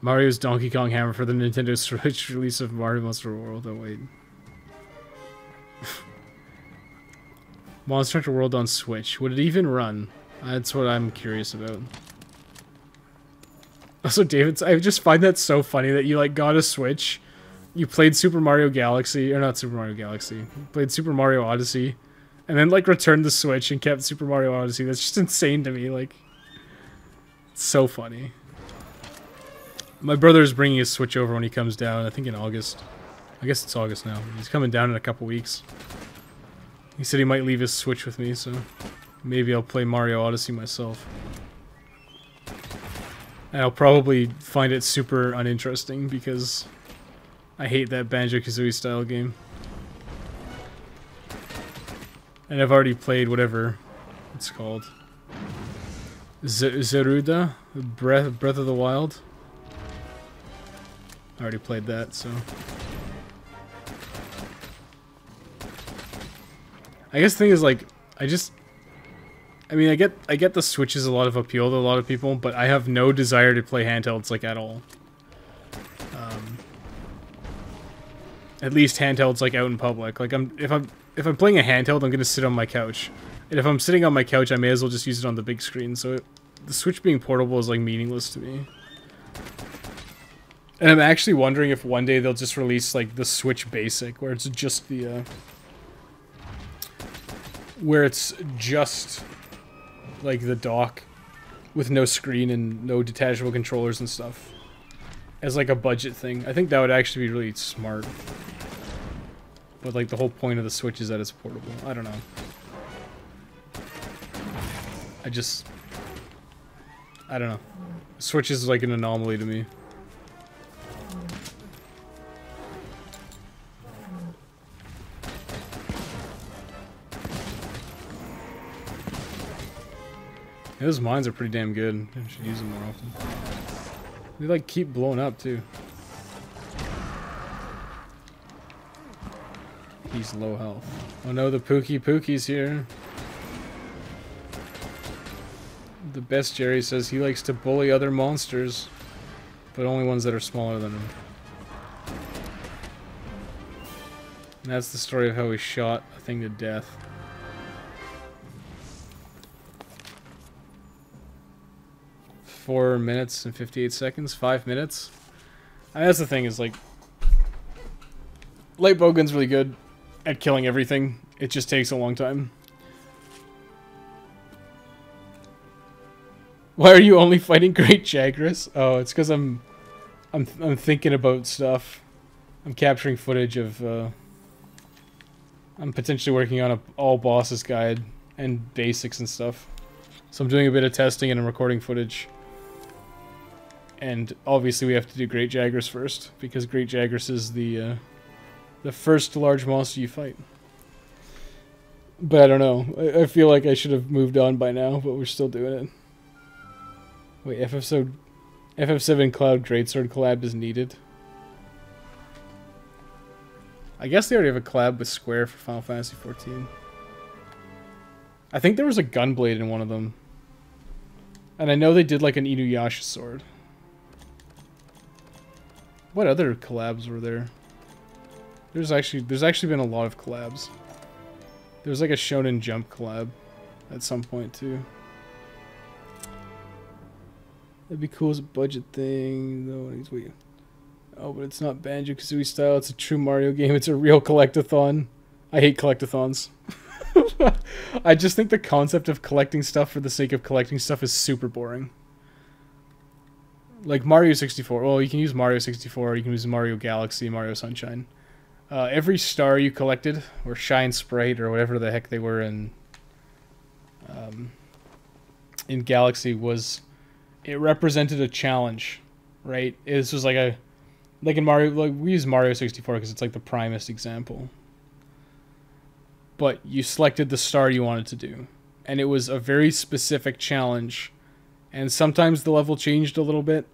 Mario's Donkey Kong Hammer for the Nintendo Switch release of Mario Monster World. Oh, wait. Monster Hunter World on Switch. Would it even run? That's what I'm curious about. Also, David, I just find that so funny that you, like, got a Switch, you played Super Mario Galaxy, or not Super Mario Galaxy, you played Super Mario Odyssey, and then like returned the Switch and kept Super Mario Odyssey. That's just insane to me. Like, it's so funny. My brother's bringing his Switch over when he comes down. I think in August. I guess it's August now. He's coming down in a couple weeks. He said he might leave his Switch with me, so maybe I'll play Mario Odyssey myself. And I'll probably find it super uninteresting because I hate that Banjo-Kazooie style game. And I've already played whatever it's called. Zeruda? Breath of the Wild? I already played that, so... I guess the thing is, like, I mean, I get the Switch is a lot of appeal to a lot of people, but I have no desire to play handhelds, like, at all. At least handhelds, like, out in public. Like, if I'm playing a handheld, I'm gonna sit on my couch. And if I'm sitting on my couch, I may as well just use it on the big screen, so the Switch being portable is, like, meaningless to me. And I'm actually wondering if one day they'll just release, like, the Switch Basic, where it's just the, like, the dock with no screen and no detachable controllers and stuff. As, like, a budget thing. I think that would actually be really smart. But, like, the whole point of the Switch is that it's portable. I don't know. I don't know. The Switch is, like, an anomaly to me. Yeah, those mines are pretty damn good. I should use them more often. They like keep blowing up too. He's low health. Oh no, the Pookie's here. The best Jerry says he likes to bully other monsters, but only ones that are smaller than him. And that's the story of how he shot a thing to death. Four minutes and 58 seconds, 5 minutes. I mean, that's the thing, is like, Light Bowgun's really good at killing everything. It just takes a long time. Why are you only fighting Great Jagras? Oh, it's because I'm thinking about stuff. I'm capturing footage of. I'm potentially working on a all bosses guide and basics and stuff. So I'm doing a bit of testing and I'm recording footage. And obviously we have to do Great Jagras first, because Great Jagras is the first large monster you fight. But I don't know. I feel like I should have moved on by now, but we're still doing it. Wait, FF7 Cloud Greatsword collab is needed. I guess they already have a collab with Square for Final Fantasy XIV. I think there was a Gunblade in one of them. And I know they did like an Inuyasha sword. What other collabs were there? There's actually been a lot of collabs. There's like a Shonen Jump collab at some point too. That'd be cool as a budget thing. No, he's waiting. Oh, but it's not Banjo-Kazooie style. It's a true Mario game. It's a real collectathon. I hate collectathons. I just think the concept of collecting stuff for the sake of collecting stuff is super boring. Like Mario 64. Well, you can use Mario 64. You can use Mario Galaxy, Mario Sunshine. Every star you collected, or Shine Sprite, or whatever the heck they were in Galaxy, it represented a challenge, right? This was like in Mario, like we use Mario 64 because it's like the primest example. But you selected the star you wanted to do, and it was a very specific challenge. And sometimes the level changed a little bit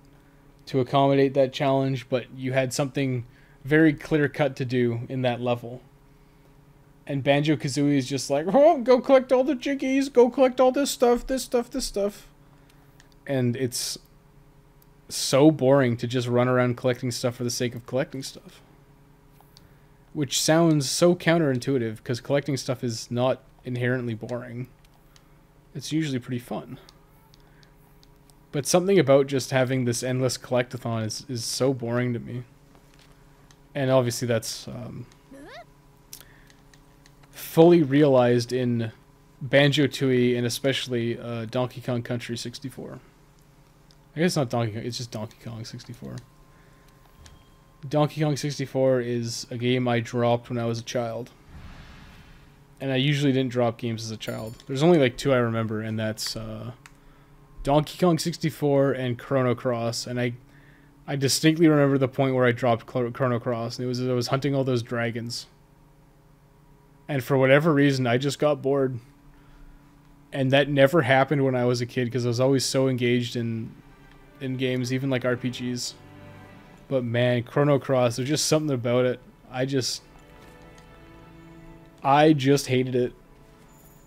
to accommodate that challenge, but you had something very clear-cut to do in that level. And Banjo-Kazooie is just like, oh, go collect all the jiggies, go collect all this stuff, this stuff, this stuff. And it's so boring to just run around collecting stuff for the sake of collecting stuff. Which sounds so counterintuitive, because collecting stuff is not inherently boring. It's usually pretty fun. But something about just having this endless collectathon is so boring to me. And obviously that's fully realized in Banjo-Tooie and especially Donkey Kong Country 64. I guess it's not Donkey Kong, it's just Donkey Kong 64. Donkey Kong 64 is a game I dropped when I was a child. And I usually didn't drop games as a child. There's only like 2 I remember, and that's Donkey Kong 64 and Chrono Cross. And I distinctly remember the point where I dropped Chrono Cross, and I was hunting all those dragons. And for whatever reason, I just got bored. And that never happened when I was a kid, because I was always so engaged in games, even like RPGs. But man, Chrono Cross, there's just something about it. I just hated it.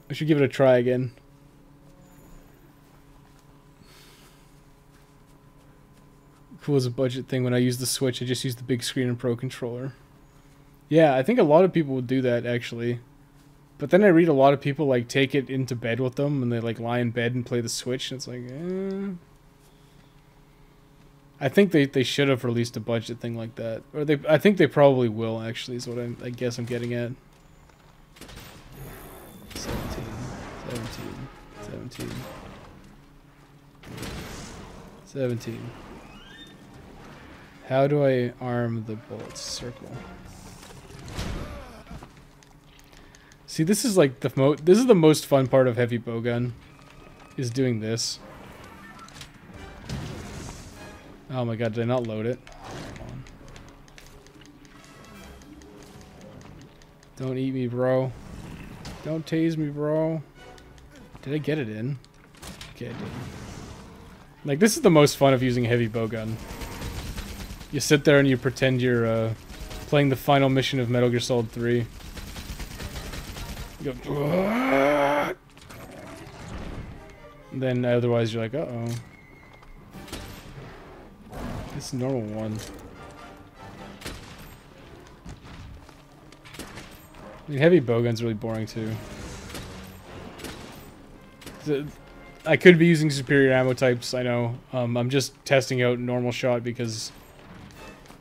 I should give it a try again. Cool as a budget thing. When I use the Switch, I just use the big screen and Pro Controller. Yeah, I think a lot of people would do that, actually. But then I read a lot of people, like, take it into bed with them, and they, like, lie in bed and play the Switch, and it's like, I think they should have released a budget thing like that. Or I think they probably will, actually, is what I guess I'm getting at. 17, 17, 17. How do I arm the bullets? Circle. See, this is like this is the most fun part of heavy bowgun, is doing this. Oh my god, did I not load it? Come on. Don't eat me, bro. Don't tase me, bro. Did I get it in? Okay, I did. Like, this is the most fun of using a heavy bowgun. You sit there and you pretend you're playing the final mission of Metal Gear Solid 3. You go, and then otherwise you're like, uh-oh. This is a normal one. I mean, heavy bowgun's really boring too. I could be using superior ammo types, I know. I'm just testing out normal shot because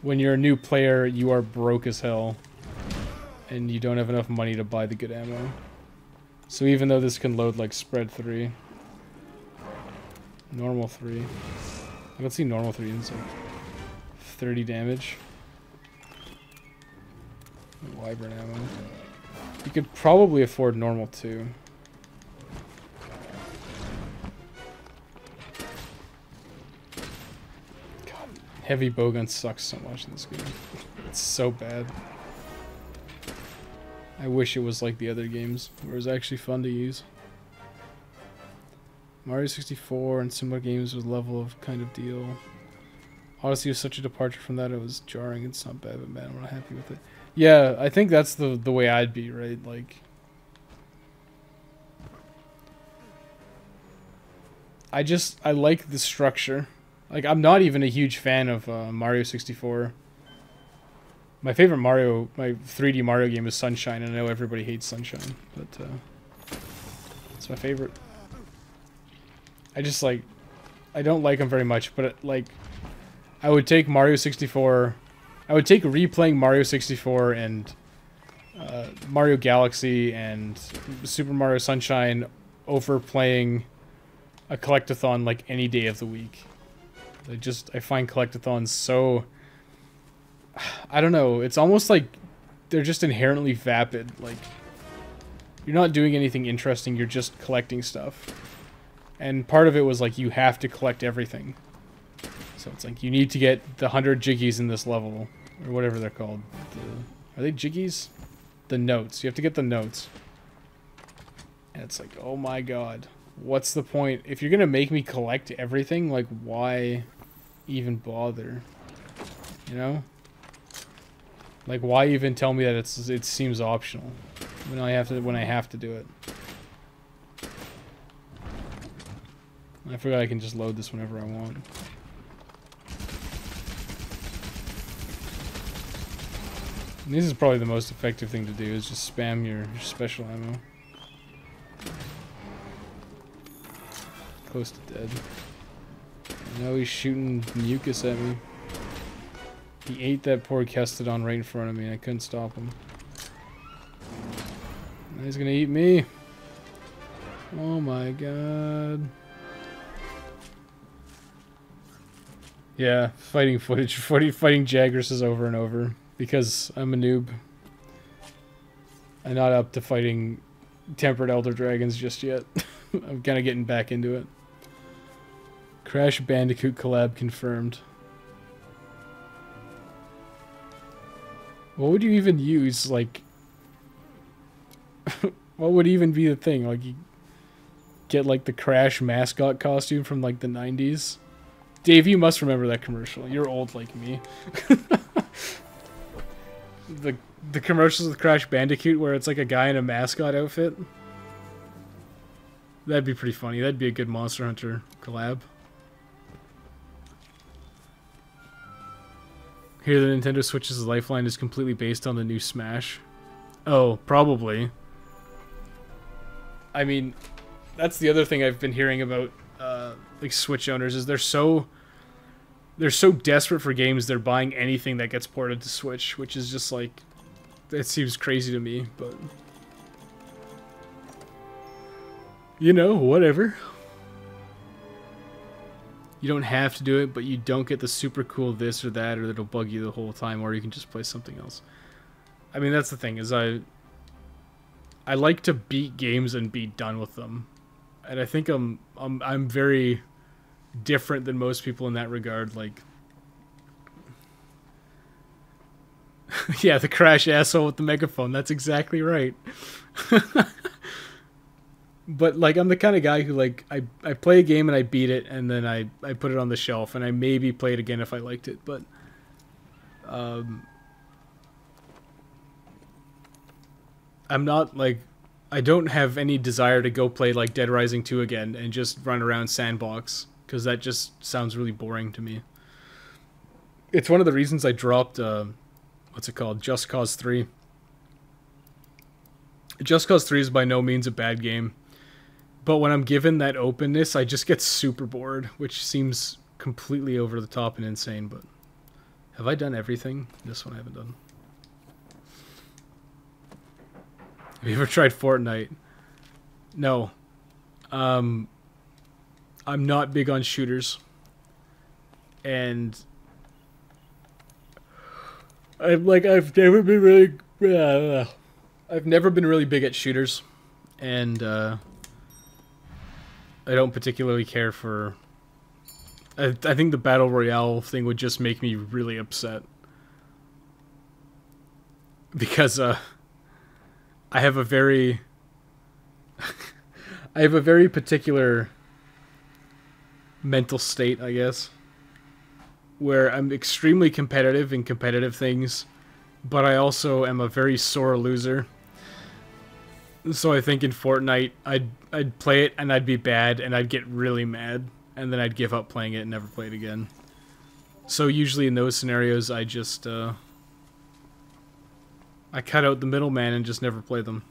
when you're a new player, you are broke as hell. And you don't have enough money to buy the good ammo. So even though this can load like spread 3. Normal 3. Let's see normal 3 is like 30 damage. Wyvern ammo. You could probably afford normal 2. God, heavy bowgun sucks so much in this game. It's so bad. I wish it was like the other games, where it was actually fun to use. Mario 64 and similar games with level of kind of deal. Odyssey was such a departure from that, it was jarring. It's not bad, but man, I'm not happy with it. Yeah, I think that's the way I'd be, right? Like, I like the structure. Like, I'm not even a huge fan of Mario 64. My favorite Mario, my 3D Mario game is Sunshine, and I know everybody hates Sunshine, but it's my favorite. I just like, I don't like them very much, but like, I would take Mario 64, I would take replaying Mario 64 and Mario Galaxy and Super Mario Sunshine over playing a collectathon like any day of the week. I find collectathons so, I don't know, it's almost like they're just inherently vapid. Like, you're not doing anything interesting, you're just collecting stuff. And part of it was like, you have to collect everything. So it's like, you need to get the 100 jiggies in this level, or whatever they're called. Are they jiggies? The notes. You have to get the notes. And it's like, oh my god. What's the point? If you're gonna make me collect everything, like, why even bother? You know? Like, why even tell me that it seems optional when I have to do it? I forgot I can just load this whenever I want. And this is probably the most effective thing to do, is just spam your special ammo. Close to dead. Now he's shooting mucus at me. He ate that poor Kestodon right in front of me and I couldn't stop him. Now he's gonna eat me. Oh my god. Yeah, fighting footage, fighting Jagras over and over because I'm a noob. I'm not up to fighting Tempered Elder Dragons just yet. I'm kind of getting back into it. Crash Bandicoot collab confirmed. What would you even use? Like, what would even be the thing? Like, you get like the Crash mascot costume from like the 90s? Dave, you must remember that commercial. You're old like me. The commercials with Crash Bandicoot where it's like a guy in a mascot outfit. That'd be pretty funny. That'd be a good Monster Hunter collab. Here, the Nintendo Switch's lifeline is completely based on the new Smash. Oh, probably. I mean, that's the other thing I've been hearing about like Switch owners is they're so desperate for games they're buying anything that gets ported to Switch, which is just like, it seems crazy to me, but you know, whatever. You don't have to do it, but you don't get the super cool this or that, or that'll bug you the whole time, or you can just play something else. I mean, that's the thing, is I like to beat games and be done with them. And I think I'm very different than most people in that regard. Like, yeah, the Crash asshole with the megaphone. That's exactly right. But like, I'm the kind of guy who like I play a game and I beat it and then I put it on the shelf and I maybe play it again if I liked it. But I'm not like, I don't have any desire to go play like Dead Rising 2 again and just run around Sandbox, because that just sounds really boring to me. It's one of the reasons I dropped what's it called? Just Cause 3. Just Cause 3 is by no means a bad game, but when I'm given that openness, I just get super bored, which seems completely over the top and insane. But have I done everything? This one I haven't done. Have you ever tried Fortnite? No. I'm not big on shooters. And I've never been really I've never been really big at shooters, and I don't particularly care for. I think the Battle Royale thing would just make me really upset, because I have a very particular mental state, I guess, where I'm extremely competitive in competitive things, but I also am a very sore loser. So I think in Fortnite, I'd play it and I'd be bad and I'd get really mad and then I'd give up playing it and never play it again. So usually in those scenarios, I just I cut out the middleman and just never play them.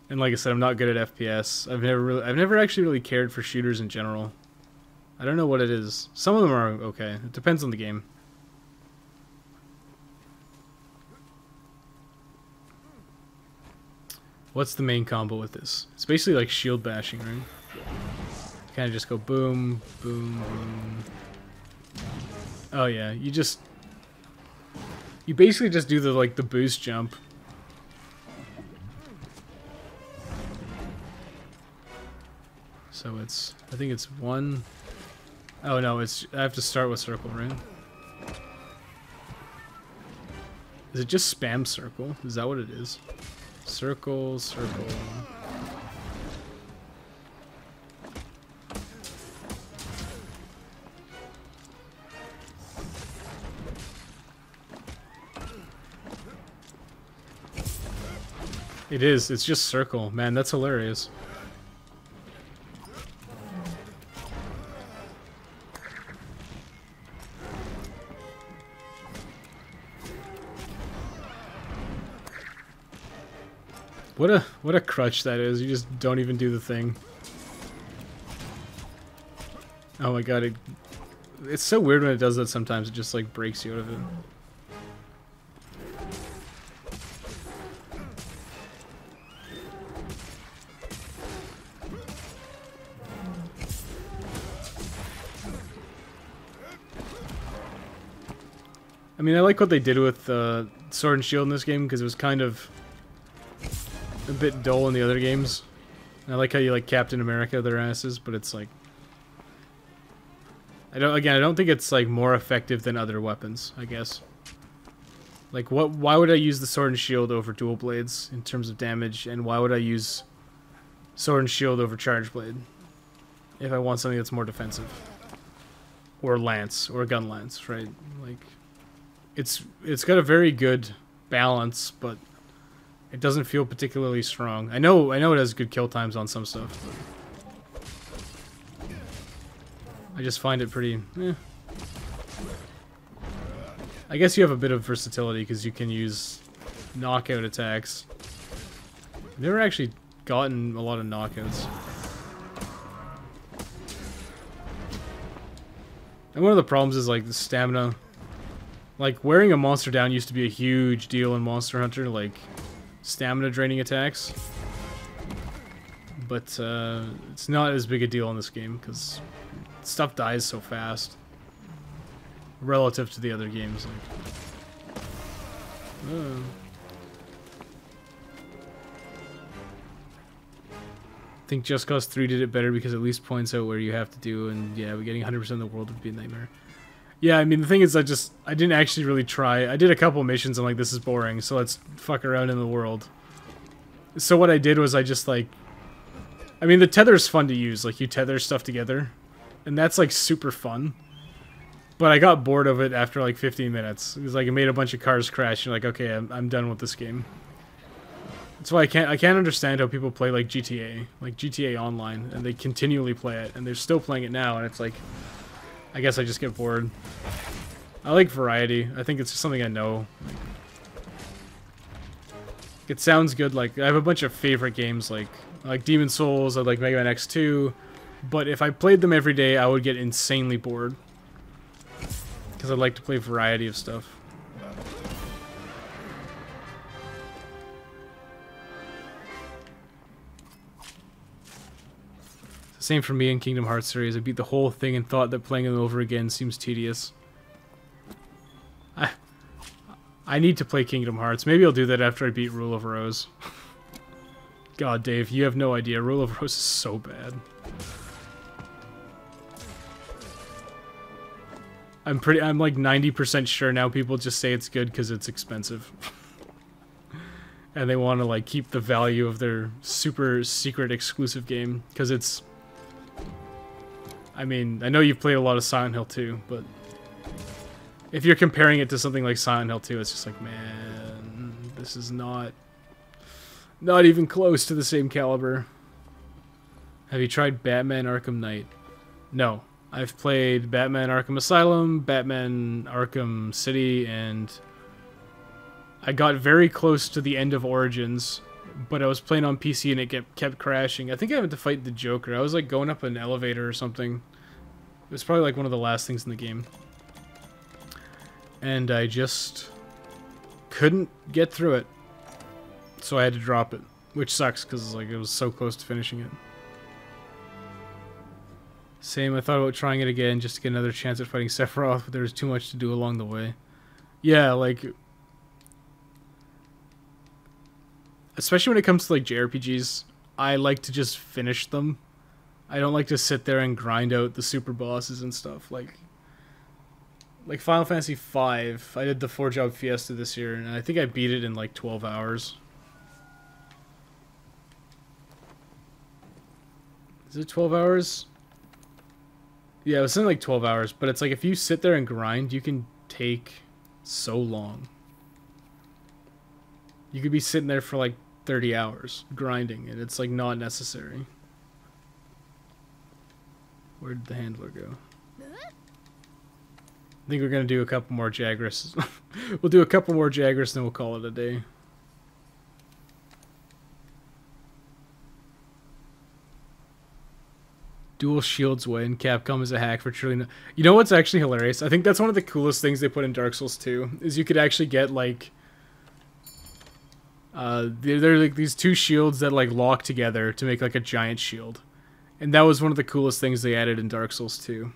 And like I said, I'm not good at FPS. I've never actually really cared for shooters in general. I don't know what it is. Some of them are okay. It depends on the game. What's the main combo with this? It's basically like shield bashing, right? Kind of just go boom, boom, boom. Oh yeah, you basically just do the boost jump. So it's, I think it's one. Oh no, I have to start with circle, right? Is it just spam circle? Is that what it is? Circle, circle. It is. It's just circle. Man, that's hilarious. What a crutch that is. You just don't even do the thing. Oh my god, It's so weird when it does that sometimes. It just, like, breaks you out of it. I mean, I like what they did with Sword and Shield in this game, because it was kind of a bit dull in the other games. And I like how you, like, Captain America their asses, but it's like... I don't think it's, like, more effective than other weapons, I guess. Like, why would I use the Sword and Shield over Dual Blades in terms of damage, and why would I use Sword and Shield over Charge Blade if I want something that's more defensive? Or Lance, or Gun Lance, right? Like... It's got a very good balance, but it doesn't feel particularly strong. I know it has good kill times on some stuff, but I just find it pretty... I guess you have a bit of versatility because you can use knockout attacks. I've never actually gotten a lot of knockouts. And one of the problems is, like, the stamina. Like, wearing a monster down used to be a huge deal in Monster Hunter, like, stamina draining attacks. But, it's not as big a deal in this game, because stuff dies so fast. Relative to the other games, like... I think Just Cause 3 did it better because it at least points out where you have to do, and yeah, getting 100% of the world would be a nightmare. Yeah, I mean, the thing is, I didn't actually really try. I did a couple missions, I'm like, this is boring, so let's fuck around in the world. So what I did was I just, like... I mean, the tether's fun to use, like, you tether stuff together. And that's, like, super fun. But I got bored of it after, like, 15 minutes. It was like, it made a bunch of cars crash, and you're like, okay, I'm done with this game. That's why I can't understand how people play, like, GTA Online, and they continually play it, and they're still playing it now, and it's like... I guess I just get bored. I like variety. I think it's just something I know. It sounds good. Like, I have a bunch of favorite games, like Demon's Souls, I like Mega Man X2, but if I played them every day, I would get insanely bored. Because I'd like to play a variety of stuff. Same for me in Kingdom Hearts series. I beat the whole thing and thought that playing it over again seems tedious. I need to play Kingdom Hearts. Maybe I'll do that after I beat Rule of Rose. God, Dave, you have no idea. Rule of Rose is so bad. I'm like 90% sure now people just say it's good because it's expensive. And they want to, like, keep the value of their super secret exclusive game because it's... I mean, I know you've played a lot of Silent Hill 2, but if you're comparing it to something like Silent Hill 2, it's just like, man, this is not even close to the same caliber. Have you tried Batman Arkham Knight? No. I've played Batman Arkham Asylum, Batman Arkham City, and I got very close to the end of Origins, but I was playing on PC and it kept crashing. I think I had to fight the Joker. I was like going up an elevator or something. It was probably like one of the last things in the game. And I just couldn't get through it. So I had to drop it, which sucks because like it was so close to finishing it. Same, I thought about trying it again just to get another chance at fighting Sephiroth, but there was too much to do along the way. Yeah, like... Especially when it comes to, like, JRPGs, I like to just finish them. I don't like to sit there and grind out the super bosses and stuff. Like Final Fantasy V, I did the 4-job Fiesta this year, and I think I beat it in, like, 12 hours. Is it 12 hours? Yeah, it was in, like, 12 hours, but it's like, if you sit there and grind, you can take so long. You could be sitting there for, like, 30 hours grinding, and it's, like, not necessary. Where did the handler go? I think we're going to do a couple more Jagras. We'll do a couple more Jagras, then we'll call it a day. Dual shields win. Capcom is a hack for truly. You know what's actually hilarious? I think that's one of the coolest things they put in Dark Souls 2 is you could actually get like. They're like these two shields that like lock together to make like a giant shield, and that was one of the coolest things they added in Dark Souls 2.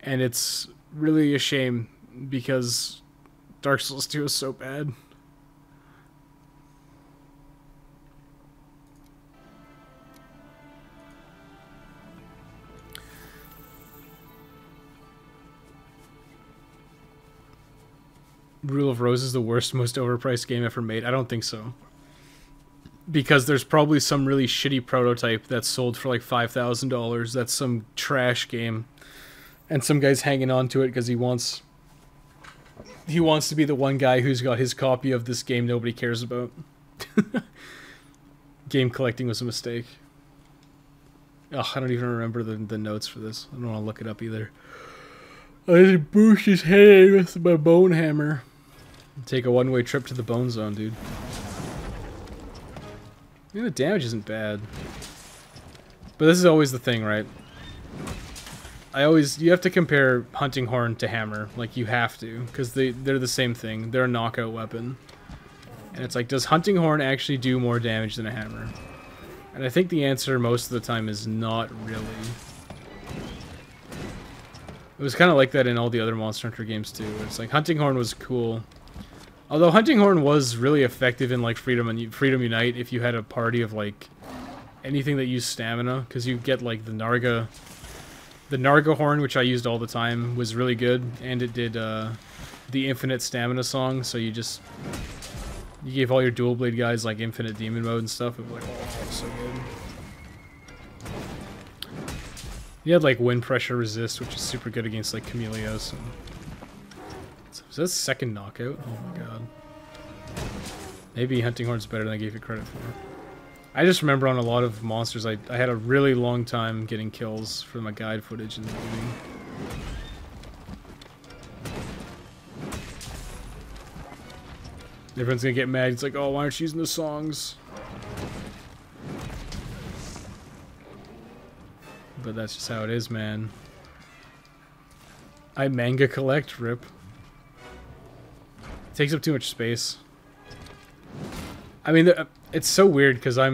And it's really a shame because Dark Souls 2 is so bad. Rule of Rose is the worst, most overpriced game ever made. I don't think so. Because there's probably some really shitty prototype that's sold for like $5,000. That's some trash game. And some guy's hanging on to it because he wants to be the one guy who's got his copy of this game nobody cares about. Game collecting was a mistake. Ugh, I don't even remember the notes for this. I don't want to look it up either. I just boost his head with my bone hammer. Take a one-way trip to the bone zone, dude. I mean, the damage isn't bad. But this is always the thing, right? You have to compare Hunting Horn to Hammer. Like, you have to. Because they're the same thing. They're a knockout weapon. And it's like, does Hunting Horn actually do more damage than a Hammer? And I think the answer most of the time is not really. It was kind of like that in all the other Monster Hunter games too. It's like Hunting Horn was cool. Although Hunting Horn was really effective in like Freedom Unite if you had a party of like anything that used stamina, because you get like the Narga horn, which I used all the time, was really good, and it did the infinite stamina song, so you gave all your dual blade guys like infinite demon mode and stuff. It was like, oh, that's so good. You had like wind pressure resist, which is super good against like Chameleos. And... is that second knockout? Oh my god. Maybe Hunting Horn's better than I gave it credit for. I just remember on a lot of monsters, I had a really long time getting kills for my guide footage in the beginning. Everyone's gonna get mad. It's like, oh, why aren't you using the songs? But that's just how it is, man. I manga collect, rip. It takes up too much space. I mean, it's so weird because I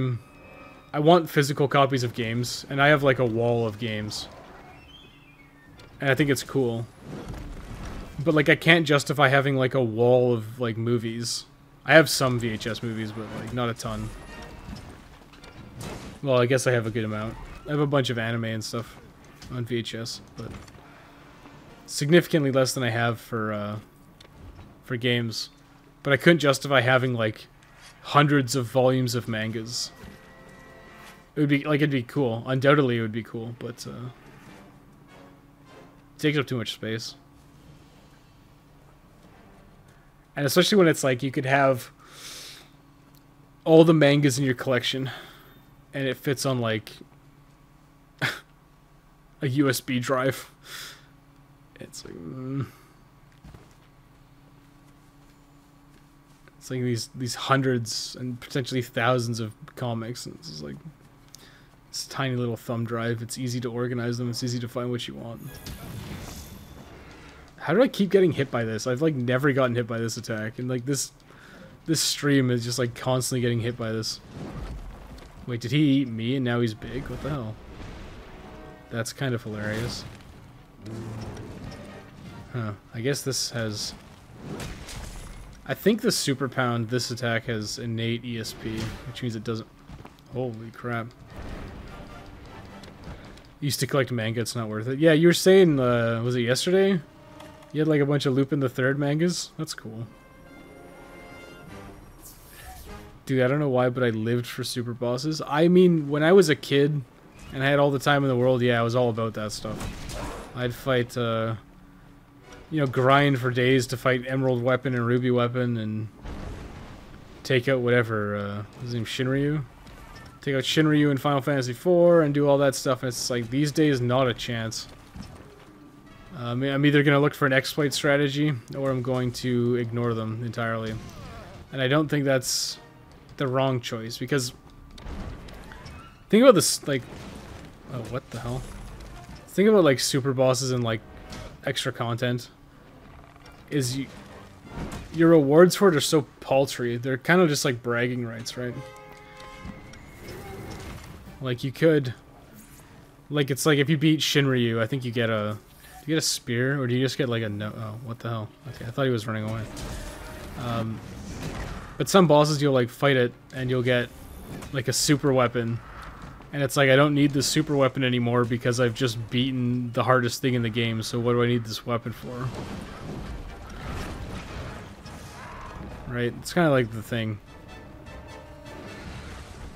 want physical copies of games, and I have like a wall of games. And I think it's cool. But like, I can't justify having like a wall of like movies. I have some VHS movies, but like not a ton. Well, I guess I have a good amount. I have a bunch of anime and stuff on VHS, but significantly less than I have for games. But I couldn't justify having like hundreds of volumes of mangas. It would be like, it'd be cool. Undoubtedly, it would be cool, but it takes up too much space. And especially when it's like you could have all the mangas in your collection and it fits on like a USB drive. It's like it's like these hundreds and potentially thousands of comics, and it's just like this tiny little thumb drive. It's easy to organize them. It's easy to find what you want. How do I keep getting hit by this? I've like never gotten hit by this attack, and like this stream is just like constantly getting hit by this. Wait, did he eat me and now he's big? What the hell? That's kind of hilarious. Huh. I guess this has... I think the Super Pound, this attack has innate ESP, which means it doesn't... Holy crap. Used to collect manga, it's not worth it. Yeah, you were saying, was it yesterday? You had like a bunch of Lupin the Third mangas? That's cool. Dude, I don't know why, but I lived for super bosses. I mean, when I was a kid and I had all the time in the world, yeah, I was all about that stuff. I'd fight, you know, grind for days to fight Emerald Weapon and Ruby Weapon and take out whatever, his name Shinryu? Take out Shinryu in Final Fantasy IV and do all that stuff, and it's like, these days, not a chance. I'm either going to look for an exploit strategy, or I'm going to ignore them entirely. And I don't think that's the wrong choice, because think about this, like, Oh, what the hell? Think about like super bosses and like extra content. Is your rewards for it are so paltry. They're kind of just like bragging rights, right? Like you could, like it's like if you beat Shinryu, I think you get a, do you get a spear or do you just get like a no? Oh, what the hell? Okay, I thought he was running away. But some bosses you'll like fight it and you'll get like a super weapon, and it's like I don't need the super weapon anymore because I've just beaten the hardest thing in the game. So what do I need this weapon for? Right? It's kind of like the thing.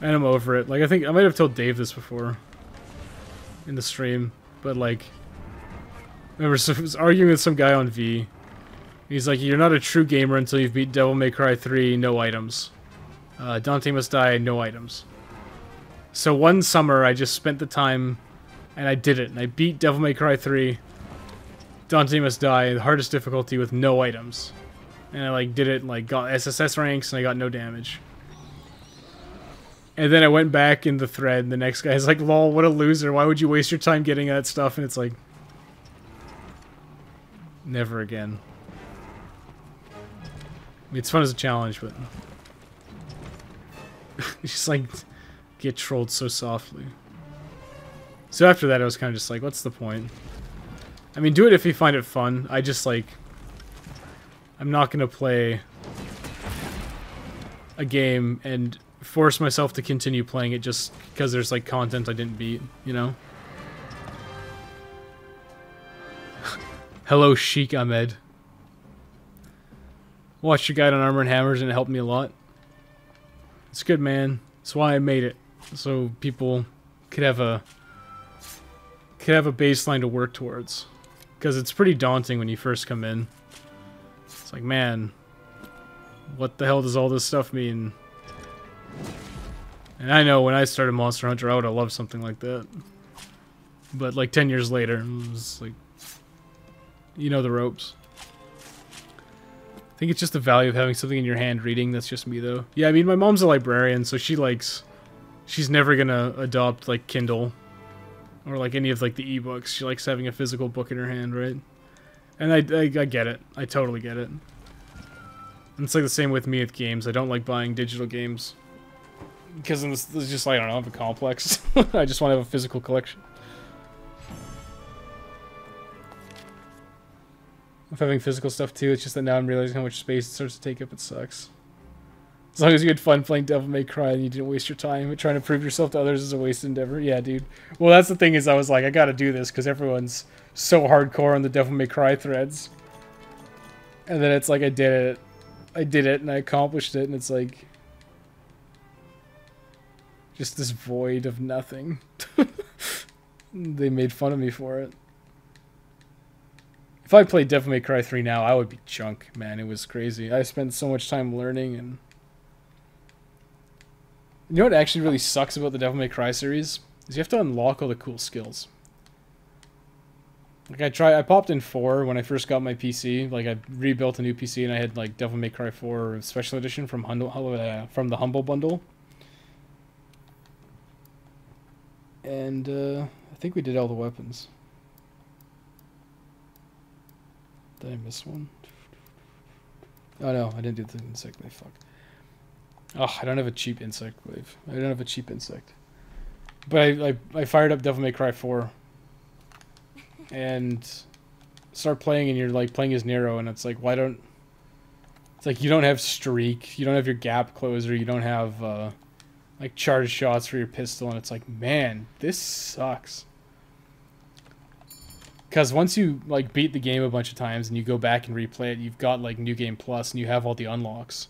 And I'm over it. Like, I think I might have told Dave this before in the stream, but like, I remember I was arguing with some guy on V. He's like, "You're not a true gamer until you've beat Devil May Cry 3, no items. Dante Must Die, no items." So one summer, I just spent the time, and I did it. And I beat Devil May Cry 3, Dante Must Die, the hardest difficulty with no items. And I like did it, and, like got SSS ranks, and I got no damage. And then I went back in the thread, and the next guy's like, "Lol, what a loser! Why would you waste your time getting that stuff?" And it's like, never again. I mean, it's fun as a challenge, but just like get trolled so softly. So after that, I was kind of just like, what's the point? I mean, do it if you find it fun. I just like, I'm not gonna play a game and force myself to continue playing it just because there's like content I didn't beat, you know? Hello, Sheik Ahmed. Watched your guide on Armor and Hammers and it helped me a lot. It's good, man. That's why I made it, so people could have a baseline to work towards. Because it's pretty daunting when you first come in. It's like, man, what the hell does all this stuff mean? And I know when I started Monster Hunter, I would have loved something like that. But like 10 years later, it was like, you know the ropes. I think it's just the value of having something in your hand reading. That's just me, though. Yeah, I mean, my mom's a librarian, so she's never gonna adopt, like, Kindle. Or, like, any of, like, the ebooks. She likes having a physical book in her hand, right? And I get it. I totally get it. And it's, like, the same with me with games. I don't like buying digital games. Because it's just, like, I don't know, I have a complex. I just want to have a physical collection. Of having physical stuff too, it's just that now I'm realizing how much space it starts to take up. It sucks. As long as you had fun playing Devil May Cry and you didn't waste your time, but trying to prove yourself to others is a wasted endeavor. Yeah, dude. Well, that's the thing is I was like, I gotta do this because everyone's so hardcore on the Devil May Cry threads. And then it's like, I did it and I accomplished it, and it's like just this void of nothing. They made fun of me for it. If I played Devil May Cry 3 now, I would be junk, man. It was crazy. I spent so much time learning, and you know what actually really sucks about the Devil May Cry series? Is you have to unlock all the cool skills. Like I popped in 4 when I first got my PC. Like I rebuilt a new PC and I had like Devil May Cry 4 Special Edition from the Humble Bundle. And I think we did all the weapons. Did I miss one? Oh no, I didn't do the insect wave. Fuck. Oh, I don't have a cheap insect wave. I don't have a cheap insect. But I fired up Devil May Cry 4 and start playing, and you're like playing as Nero, and it's like, why don't... It's like you don't have streak, you don't have your gap closer, you don't have like charge shots for your pistol, and it's like, man, this sucks. Because once you like beat the game a bunch of times and you go back and replay it, you've got like New Game Plus and you have all the unlocks.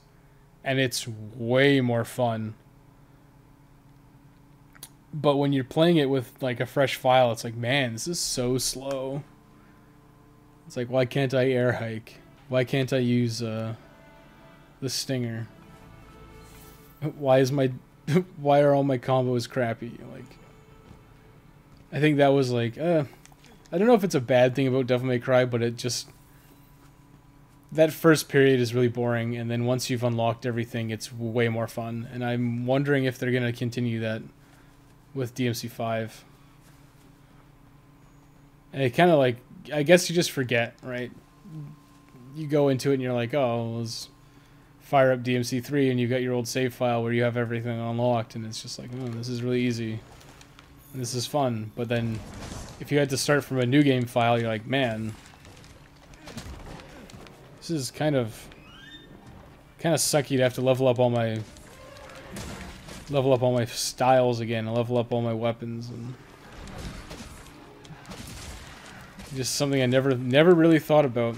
And it's way more fun. But when you're playing it with like a fresh file, it's like, man, this is so slow. It's like, why can't I air hike? Why can't I use the stinger? Why are all my combos crappy? Like, I think that was like, I don't know if it's a bad thing about Devil May Cry, but it just... That first period is really boring, and then once you've unlocked everything, it's way more fun. And I'm wondering if they're going to continue that with DMC5. And it kind of like, I guess you just forget, right? You go into it and you're like, oh, let's fire up DMC3 and you've got your old save file where you have everything unlocked, and it's just like, oh, this is really easy. And this is fun. But then if you had to start from a new game file, you're like, man, this is kind of sucky to have to level up all my styles again, and level up all my weapons, and just something I never really thought about.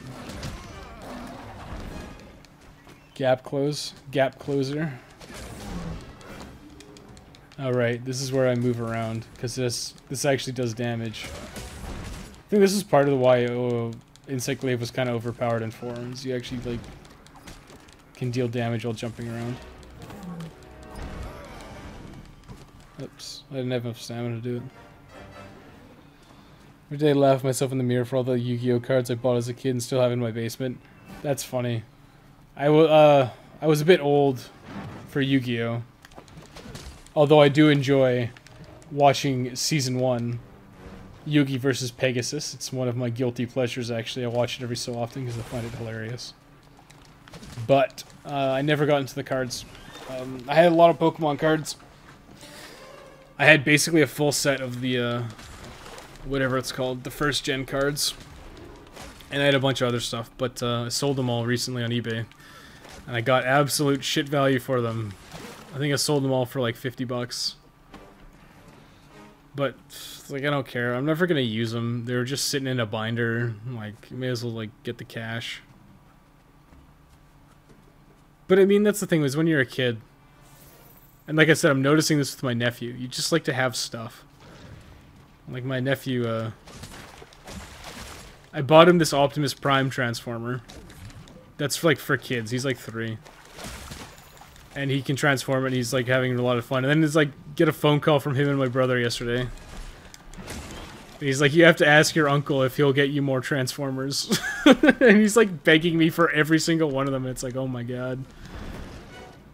Gap closer. Alright, this is where I move around, because this actually does damage. I think this is part of why Insect Glaive was kind of overpowered in forums. You actually, like, can deal damage while jumping around. Oops, I didn't have enough stamina to do it. Every day I laugh at myself in the mirror for all the Yu-Gi-Oh cards I bought as a kid and still have in my basement. That's funny. I was a bit old for Yu-Gi-Oh! Although I do enjoy watching Season 1, Yugi vs. Pegasus. It's one of my guilty pleasures, actually. I watch it every so often because I find it hilarious. But I never got into the cards. I had a lot of Pokemon cards. I had basically a full set of the, whatever it's called, the first gen cards. And I had a bunch of other stuff, but I sold them all recently on eBay. And I got absolute shit value for them. I think I sold them all for like 50 bucks. But, like, I don't care. I'm never gonna use them. They were just sitting in a binder. Like, you may as well, like, get the cash. But, I mean, that's the thing, is when you're a kid. And like I said, I'm noticing this with my nephew. You just like to have stuff. Like, my nephew, I bought him this Optimus Prime Transformer. That's, like, for kids. He's, like, 3. And he can transform it, and he's, like, having a lot of fun. And then it's, like, get a phone call from him and my brother yesterday. He's like, you have to ask your uncle if he'll get you more Transformers. And he's, like, begging me for every single one of them. And it's like, oh my god.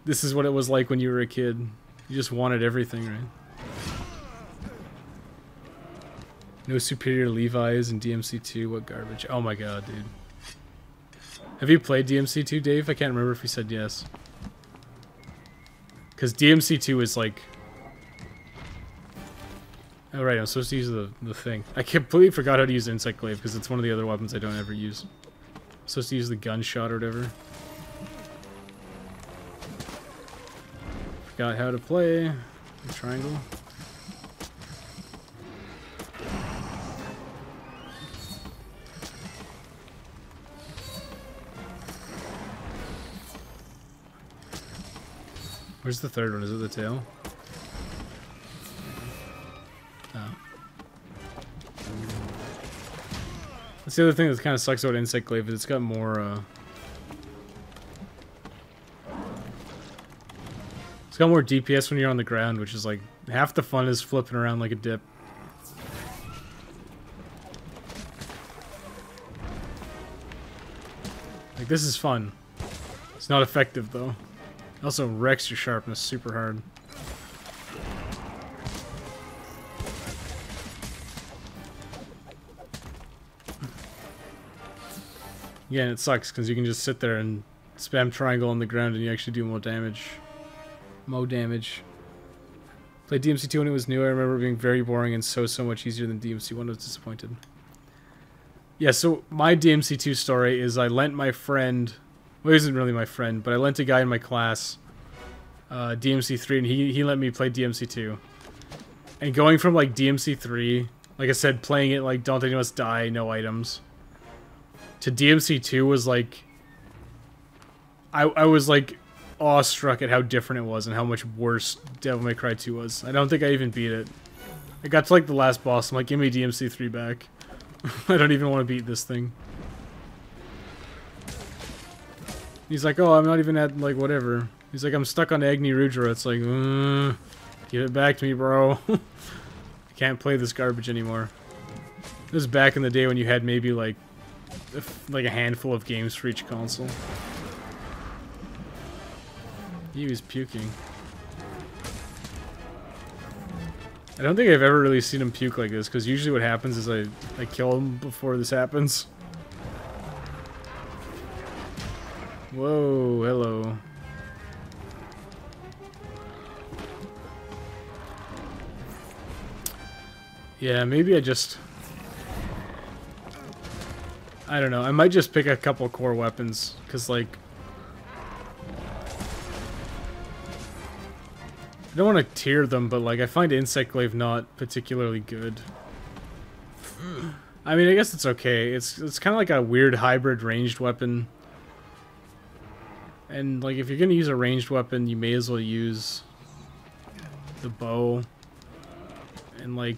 This is what it was like when you were a kid. You just wanted everything, right? No superior Levi's in DMC2. What garbage. Oh my god, dude. Have you played DMC2, Dave? I can't remember if you said yes. Because DMC2 is like... Oh right, I'm supposed to use the thing. I completely forgot how to use Insect Glaive because it's one of the other weapons I don't ever use. I'm supposed to use the gunshot or whatever. Forgot how to play the triangle. Where's the third one? Is it the tail? Oh. That's the other thing that kind of sucks about Insect Glaive is it's got more, it's got more DPS when you're on the ground, which is like, half the fun is flipping around like a dip. Like, this is fun. It's not effective, though. It also wrecks your sharpness super hard. Yeah, and it sucks, because you can just sit there and spam triangle on the ground and you actually do more damage. Played DMC2 when it was new. I remember it being very boring and so much easier than DMC1. I was disappointed. Yeah, so my DMC2 story is I lent my friend... Well, he isn't really my friend, but I lent a guy in my class DMC3, and he let me play DMC2. And going from, like, DMC3, like I said, playing it like Don't They Must Die, no items, to DMC2 was, like... I was, like, awestruck at how different it was and how much worse Devil May Cry 2 was. I don't think I even beat it. I got to, like, the last boss. I'm like, give me DMC3 back. I don't even want to beat this thing. He's like, oh, I'm not even at, like, whatever. He's like, I'm stuck on Agni Rudra. It's like, give it back to me, bro. I can't play this garbage anymore. This was back in the day when you had maybe, like a handful of games for each console. He was puking. I don't think I've ever really seen him puke like this, because usually what happens is I kill him before this happens. Whoa, hello. Yeah, maybe I don't know, I might just pick a couple core weapons, because, like, I don't want to tier them, but, like, I find Insect Glaive not particularly good. I mean, I guess it's okay. It's kind of like a weird hybrid ranged weapon. And, like, if you're going to use a ranged weapon, you may as well use the bow. And, like,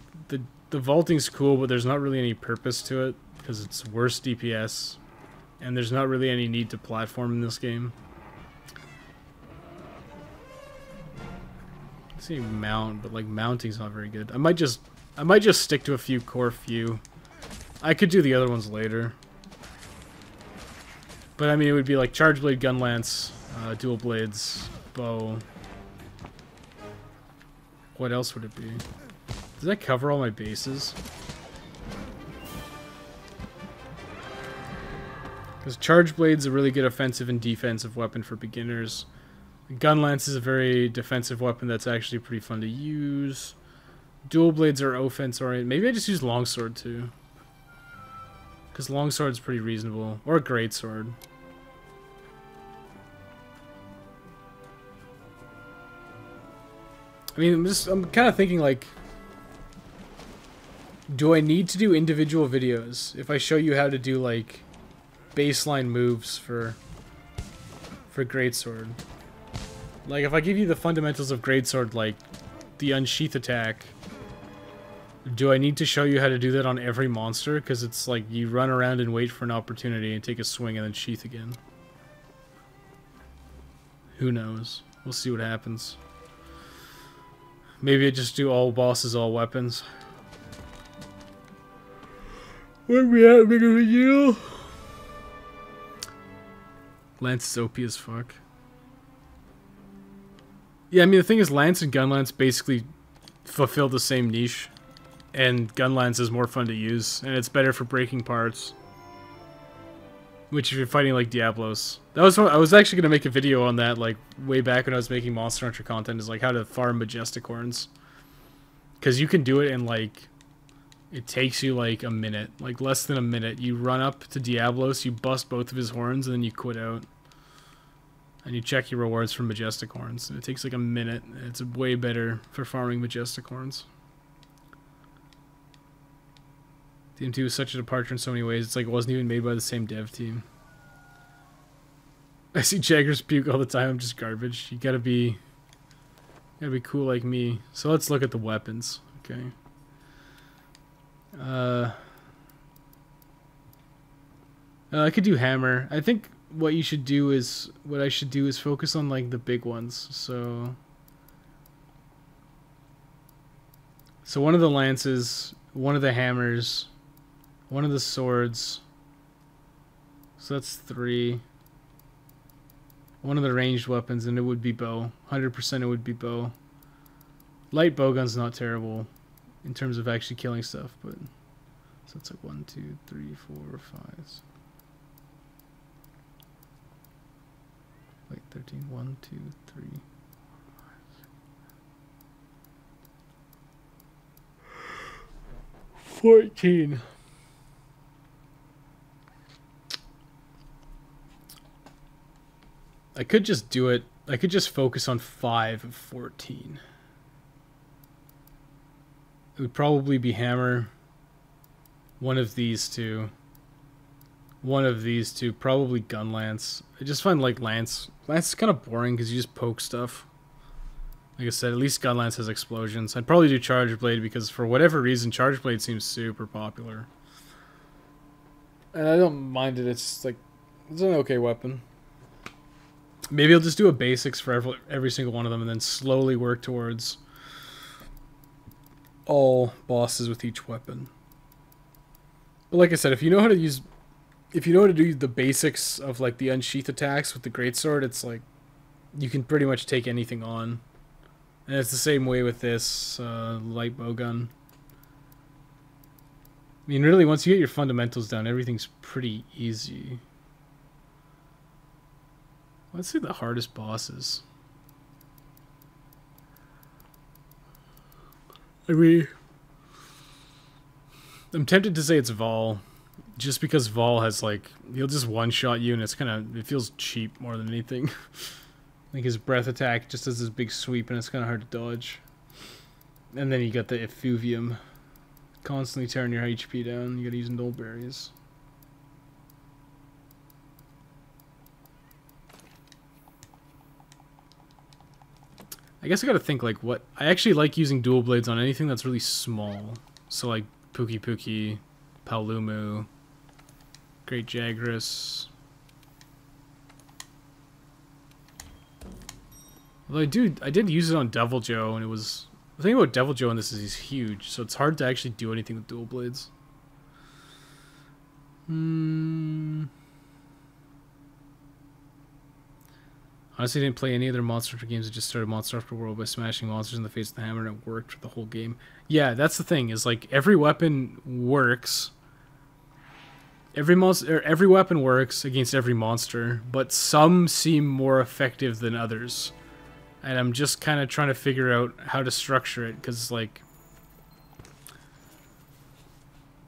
the vaulting's cool, but there's not really any purpose to it, because it's worse DPS. And there's not really any need to platform in this game. I say mount, but, like, mounting's not very good. I might just stick to a few core few. I could do the other ones later. But, I mean, it would be like Charge Blade, Gun Lance, Dual Blades, Bow. What else would it be? Does that cover all my bases? Because Charge Blade's a really good offensive and defensive weapon for beginners. Gun Lance is a very defensive weapon that's actually pretty fun to use. Dual Blades are offense oriented. Maybe I just use Longsword too. Because Longsword's pretty reasonable. Or a Greatsword. I mean, I'm kind of thinking, like, do I need to do individual videos if I show you how to do, like, baseline moves for Greatsword? Like, if I give you the fundamentals of Greatsword, like the unsheath attack, do I need to show you how to do that on every monster? Because it's like you run around and wait for an opportunity and take a swing and then sheath again. Who knows? We'll see what happens. Maybe I just do all bosses, all weapons. Where are we at, bigger video? Lance is OP as fuck. Yeah, I mean, the thing is, Lance and Gun Lance basically fulfill the same niche. And Gun Lance is more fun to use, and it's better for breaking parts. Which, if you're fighting like Diablos. That was I was actually going to make a video on that, like, way back when I was making Monster Hunter content, is like how to farm Majestic Horns. Because you can do it in, like, it takes you like a minute, like less than a minute. You run up to Diablos, you bust both of his horns, and then you quit out. And you check your rewards for Majestic Horns. And it takes like a minute. It's way better for farming Majestic Horns. TM2 was such a departure in so many ways. It's like it wasn't even made by the same dev team. I see Jaggers puke all the time. I'm just garbage. You gotta be cool like me. So let's look at the weapons. Okay. I could do hammer. I think what I should do is focus on like the big ones. So one of the lances, one of the hammers, one of the swords. So that's 3. One of the ranged weapons, and it would be bow. 100% it would be bow. Light bowgun's not terrible in terms of actually killing stuff, but so it's like 1, 2, 3, 4, 5. Wait, 13. 1, 2, 3, 4, 5. 14. I could just do it. I could just focus on 5 of 14. It would probably be hammer. One of these two. One of these two. Probably gun lance. I just find like lance is kind of boring because you just poke stuff. Like I said, at least gun lance has explosions. I'd probably do charge blade because for whatever reason, charge blade seems super popular. And I don't mind it. It's like it's an okay weapon. Maybe I'll just do a basics for every single one of them and then slowly work towards all bosses with each weapon. But like I said, if you know how to do the basics of like the unsheath attacks with the greatsword, it's like you can pretty much take anything on. And it's the same way with this light bow gun. I mean, really, once you get your fundamentals down, everything's pretty easy. Let's see the hardest bosses. I mean, I'm tempted to say it's Vol, just because Vol has, like, he'll just one-shot you, and it's kind of, it feels cheap more than anything. Like, his breath attack just does this big sweep, and it's kind of hard to dodge. And then you got the Effluvium. Constantly tearing your HP down. You gotta use null berries. I guess I gotta think, like, what... I actually like using dual blades on anything that's really small. So, like, Pukei-Pukei, Paolumu, Great Jagras. Although I did use it on Deviljho, and it was... The thing about Deviljho in this is he's huge, so it's hard to actually do anything with dual blades. Honestly, didn't play any other Monster Hunter games. I just started Monster Hunter World by smashing monsters in the face with the hammer, and it worked for the whole game. Yeah, that's the thing, is like every weapon works. Every weapon works against every monster, but some seem more effective than others. And I'm just kind of trying to figure out how to structure it, because, like,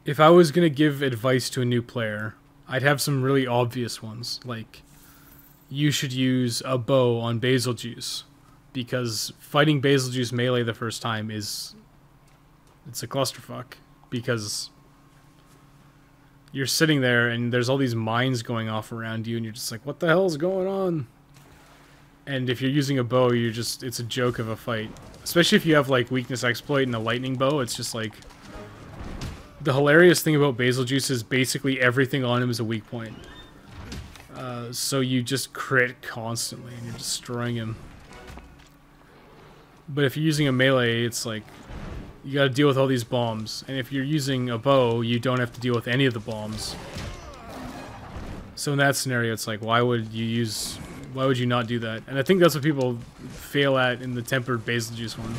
if I was going to give advice to a new player, I'd have some really obvious ones, like, you should use a bow on Basiljuice, because fighting Basiljuice melee the first time it's a clusterfuck, because you're sitting there and there's all these mines going off around you, and you're just like, what the hell is going on? And if you're using a bow, it's a joke of a fight. Especially if you have, like, weakness exploit and a lightning bow, it's just like... The hilarious thing about Basiljuice is basically everything on him is a weak point. So you just crit constantly and you're destroying him. But if you're using a melee, it's like... You gotta deal with all these bombs. And if you're using a bow, you don't have to deal with any of the bombs. So in that scenario, it's like, why would you not do that? And I think that's what people fail at in the tempered Basiljuice one.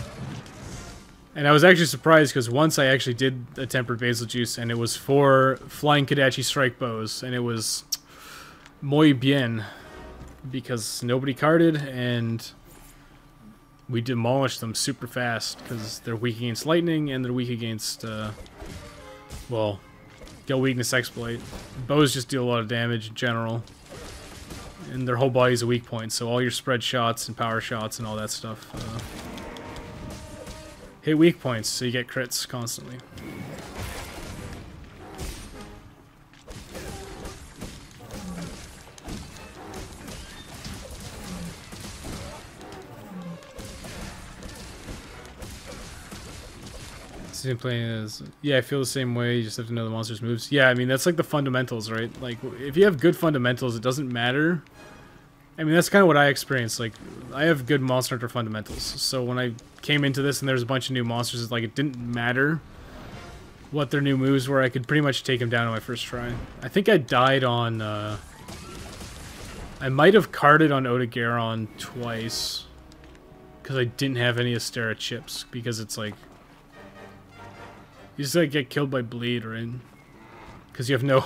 And I was actually surprised, because once I actually did a tempered Basiljuice, and it was for Flying Kodachi Strike Bows, and it was muy bien, because nobody carded, and we demolished them super fast, because they're weak against lightning, and they're weak against, well, get weakness exploit. Bows just deal a lot of damage in general. And their whole body's a weak point, so all your spread shots and power shots and all that stuff hit weak points, so you get crits constantly. Same playing is, yeah, I feel the same way. You just have to know the monster's moves. Yeah, I mean, that's like the fundamentals, right? Like, if you have good fundamentals, it doesn't matter. I mean, that's kind of what I experienced. Like, I have good Monster Hunter fundamentals. So when I came into this and there's a bunch of new monsters, it's like, it didn't matter what their new moves were. I could pretty much take them down on my first try. I think I died on, I might have carded on Odogaron twice. Because I didn't have any Astera chips. Because it's like, you just like get killed by bleed, right? Because you have no...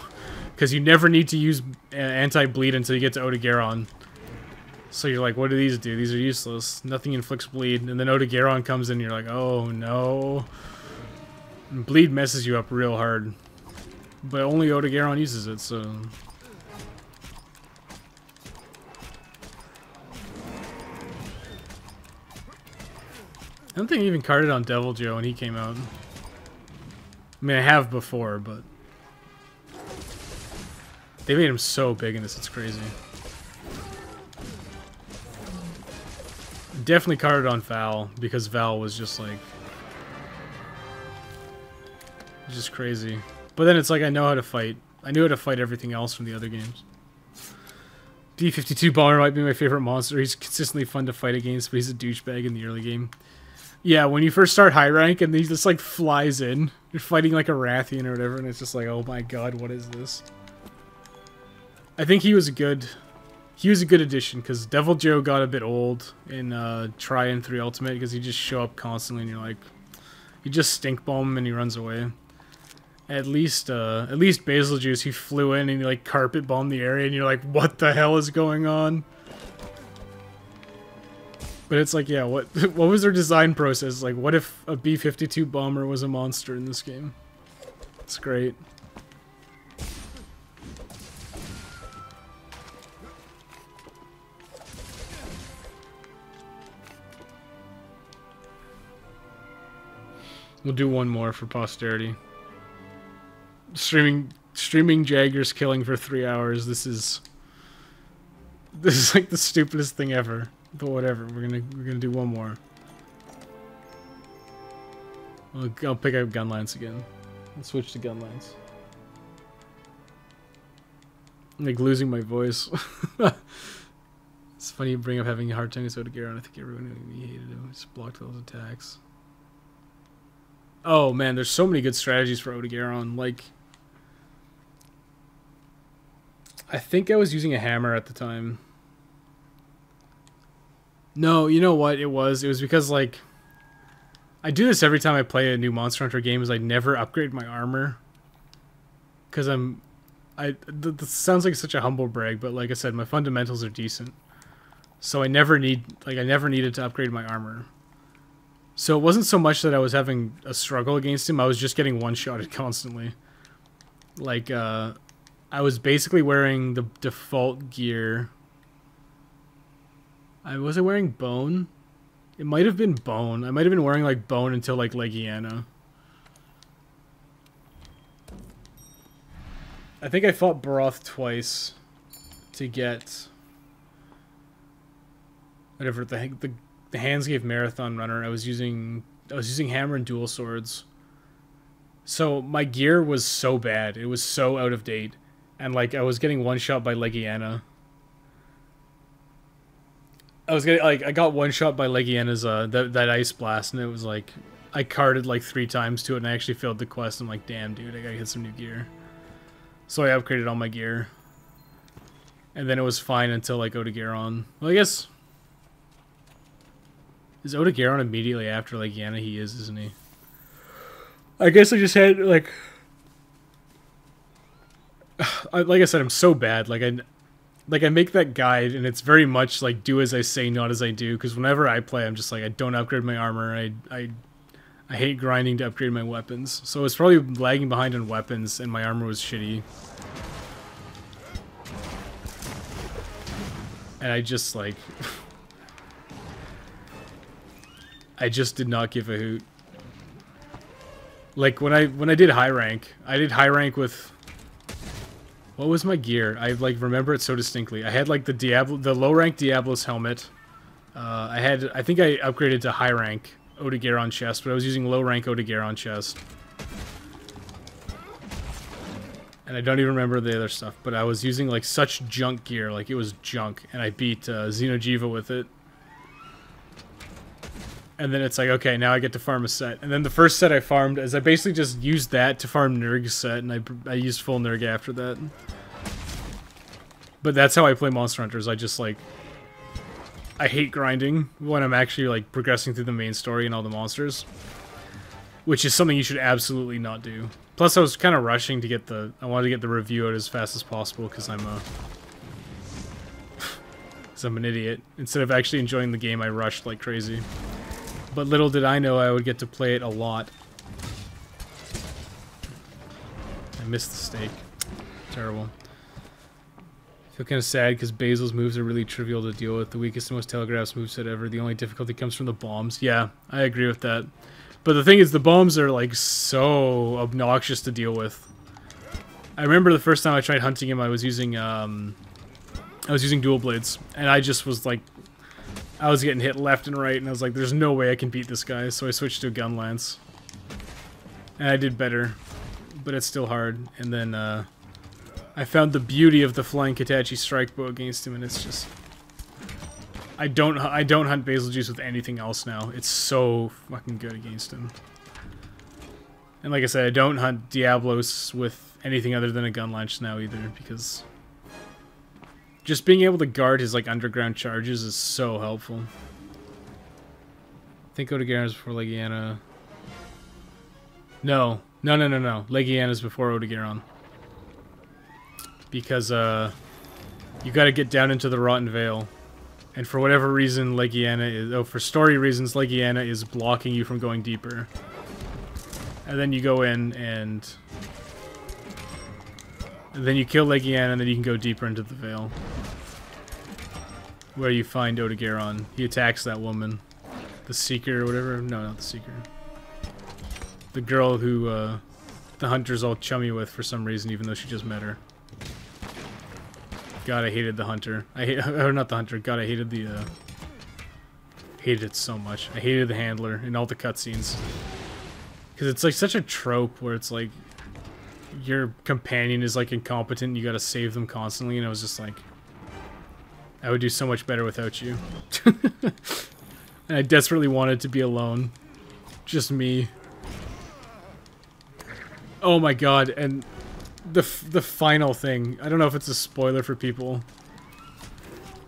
Because you never need to use anti-bleed until you get to Odogaron. So you're like, what do these do? These are useless. Nothing inflicts bleed. And then Odogaron comes in and you're like, oh no. And bleed messes you up real hard. But only Odogaron uses it, so... I don't think I even carded on Deviljho when he came out. I mean, I have before, but... They made him so big in this, it's crazy. Definitely carded on Val, because Val was just like... just crazy. But then it's like, I know how to fight. I knew how to fight everything else from the other games. D52 Bomber might be my favorite monster. He's consistently fun to fight against, but he's a douchebag in the early game. Yeah, when you first start high rank and he just like flies in. You're fighting like a Rathian or whatever, and it's just like, oh my god, what is this? I think he was good. he was a good addition because Devil Joe got a bit old in Tri and 3 Ultimate because he just show up constantly and you're like, you just stink bomb him and he runs away. At least Basil Juice, he flew in and he like carpet bombed the area and you're like, what the hell is going on? But it's like, yeah, what was their design process? Like, what if a B-52 bomber was a monster in this game? It's great. We'll do one more for posterity. Streaming Jaggers killing for 3 hours. This is like the stupidest thing ever. But whatever, we're gonna do one more. I'll pick up Gunlance again. I'll switch to Gunlance. I'm like losing my voice. It's funny you bring up having a hard time with Odegaron. I think everyone knew he hated him. Just blocked all his attacks. Oh man, there's so many good strategies for Odegaron. Like, I think I was using a hammer at the time. No, you know what it was? It was because, like, I do this every time I play a new Monster Hunter game, is I never upgrade my armor. Because this sounds like such a humble brag, but like I said, my fundamentals are decent. So I never needed to upgrade my armor. So it wasn't so much that I was having a struggle against him, I was just getting one-shotted constantly. Like, I was basically wearing the default gear. Was I wearing Bone? It might have been Bone. I might have been wearing like Bone until like Legiana. I think I fought Baroth twice to get whatever the Handscave Marathon Runner. I was using hammer and dual swords. So my gear was so bad. It was so out of date. And like I was getting one shot by Legiana. I got one shot by Legiana's that ice blast, and it was like I carded like 3 times to it, and I actually failed the quest. I'm like, damn, dude, I gotta get some new gear. So I upgraded all my gear, and then it was fine until like Odegaron. Well, I guess is Odegaron immediately after Legiana? He is, isn't he? I guess I just had like I said, I'm so bad. Like I make that guide, and it's very much like do as I say, not as I do. Because whenever I play, I'm just like I don't upgrade my armor. I hate grinding to upgrade my weapons. So it's probably lagging behind on weapons, and my armor was shitty. And I just like I just did not give a hoot. Like when I did high rank, with. What was my gear? I like remember it so distinctly. I had like the low rank Diablo's helmet. I think I upgraded to high rank Odegaron chest, but I was using low rank Odegaron chest. And I don't even remember the other stuff, but I was using like such junk gear, like it was junk, and I beat Xeno'jiiva with it. And then it's like, okay, now I get to farm a set. And then the first set I farmed is I basically just used that to farm Nurg's set, and I used full Nurg after that. But that's how I play Monster Hunters. I just like I hate grinding when I'm actually like progressing through the main story and all the monsters, which is something you should absolutely not do. Plus, I was kind of rushing to get I wanted to get the review out as fast as possible because I'm an idiot. Instead of actually enjoying the game, I rushed like crazy. But little did I know I would get to play it a lot. I missed the steak. Terrible. I feel kind of sad because Basil's moves are really trivial to deal with. The weakest and most telegraphs moveset ever. The only difficulty comes from the bombs. Yeah, I agree with that. But the thing is, the bombs are like so obnoxious to deal with. I remember the first time I tried hunting him, I was using dual blades, and I just was like, I was getting hit left and right, and I was like, there's no way I can beat this guy, so I switched to a gun lance. And I did better, but it's still hard. And then I found the beauty of the flying Katachi strike bow against him, and it's just I don't hunt Basil Juice with anything else now. It's so fucking good against him. And like I said, I don't hunt Diablos with anything other than a gun launch now either, because Just being able to guard his like underground charges is so helpful. I think Odogaron's before Legiana. No. Legiana's before Odogaron. Because you gotta get down into the Rotten Vale. And for whatever reason, Legiana is... Oh, for story reasons, Legiana is blocking you from going deeper. And then you go in and then you kill Legiana, and then you can go deeper into the Vale. Where you find Odogaron. He attacks that woman. The Seeker or whatever. No, not the Seeker. The girl who the Hunter's all chummy with for some reason, even though she just met her. God, I hated the Hunter. Or not the Hunter. God, I hated the... hated it so much. I hated the Handler in all the cutscenes. Because it's like such a trope where it's like... your companion is like incompetent and you gotta save them constantly, and I was just like... I would do so much better without you. And I desperately wanted to be alone. Just me. Oh my god, and... The final thing, I don't know if it's a spoiler for people,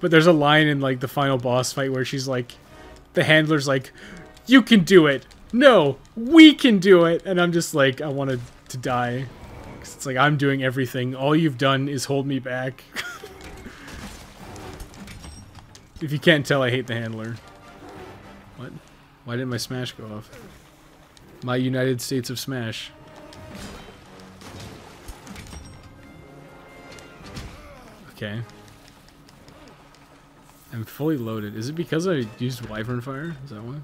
but there's a line in like the final boss fight where she's like, the Handler's like, you can do it, no, we can do it, and I'm just like, I wanted to die, because it's like, I'm doing everything, all you've done is hold me back. If you can't tell, I hate the Handler. What? Why didn't my Smash go off? My United States of Smash. Okay. I'm fully loaded. Is it because I used Wyvern Fire? Is that why? I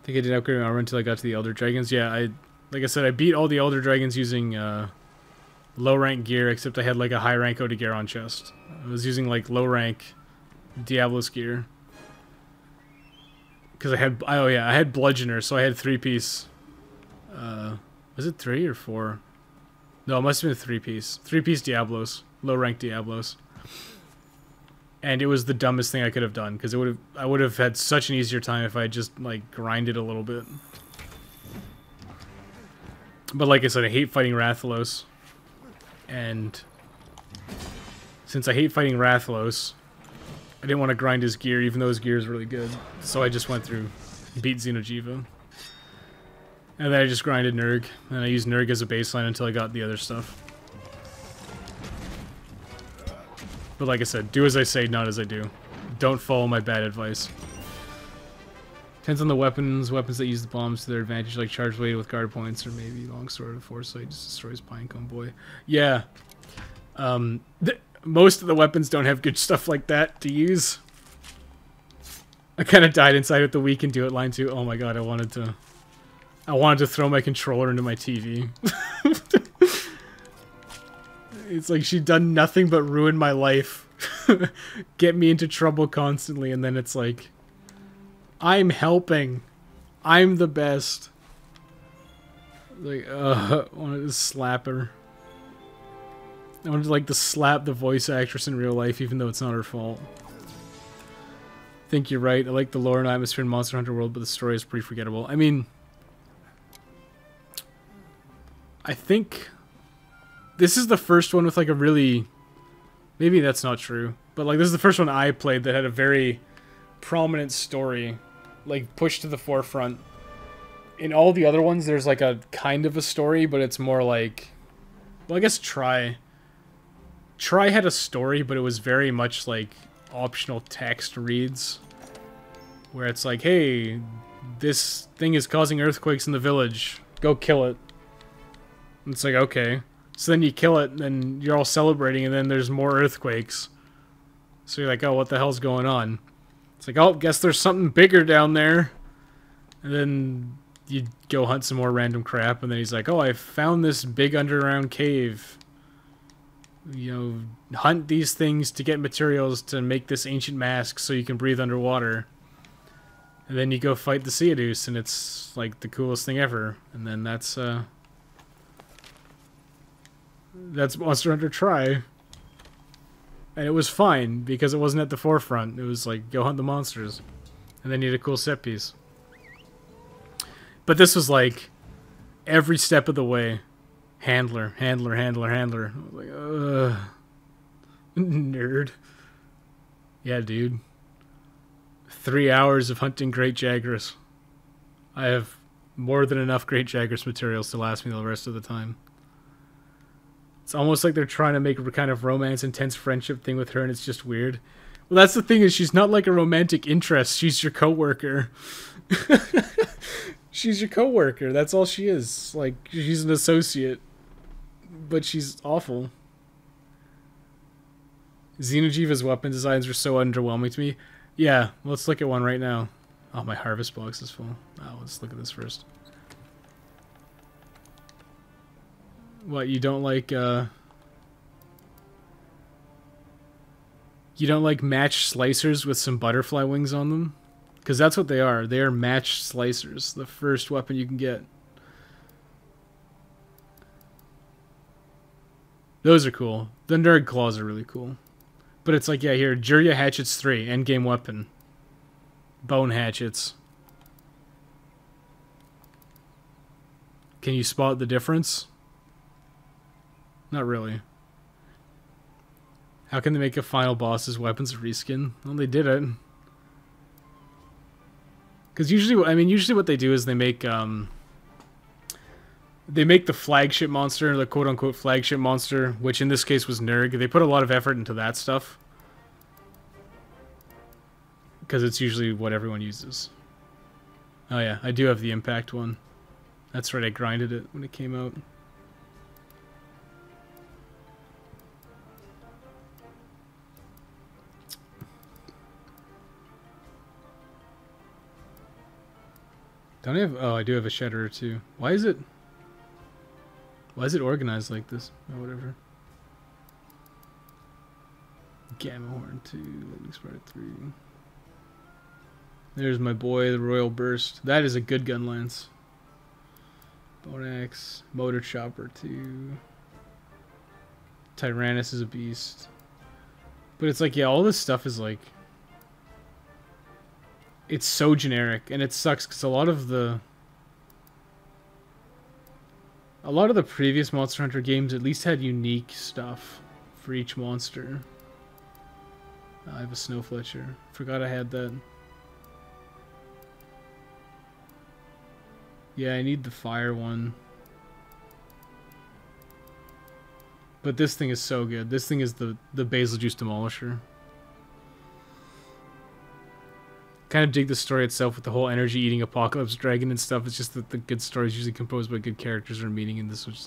think I did upgrade my armor until I got to the Elder Dragons. Yeah, like I said, I beat all the Elder Dragons using low rank gear, except I had like a high rank Odogaron chest. I was using like low rank Diablos gear. Because I had, oh yeah, I had Bludgeoner, so I had 3-piece. Was it 3 or 4? No, it must have been 3-piece. 3-piece Diablos. Low-rank Diablos. And it was the dumbest thing I could have done, because I would have had such an easier time if I had just, like, grinded a little bit. But like I said, I hate fighting Rathalos. And since I hate fighting Rathalos, I didn't want to grind his gear, even though his gear is really good. So I just went through, beat Xeno'jiiva. And then I just grinded Nurg, and I used Nurg as a baseline until I got the other stuff. But like I said, do as I say, not as I do. Don't follow my bad advice. Depends on the weapons. Weapons that use the bombs to their advantage, like Charge Blade with guard points, or maybe Longsword of Foresight just destroys Pinecone Boy. Yeah. Most of the weapons don't have good stuff like that to use. I kind of died inside with the "we can do it" line too. Oh my god, I wanted to throw my controller into my TV. It's like she'd done nothing but ruin my life. Get me into trouble constantly, and then it's like, I'm helping. I'm the best. Like, I wanted to slap her. I wanted to, like, to slap the voice actress in real life, even though it's not her fault. I think you're right. I like the lore and atmosphere in Monster Hunter World, but the story is pretty forgettable. I mean, I think this is the first one with like a really, maybe that's not true, but like this is the first one I played that had a very prominent story, like pushed to the forefront. In all the other ones, there's like a kind of a story, but it's more like, well, I guess Tri had a story, but it was very much like optional text reads, where it's like, hey, this thing is causing earthquakes in the village, go kill it. And it's like, okay. So then you kill it, and you're all celebrating, and then there's more earthquakes. So you're like, oh, what the hell's going on? It's like, oh, guess there's something bigger down there. And then you go hunt some more random crap, and then he's like, oh, I found this big underground cave. You know, hunt these things to get materials to make this ancient mask so you can breathe underwater. And then you go fight the Seadus, and it's like the coolest thing ever. And then that's Monster Hunter Tri. And it was fine, because it wasn't at the forefront. It was like, go hunt the monsters. And then you had a cool set piece. But this was like, every step of the way, handler, handler, handler, handler. I was like, ugh. Nerd. Yeah, dude. 3 hours of hunting great Jagras. I have more than enough great Jagras materials to last me the rest of the time. It's almost like they're trying to make a kind of romance, intense friendship thing with her, and it's just weird. Well, that's the thing, is she's not like a romantic interest. She's your coworker. She's your coworker. That's all she is. Like, she's an associate. But she's awful. Xeno'jiiva's weapon designs are so underwhelming to me. Yeah, let's look at one right now. Oh, my harvest box is full. Oh, let's look at this first. What, you don't like, You don't like matched slicers with some butterfly wings on them? Because that's what they are. They are matched slicers. The first weapon you can get. Those are cool. The nerd claws are really cool. But it's like, yeah, here, Jirya Hatchets 3, endgame weapon. Bone hatchets. Can you spot the difference? Not really. How can they make a final boss's weapons a reskin? Well, they did it. Because usually, I mean, usually what they do is they make the flagship monster, the quote-unquote flagship monster, which in this case was Nurg. They put a lot of effort into that stuff. Because it's usually what everyone uses. Oh yeah, I do have the impact one. That's right, I grinded it when it came out. Don't I have... Oh, I do have a shedder or two. Why is it organized like this? Or whatever. Gamma Horn 2, Lightning Spark 3. There's my boy, the Royal Burst. That is a good gun lance. Bone Axe, Motor Chopper 2. Tyrannus is a beast. But it's like, yeah, all this stuff is like... It's so generic, and it sucks because a lot of the previous Monster Hunter games at least had unique stuff for each monster. I have a Snow Fletcher. Forgot I had that. Yeah, I need the fire one. But this thing is so good. This thing is the Basil Juice Demolisher. Kind of dig the story itself with the whole energy eating apocalypse dragon and stuff. It's just that the good story is usually composed by good characters or meaning in this, which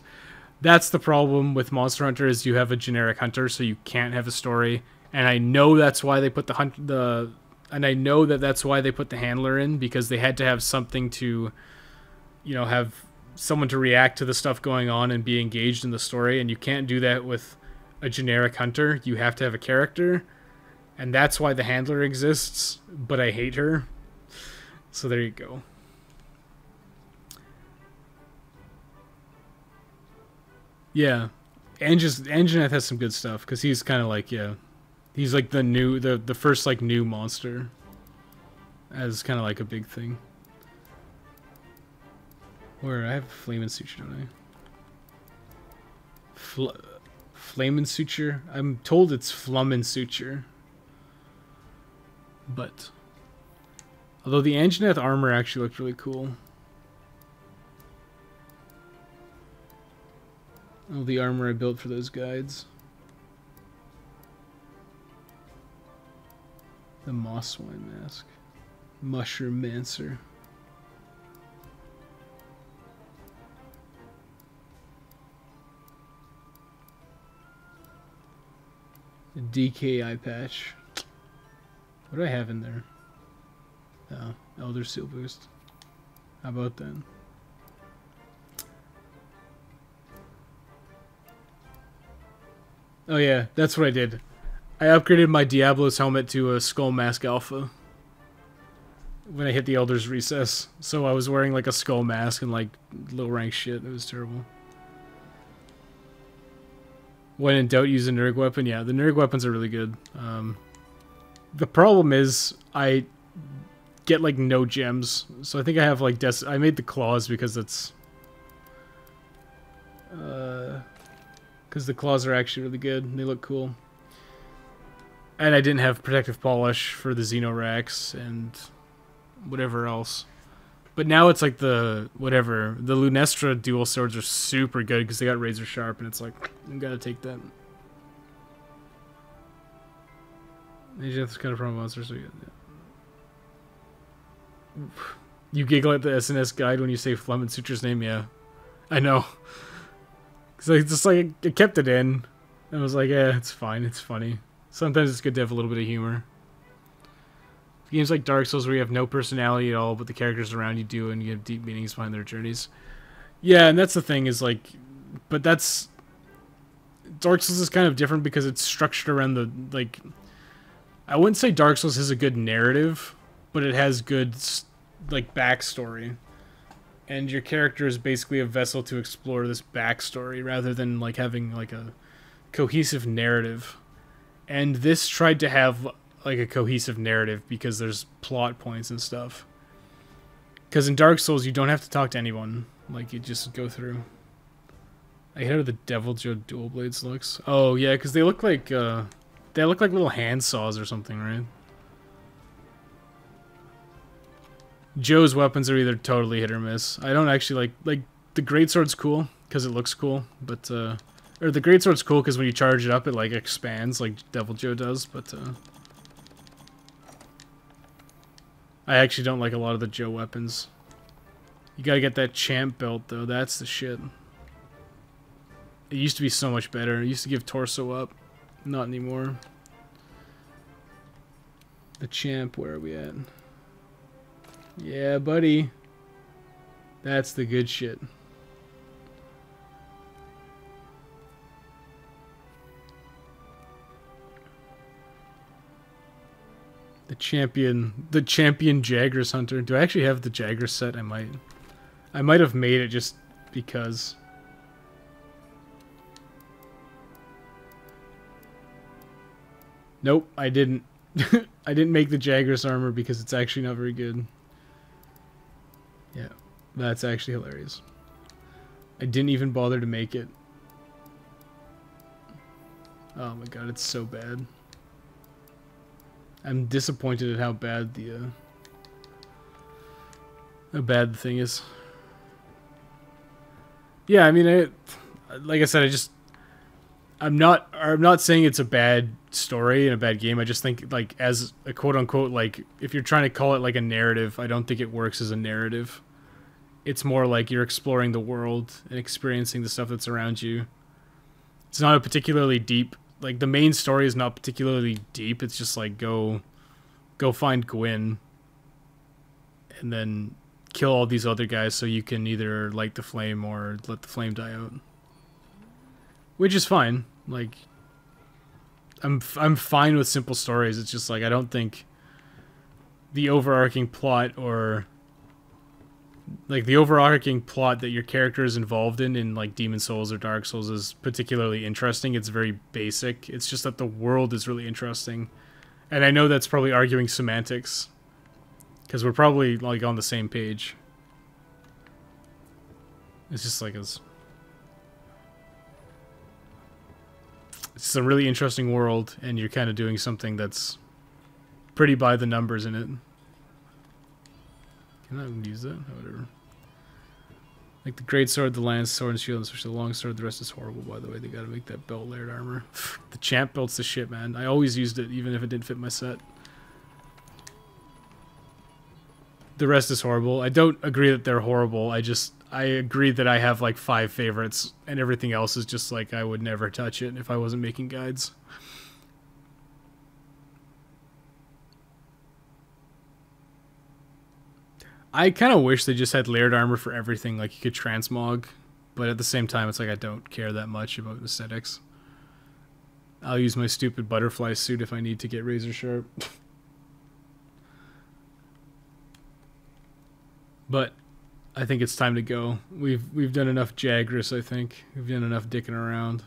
that's the problem with Monster Hunter, is you have a generic hunter, so you can't have a story. And I know that's why they put the handler in, because they had to have something to, you know, have someone to react to the stuff going on and be engaged in the story, and you can't do that with a generic hunter. You have to have a character. And that's why the handler exists, but I hate her. So there you go. Yeah. Anjanath has some good stuff, because he's kind of like, yeah. He's like the first like new monster. As kind of like a big thing. Where I have a Flamin' Suture, don't I? Flamin' Suture? I'm told it's Flummin' Suture. But although the Anjanath armor actually looked really cool. All the armor I built for those guides. The Moss Swine Mask. Mushroom Mancer. The DK eye patch. What do I have in there? Oh, Elder Seal Boost. How about that? Oh yeah, that's what I did. I upgraded my Diablo's helmet to a Skull Mask Alpha. When I hit the Elder's Recess. So I was wearing like a skull mask and like low rank shit. It was terrible. When in doubt, use a Nurg weapon. Yeah, the Nurg weapons are really good. The problem is I get like no gems, so I think I have like I made the claws because it's because the claws are actually really good and they look cool. And I didn't have protective polish for the Xenorax and whatever else. But now it's like the Lunestra dual swords are super good because they got razor sharp, and it's like, you gotta take that. That's kind of from monster, so yeah. You giggle at the SNS guide when you say Fleming Suture's name, yeah. I know. Cause I just like I kept it in. I was like, yeah, it's fine, it's funny. Sometimes it's good to have a little bit of humor. Games like Dark Souls where you have no personality at all, but the characters around you do, and you have deep meanings behind their journeys. Yeah, and that's the thing is like, but that's Dark Souls is kind of different because it's structured around the like. I wouldn't say Dark Souls has a good narrative, but it has good like backstory, and your character is basically a vessel to explore this backstory rather than like having like a cohesive narrative. And this tried to have like a cohesive narrative because there's plot points and stuff. Because in Dark Souls, you don't have to talk to anyone. Like, you just go through. I hate how the Deviljho dual blades looks. Oh, yeah, because they look like little hand saws or something, right? Joe's weapons are either totally hit or miss. I don't actually like the greatsword's cool because it looks cool, but or the greatsword's cool because when you charge it up, it like expands like Deviljho does, but I actually don't like a lot of the Joe weapons. You gotta get that champ belt though. That's the shit. It used to be so much better. It used to give torso up. Not anymore. The champ, where are we at? Yeah, buddy. That's the good shit. The champion Jagras Hunter. Do I actually have the Jagras set? I might have made it just because. Nope, I didn't. I didn't make the Jagras armor because it's actually not very good. Yeah, that's actually hilarious. I didn't even bother to make it. Oh my god, it's so bad. I'm disappointed at how bad the thing is. Yeah, I mean, like I said, I'm not saying it's a bad story and a bad game. I just think, like, as a quote-unquote, like, if you're trying to call it, like, a narrative, I don't think it works as a narrative. It's more like you're exploring the world and experiencing the stuff that's around you. It's not a particularly deep... Like, the main story is not particularly deep. It's just, like, go find Gwyn. And then kill all these other guys so you can either light the flame or let the flame die out. Which is fine. Like, I'm fine with simple stories. It's just like I don't think the overarching plot or like the overarching plot that your character is involved in like Demon Souls or Dark Souls is particularly interesting. It's very basic. It's just that the world is really interesting. And I know that's probably arguing semantics because we're probably like on the same page. It's just like it's a really interesting world, and you're kind of doing something that's pretty by the numbers in it. Can I use that? Oh, whatever. Like the great sword, the lance, sword, and shield, especially the long sword. The rest is horrible, by the way. They gotta make that belt layered armor. The champ belt's the shit, man. I always used it, even if it didn't fit my set. The rest is horrible. I don't agree that they're horrible. I agree that I have like 5 favorites, and everything else is just like I would never touch it if I wasn't making guides. I kind of wish they just had layered armor for everything, like you could transmog, but at the same time, it's like I don't care that much about aesthetics. I'll use my stupid butterfly suit if I need to get razor sharp. But I think it's time to go. We've done enough Jagras, I think. We've done enough dicking around.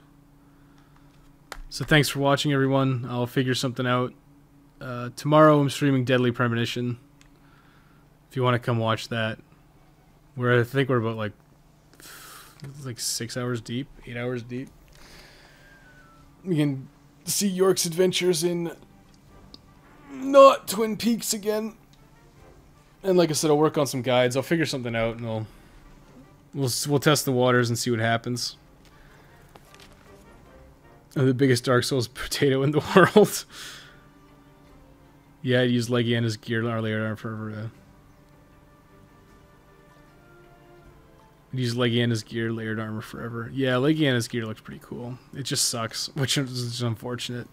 So thanks for watching, everyone. I'll figure something out. Tomorrow I'm streaming Deadly Premonition. If you want to come watch that. I think we're about like 6 hours deep, 8 hours deep. We can see York's adventures in Not Twin Peaks again. And like I said, I'll work on some guides. I'll figure something out, and we'll test the waters and see what happens. I'm the biggest Dark Souls potato in the world. Yeah, I'd use Legiana's gear earlier forever. I'd use Legiana's gear, layered armor forever. Yeah, Legiana's gear looks pretty cool. It just sucks, which is unfortunate.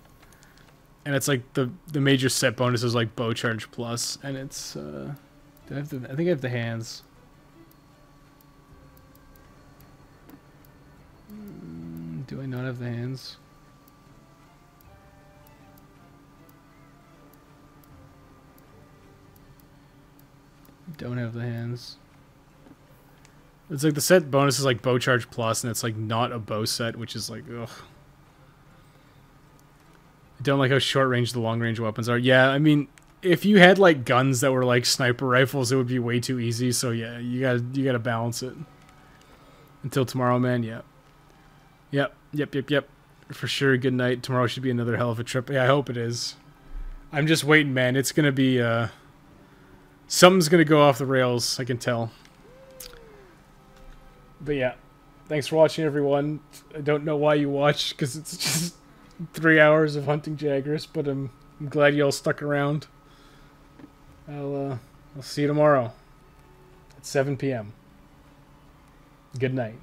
And it's like the major set bonus is like bow charge plus, and it's I think I have the hands. Do I not have the hands? Don't have the hands. It's like the set bonus is like bow charge plus, and it's like not a bow set, which is like ugh. I don't like how short range the long range weapons are. Yeah, I mean, if you had like guns that were like sniper rifles, it would be way too easy. So yeah, you gotta balance it. Until tomorrow, man. Yeah. Yep. For sure. Good night. Tomorrow should be another hell of a trip. Yeah, I hope it is. I'm just waiting, man. It's gonna be something's gonna go off the rails. I can tell. But yeah, thanks for watching, everyone. I don't know why you watch, because it's just 3 hours of hunting Jagras, but I'm glad you all stuck around. I'll see you tomorrow at 7 p.m. Good night.